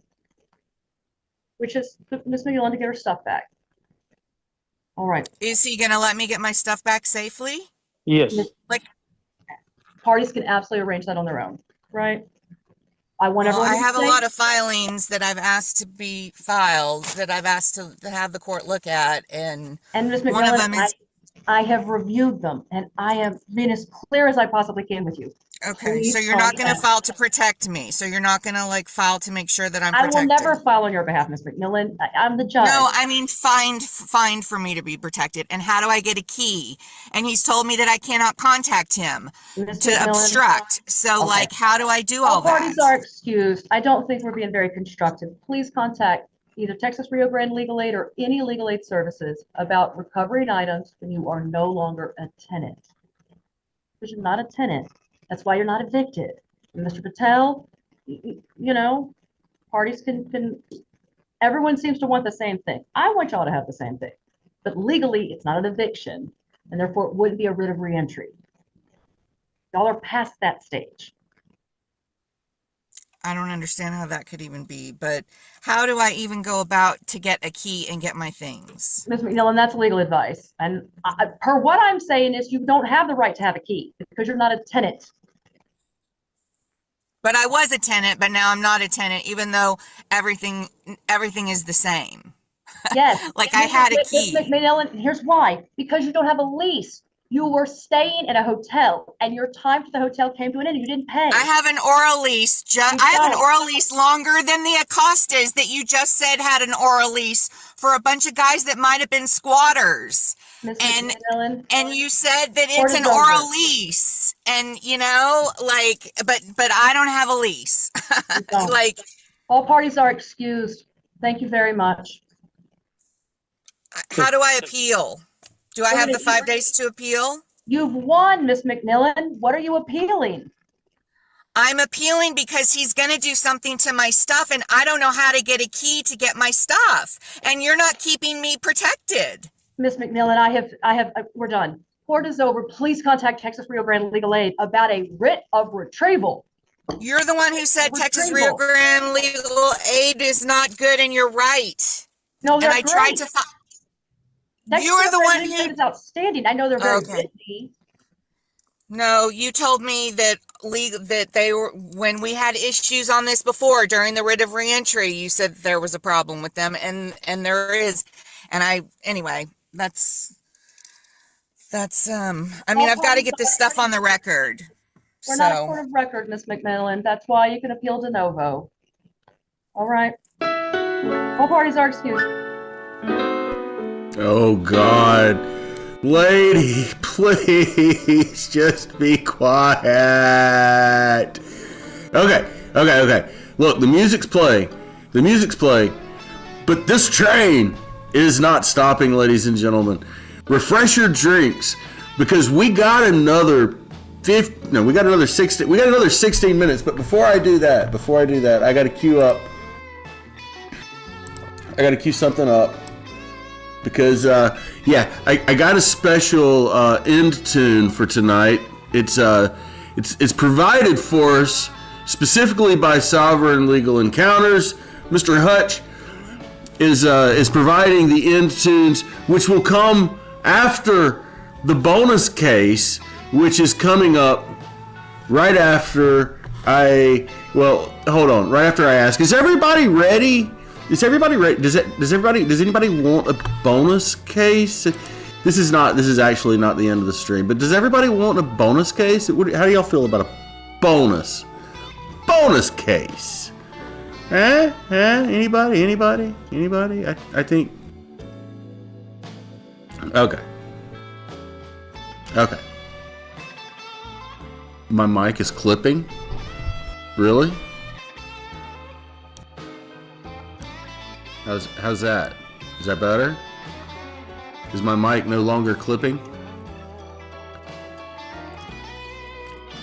which is Ms. McMillan to get her stuff back. All right.
Is he gonna let me get my stuff back safely?
Yes.
Like,
parties can absolutely arrange that on their own, right? I
have a lot of filings that I've asked to be filed, that I've asked to have the court look at, and
Ms.
one of
McMillan,
them is.
I have reviewed them, and I have been as clear as I possibly can with you.
Okay,
Please
so you're not going to file to protect me. So you're not going to like file to make sure that I'm protected.
I will never file on your behalf, Ms. McMillan. I'm the judge.
No, I mean find for me to be protected. And how do I get a key? And he's told me that I cannot contact him to obstruct. So like, how do I do all that?
All parties are excused. I don't think we're being very constructive. Please contact either Texas Rio Grande Legal Aid or any legal aid services about recovering items when you are no longer a tenant. Because you're not a tenant. That's why you're not evicted. And Mr. Patel, you know, parties can, everyone seems to want the same thing. I want y'all to have the same thing, but legally it's not an eviction, and therefore it wouldn't be a writ of reentry. Y'all are past that stage.
I don't understand how that could even be, but how do I even go about to get a key and get my things?
Ms. McMillan, that's legal advice. And per what I'm saying is you don't have the right to have a key because you're not a tenant.
But I was a tenant, but now I'm not a tenant, even though everything is the same.
Yes.
Like I had a key.
Ms. McMillan, here's why. Because you don't have a lease. You were staying at a hotel, and your time for the hotel came to an end. You didn't pay.
I have an oral lease. I have an oral lease longer than the Acostas that you just said had an oral lease for a bunch of guys that might have been squatters. And you said that it's an oral lease, and you know, like, but I don't have a lease. Like,
all parties are excused. Thank you very much.
How do I appeal? Do I have the 5 days to appeal?
You've won, Miss McMillan. What are you appealing?
I'm appealing because he's going to do something to my stuff and I don't know how to get a key to get my stuff. And you're not keeping me protected.
Miss McMillan, we're done. Court is over. Please contact Texas Rio Grande Legal Aid about a writ of retrieval.
You're the one who said Texas Rio Grande Legal Aid is not good and you're right.
No, they're
and I
great.
tried to find. You're the one who
is outstanding. I know they're very busy.
No, you told me that they were, when we had issues on this before during the writ of reentry, you said there was a problem with them, and there is. And anyway, that's I mean, I've got to get this stuff on the record.
We're not a court of record, Miss McMillan. That's why you can appeal de novo. All right. All parties are excused.
Oh God. Lady, please just be quiet. Okay. Look, the music's playing. But this train is not stopping, ladies and gentlemen. Refresh your drinks because we got another 16 minutes. But before I do that, I got to queue something up. Because, I got a special end tune for tonight. It's provided for us specifically by Sovereign Legal Encounters. Mr. Hutch is providing the end tunes, which will come after the bonus case, which is coming up right after right after I ask. Is everybody ready? Does anybody want a bonus case? This is actually not the end of the stream, but does everybody want a bonus case? How do y'all feel about a bonus case? Anybody? I think. Okay. My mic is clipping. Really? How's that? Is that better? Is my mic no longer clipping?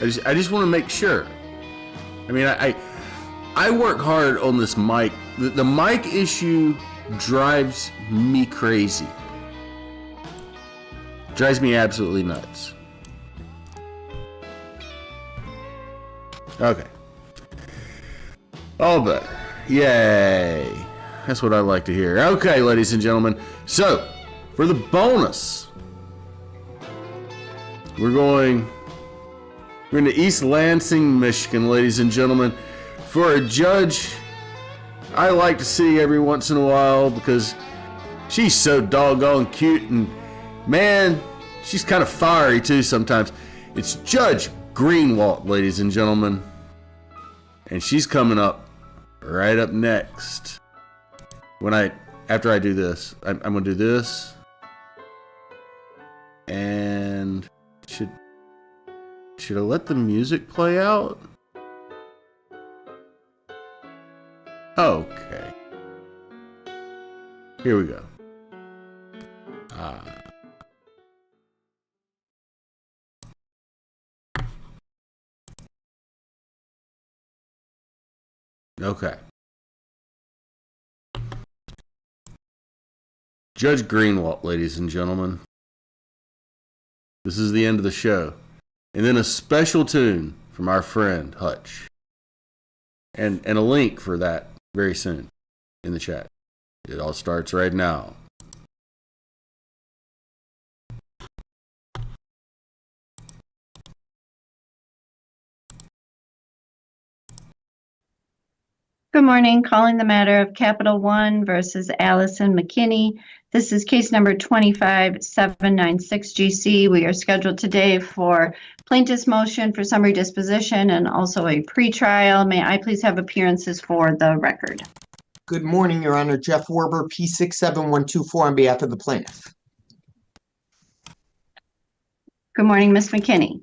I just want to make sure. I mean, I work hard on this mic. The mic issue drives me crazy. Drives me absolutely nuts. Okay. All better. Yay. That's what I like to hear. Okay, ladies and gentlemen. So, for the bonus, we're going to East Lansing, Michigan, ladies and gentlemen, for a judge I like to see every once in a while because she's so doggone cute and, man, she's kind of fiery too sometimes. It's Judge Greenwalt, ladies and gentlemen. And she's coming up right up next. After I do this, I'm gonna do this, and should I let the music play out? Okay, here we go. Okay. Judge Greenwalt, ladies and gentlemen. This is the end of the show. And then a special tune from our friend Hutch. And a link for that very soon in the chat. It all starts right now.
Good morning. Calling the matter of Capital One versus Allison McKinney. This is case number 25796 GC. We are scheduled today for plaintiff's motion for summary disposition and also a pretrial. May I please have appearances for the record?
Good morning, Your Honor. Jeff Werber, P67124 on behalf of the plaintiff.
Good morning, Ms. McKinney.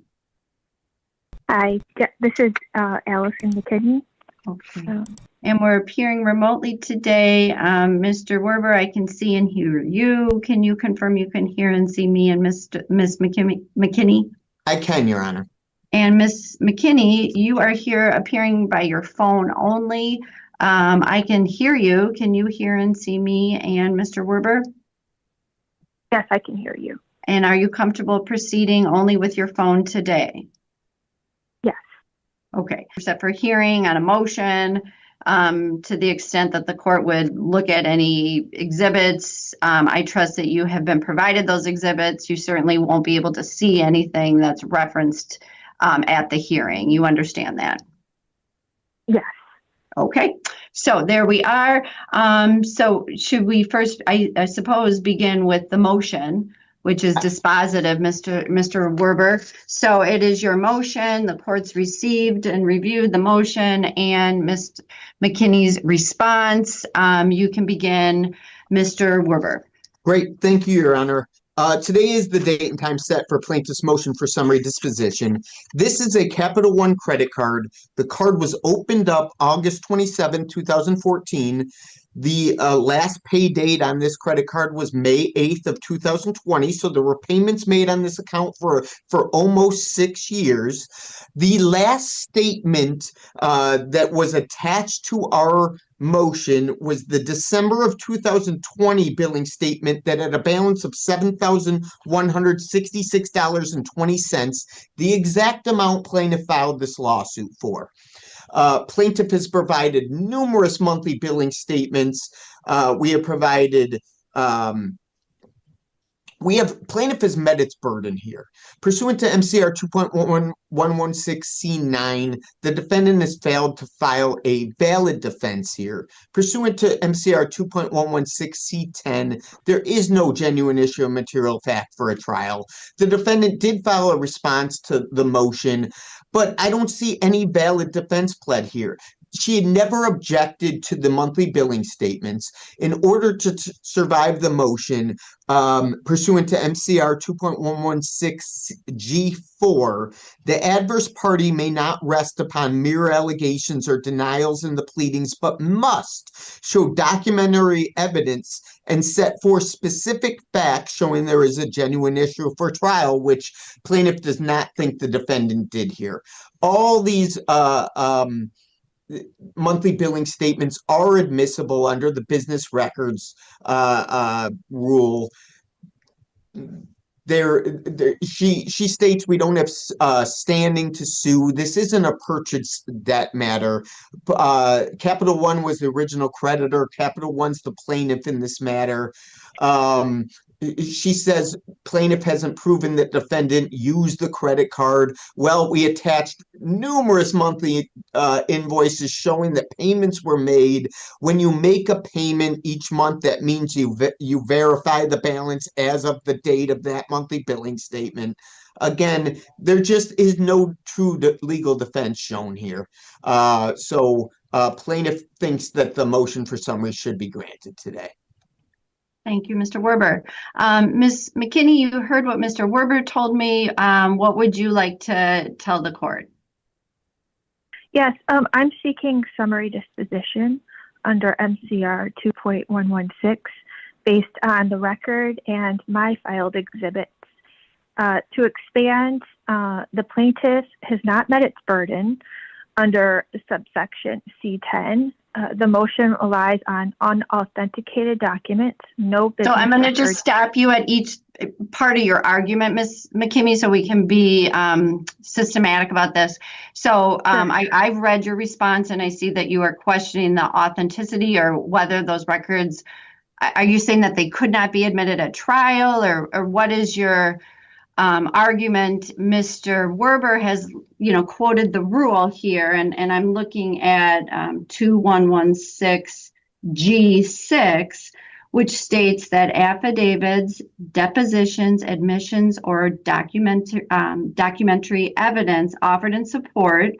Hi, this is Allison McKinney.
Okay. And we're appearing remotely today. Mr. Werber, I can see and hear you. Can you confirm you can hear and see me and Miss McKinney?
I can, Your Honor.
And Miss McKinney, you are here appearing by your phone only. I can hear you. Can you hear and see me and Mr. Werber?
Yes, I can hear you.
And are you comfortable proceeding only with your phone today?
Yes.
Okay, except for hearing on a motion, to the extent that the court would look at any exhibits. I trust that you have been provided those exhibits. You certainly won't be able to see anything that's referenced at the hearing. You understand that?
Yes.
Okay, so there we are. So should we first, I suppose, begin with the motion, which is dispositive, Mr. Werber. So it is your motion. The court's received and reviewed the motion and Ms. McKinney's response. You can begin, Mr. Werber.
Great. Thank you, Your Honor. Today is the date and time set for plaintiff's motion for summary disposition. This is a Capital One credit card. The card was opened up August 27, 2014. The last pay date on this credit card was May 8th of 2020. So there were payments made on this account for almost 6 years. The last statement that was attached to our motion was the December of 2020 billing statement that had a balance of $7,166.20, the exact amount plaintiff filed this lawsuit for. Plaintiff has provided numerous monthly billing statements. We have provided plaintiff has met its burden here. Pursuant to MCR 2.116C9, the defendant has failed to file a valid defense here. Pursuant to MCR 2.116C10, there is no genuine issue of material fact for a trial. The defendant did file a response to the motion, but I don't see any valid defense pled here. She had never objected to the monthly billing statements. In order to survive the motion, pursuant to MCR 2.116G4, the adverse party may not rest upon mere allegations or denials in the pleadings, but must show documentary evidence and set forth specific facts showing there is a genuine issue for trial, which plaintiff does not think the defendant did here. All these monthly billing statements are admissible under the business records rule. She states we don't have standing to sue. This isn't a purchase debt matter. Capital One was the original creditor. Capital One's the plaintiff in this matter. She says plaintiff hasn't proven that defendant used the credit card. Well, we attached numerous monthly invoices showing that payments were made. When you make a payment each month, that means you verify the balance as of the date of that monthly billing statement. Again, there just is no true legal defense shown here. So plaintiff thinks that the motion for summary should be granted today.
Thank you, Mr. Werber. Ms. McKinney, you heard what Mr. Werber told me. What would you like to tell the court?
Yes, I'm seeking summary disposition under MCR 2.116 based on the record and my filed exhibits. To expand, the plaintiff has not met its burden under subsection C10. The motion relies on unauthenticated documents. No business. So
I'm going to just stop you at each part of your argument, Ms. McKinney, so we can be systematic about this. So I've read your response and I see that you are questioning the authenticity or whether those records, are you saying that they could not be admitted at trial, or what is your argument? Mr. Werber has, quoted the rule here, and I'm looking at 2116G6, which states that affidavits, depositions, admissions, or documentary evidence offered in support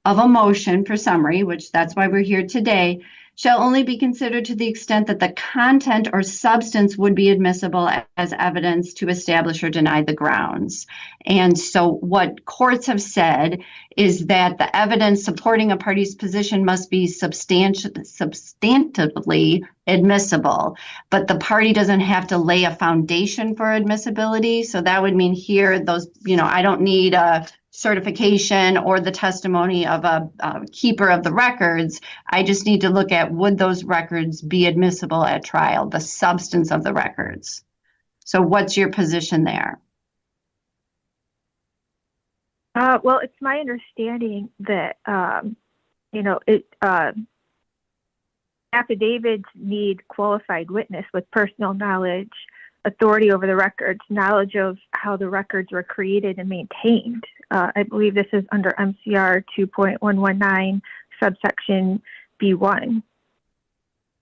of a motion for summary, which that's why we're here today, shall only be considered to the extent that the content or substance would be admissible as evidence to establish or deny the grounds. And so what courts have said is that the evidence supporting a party's position must be substantively admissible, but the party doesn't have to lay a foundation for admissibility. So that would mean here, those, I don't need a certification or the testimony of a keeper of the records. I just need to look at, would those records be admissible at trial, the substance of the records. So what's your position there?
Well, it's my understanding that, affidavits need qualified witness with personal knowledge, authority over the records, knowledge of how the records were created and maintained. I believe this is under MCR 2.119, subsection B1.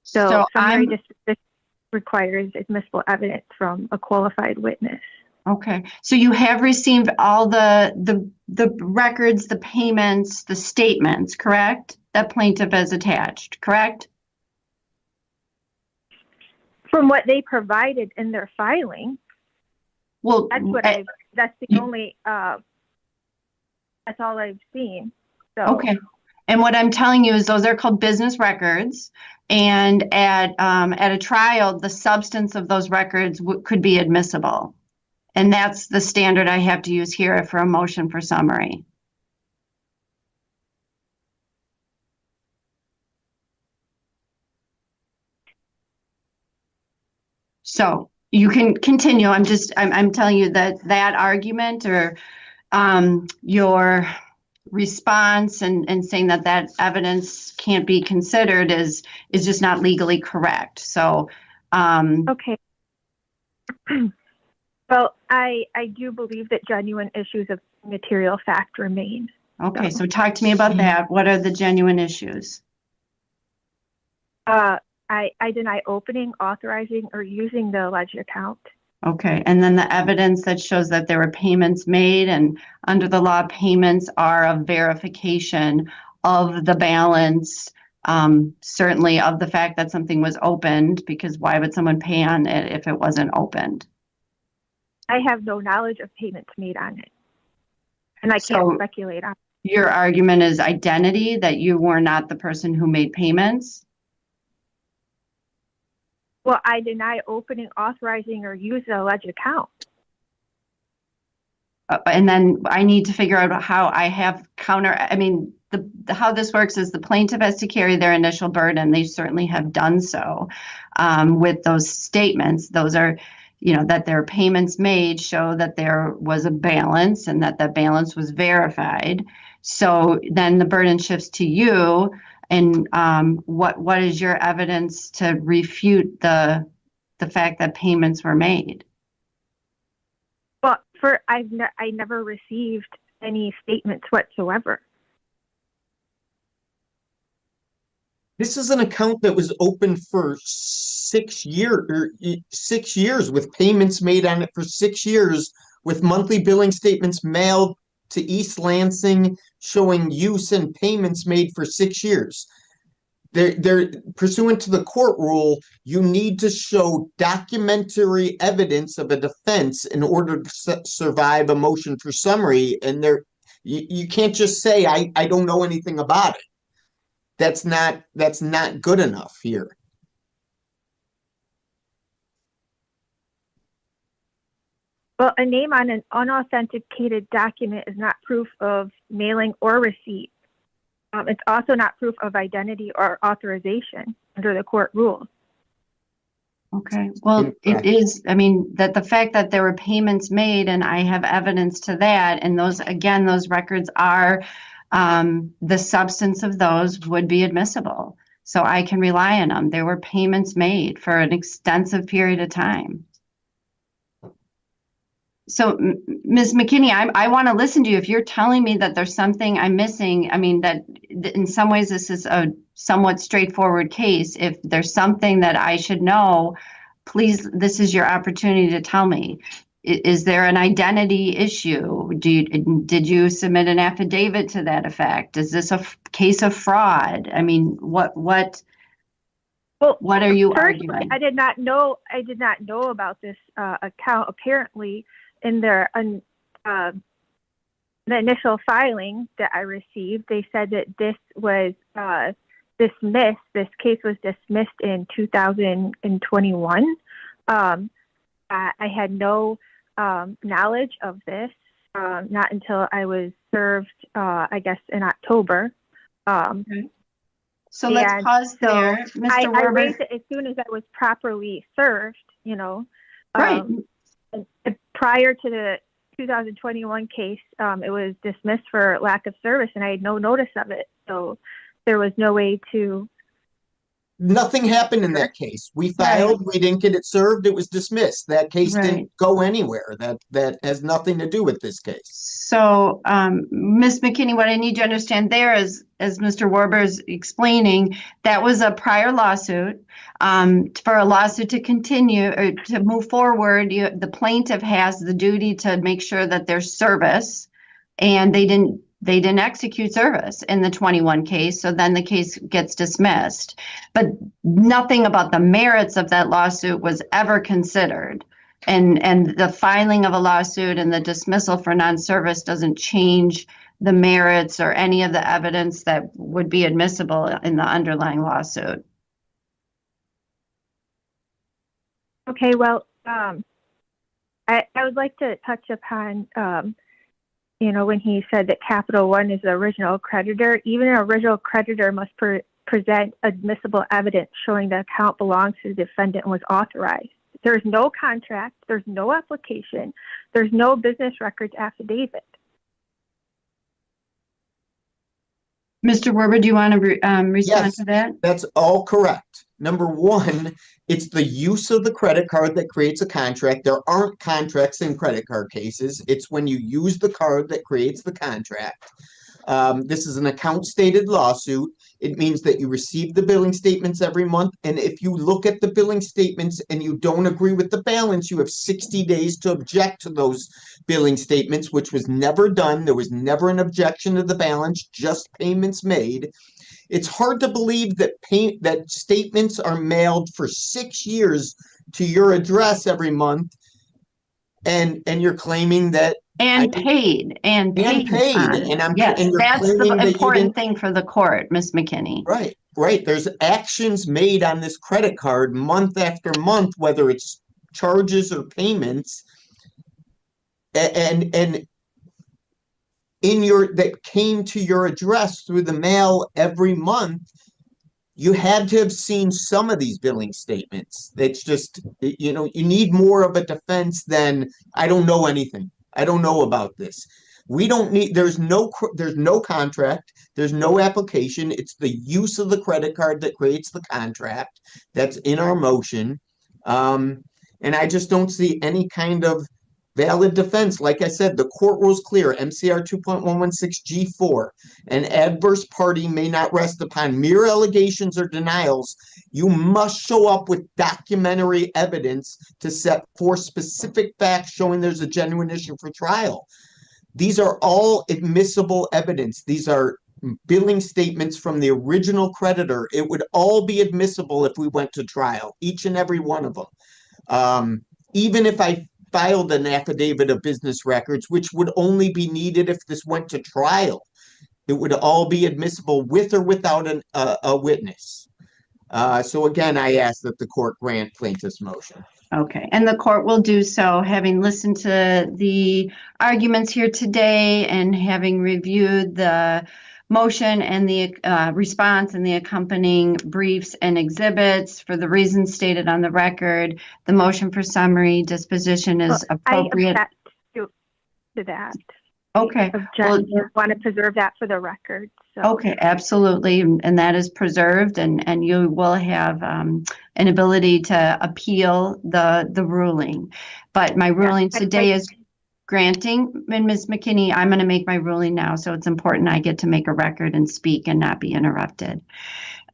So summary disposition requires admissible evidence from a qualified witness.
Okay, so you have received all the records, the payments, the statements, correct? That plaintiff has attached, correct?
From what they provided in their filing.
Well,
that's the only, that's all I've seen. So.
Okay. And what I'm telling you is those are called business records. And at a trial, the substance of those records could be admissible. And that's the standard I have to use here for a motion for summary. So you can continue. I'm telling you that argument or your response and saying that evidence can't be considered is just not legally correct. So
okay. Well, I do believe that genuine issues of material fact remain.
Okay, so talk to me about that. What are the genuine issues?
I deny opening, authorizing, or using the alleged account.
Okay, and then the evidence that shows that there were payments made, and under the law, payments are a verification of the balance, certainly of the fact that something was opened, because why would someone pay on it if it wasn't opened?
I have no knowledge of payments made on it, and I can't speculate on it.
Your argument is identity, that you were not the person who made payments?
Well, I deny opening, authorizing, or use the alleged account.
And then I need to figure out how I have how this works is the plaintiff has to carry their initial burden. They certainly have done so with those statements. Those are, that their payments made show that there was a balance and that balance was verified. So then the burden shifts to you. And what is your evidence to refute the fact that payments were made?
Well, I never received any statements whatsoever.
This is an account that was open for 6 years with payments made on it for 6 years, with monthly billing statements mailed to East Lansing showing use and payments made for 6 years. They're pursuant to the court rule, you need to show documentary evidence of a defense in order to survive a motion for summary. And you can't just say, I don't know anything about it. That's not good enough here.
Well, a name on an unauthenticated document is not proof of mailing or receipt. It's also not proof of identity or authorization under the court rules.
Okay, well, it is, that the fact that there were payments made, and I have evidence to that, and those records are, the substance of those would be admissible. So I can rely on them. There were payments made for an extensive period of time. So, Ms. McKinney, I want to listen to you. If you're telling me that there's something I'm missing, that in some ways this is a somewhat straightforward case. If there's something that I should know, please, this is your opportunity to tell me. Is there an identity issue? Did you submit an affidavit to that effect? Is this a case of fraud?
Well,
What are you
personally,
arguing?
I did not know about this account. Apparently, in the initial filing that I received, they said that this was dismissed. This case was dismissed in 2021. I had no knowledge of this, not until I was served, I guess, in October.
So let's pause there, Mr.
I
Werber.
raised it as soon as I was properly served, you know.
Right.
And prior to the 2021 case, it was dismissed for lack of service, and I had no notice of it. So there was no way to.
Nothing happened in that case. We filed, we didn't get it served, it was dismissed. That case didn't go anywhere. That has nothing to do with this case.
So, Ms. McKinney, what I need you to understand there is, as Mr. Werber is explaining, that was a prior lawsuit. For a lawsuit to continue or to move forward, the plaintiff has the duty to make sure that there's service, and they didn't execute service in the 21 case, so then the case gets dismissed. But nothing about the merits of that lawsuit was ever considered. And the filing of a lawsuit and the dismissal for non-service doesn't change the merits or any of the evidence that would be admissible in the underlying lawsuit.
Okay, well, I would like to touch upon when he said that Capital One is the original creditor. Even an original creditor must present admissible evidence showing the account belongs to the defendant and was authorized. There's no contract, there's no application, there's no business records affidavit.
Mr. Werber, do you want to respond to that?
That's all correct. Number one, it's the use of the credit card that creates a contract. There aren't contracts in credit card cases. It's when you use the card that creates the contract. This is an account stated lawsuit. It means that you receive the billing statements every month. And if you look at the billing statements and you don't agree with the balance, you have 60 days to object to those billing statements, which was never done. There was never an objection to the balance, just payments made. It's hard to believe that that statements are mailed for 6 years to your address every month, and you're claiming that
paid. And you're that's the important thing for the court, Ms. McKinney.
Right. There's actions made on this credit card month after month, whether it's charges or payments, and that came to your address through the mail every month. You had to have seen some of these billing statements. It's just, you need more of a defense than I don't know anything. I don't know about this. We don't need, there's no contract. There's no application. It's the use of the credit card that creates the contract. That's in our motion. And I just don't see any kind of valid defense. Like I said, the court rules clear, MCR 2.116 G4. An adverse party may not rest upon mere allegations or denials. You must show up with documentary evidence to set forth specific facts showing there's a genuine issue for trial. These are all admissible evidence. These are billing statements from the original creditor. It would all be admissible if we went to trial, each and every one of them. Even if I filed an affidavit of business records, which would only be needed if this went to trial, it would all be admissible with or without a witness. So again, I ask that the court grant plaintiff's motion.
Okay, and the court will do so, having listened to the arguments here today and having reviewed the motion and the response and the accompanying briefs and exhibits for the reasons stated on the record. The motion for summary disposition is appropriate.
I object to that.
Okay.
I want to preserve that for the record. So.
Okay, absolutely. And that is preserved, and you will have an ability to appeal the ruling. But my ruling today is granting, and Ms. McKinney, I'm going to make my ruling now, so it's important I get to make a record and speak and not be interrupted.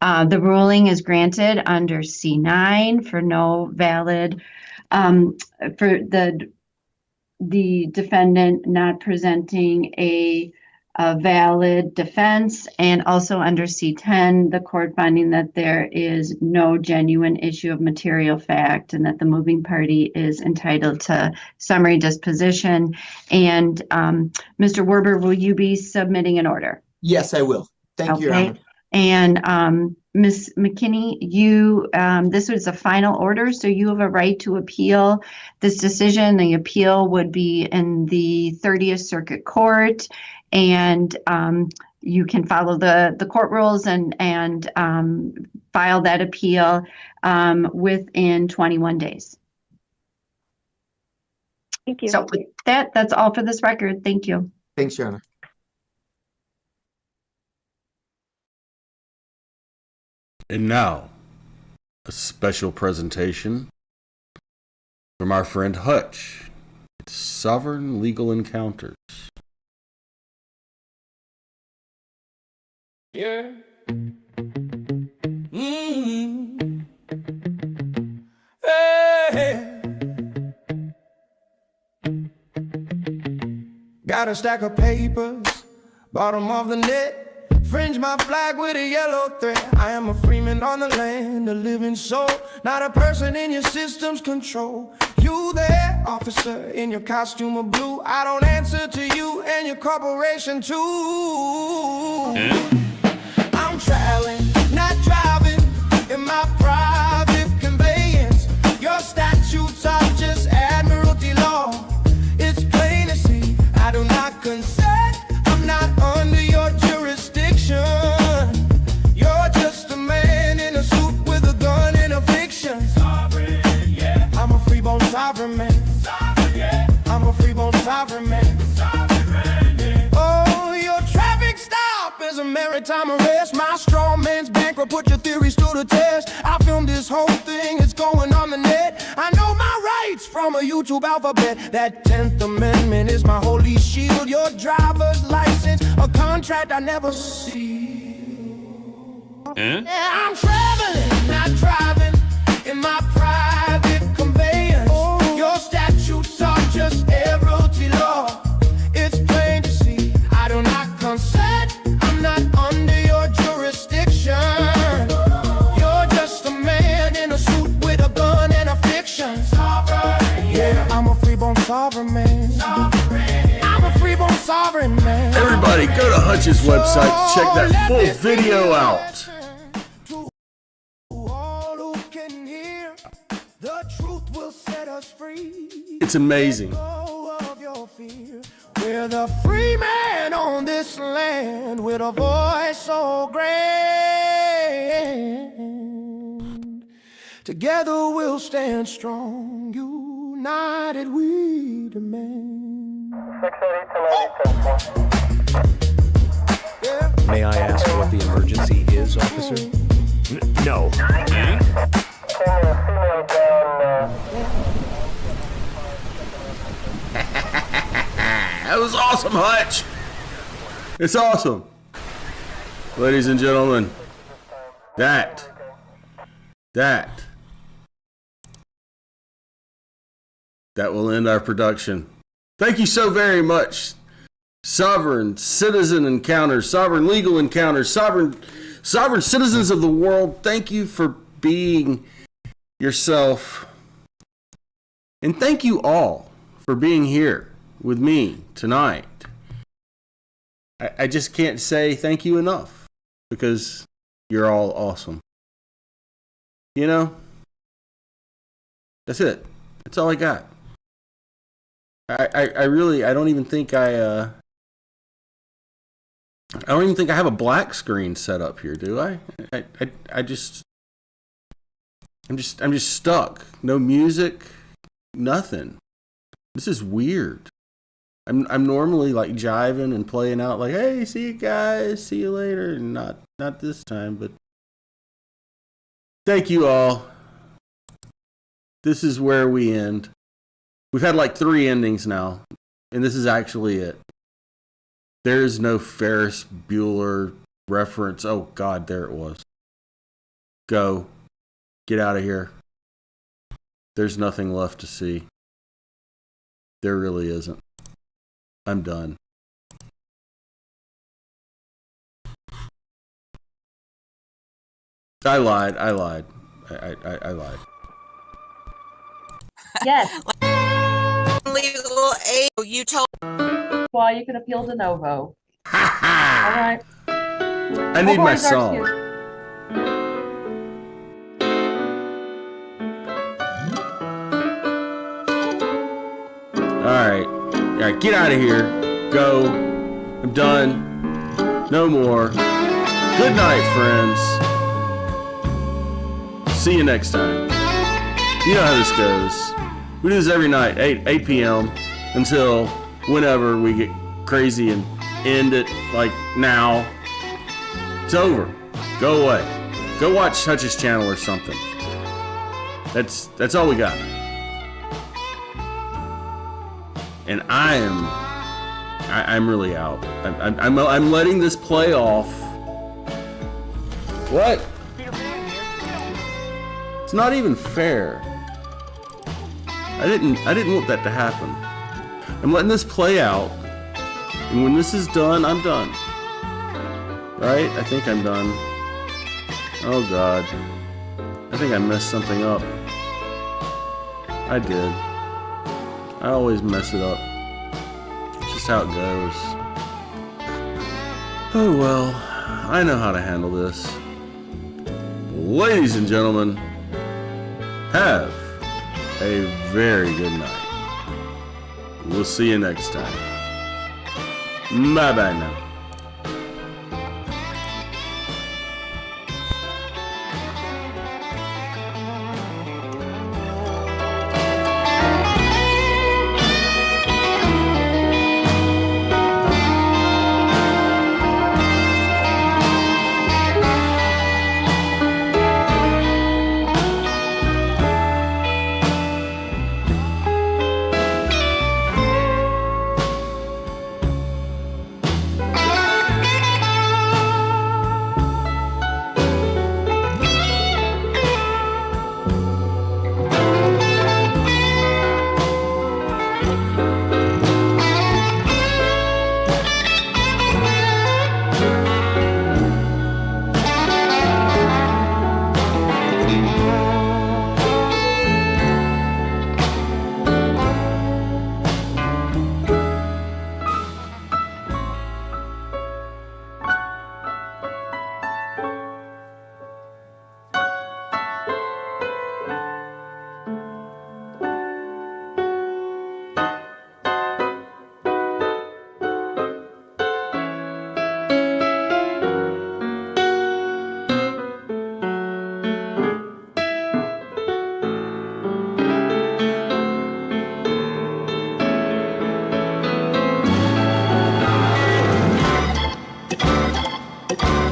The ruling is granted under C9 for no valid, for the defendant not presenting a a valid defense. And also under C10, the court finding that there is no genuine issue of material fact and that the moving party is entitled to summary disposition. And Mr. Werber, will you be submitting an order?
Yes, I will. Thank you, Your Honor.
And Ms. McKinney, you this was a final order, so you have a right to appeal this decision. The appeal would be in the 30th Circuit Court, and you can follow the court rules and file that appeal within 21 days.
Thank you.
So with that, that's all for this record. Thank you.
Thanks, Your Honor.
And now, a special presentation from our friend Hutch. It's Sovereign Legal Encounters.
Yeah. Hey. Got a stack of papers, bottom of the net. Fringe my flag with a yellow thread. I am a freeman on the land, a living soul, not a person in your system's control. You there, officer, in your costume of blue. I don't answer to you and your corporation too. I'm traveling, not driving, in my private conveyance. Your statutes are just admiralty law. It's plain to see, I do not consent. I'm not under your jurisdiction. You're just a man in a suit with a gun in a fiction. Sovereign, yeah. I'm a freeborn sovereign man. Sovereign, yeah. I'm a freeborn sovereign man. Sovereign, yeah. Oh, your traffic stop is a maritime arrest. My straw man's bankrupt, put your theories to the test. I filmed this whole thing, it's going on the net. I know my rights from a YouTube alphabet. That 10th Amendment is my holy shield. Your driver's license, a contract I never see. Yeah, I'm traveling, not driving, in my private conveyance. Your statutes are just admiralty law. It's plain to see, I do not consent. I'm not under your jurisdiction. You're just a man in a suit with a gun and a fiction. Sovereign, yeah, I'm a freeborn sovereign man. Sovereign. I'm a freeborn sovereign man.
Everybody, go to Hutch's website to check that full video out.
The truth will set us free.
It's amazing.
We're the free man on this land with a voice so grand. Together we'll stand strong, united we demand.
May I ask what the emergency is, officer? No.
That was awesome, Hutch. It's awesome. Ladies and gentlemen, that will end our production. Thank you so very much. Sovereign Citizen Encounters, Sovereign Legal Encounters, Sovereign Citizens of the World. Thank you for being yourself. And thank you all for being here with me tonight. I just can't say thank you enough because you're all awesome. You know, that's it. That's all I got. I don't even think I have a black screen set up here, do I? I'm just stuck. No music, nothing. This is weird. I'm normally like jiving and playing out like, hey, see you guys, see you later. Not this time, but thank you all. This is where we end. We've had like 3 endings now, and this is actually it. There is no Ferris Bueller reference. Oh God, there it was. Go. Get out of here. There's nothing left to see. There really isn't. I'm done. I lied. I lied.
Yes.
Legal aid. You told.
Well, you can appeal de novo. All right.
I need my song. All right, get out of here. Go. I'm done. No more. Good night, friends. See you next time. You know how this goes. We do this every night, 8 p.m. until whenever we get crazy and end it like now. It's over. Go away. Go watch Hutch's channel or something. That's all we got. And I'm really out. I'm letting this play off. What? It's not even fair. I didn't want that to happen. I'm letting this play out. And when this is done, I'm done. Right? I think I'm done. Oh God. I think I messed something up. I did. I always mess it up. It's just how it goes. Oh well, I know how to handle this. Ladies and gentlemen, have a very good night. We'll see you next time. Bye bye now.
Thank you.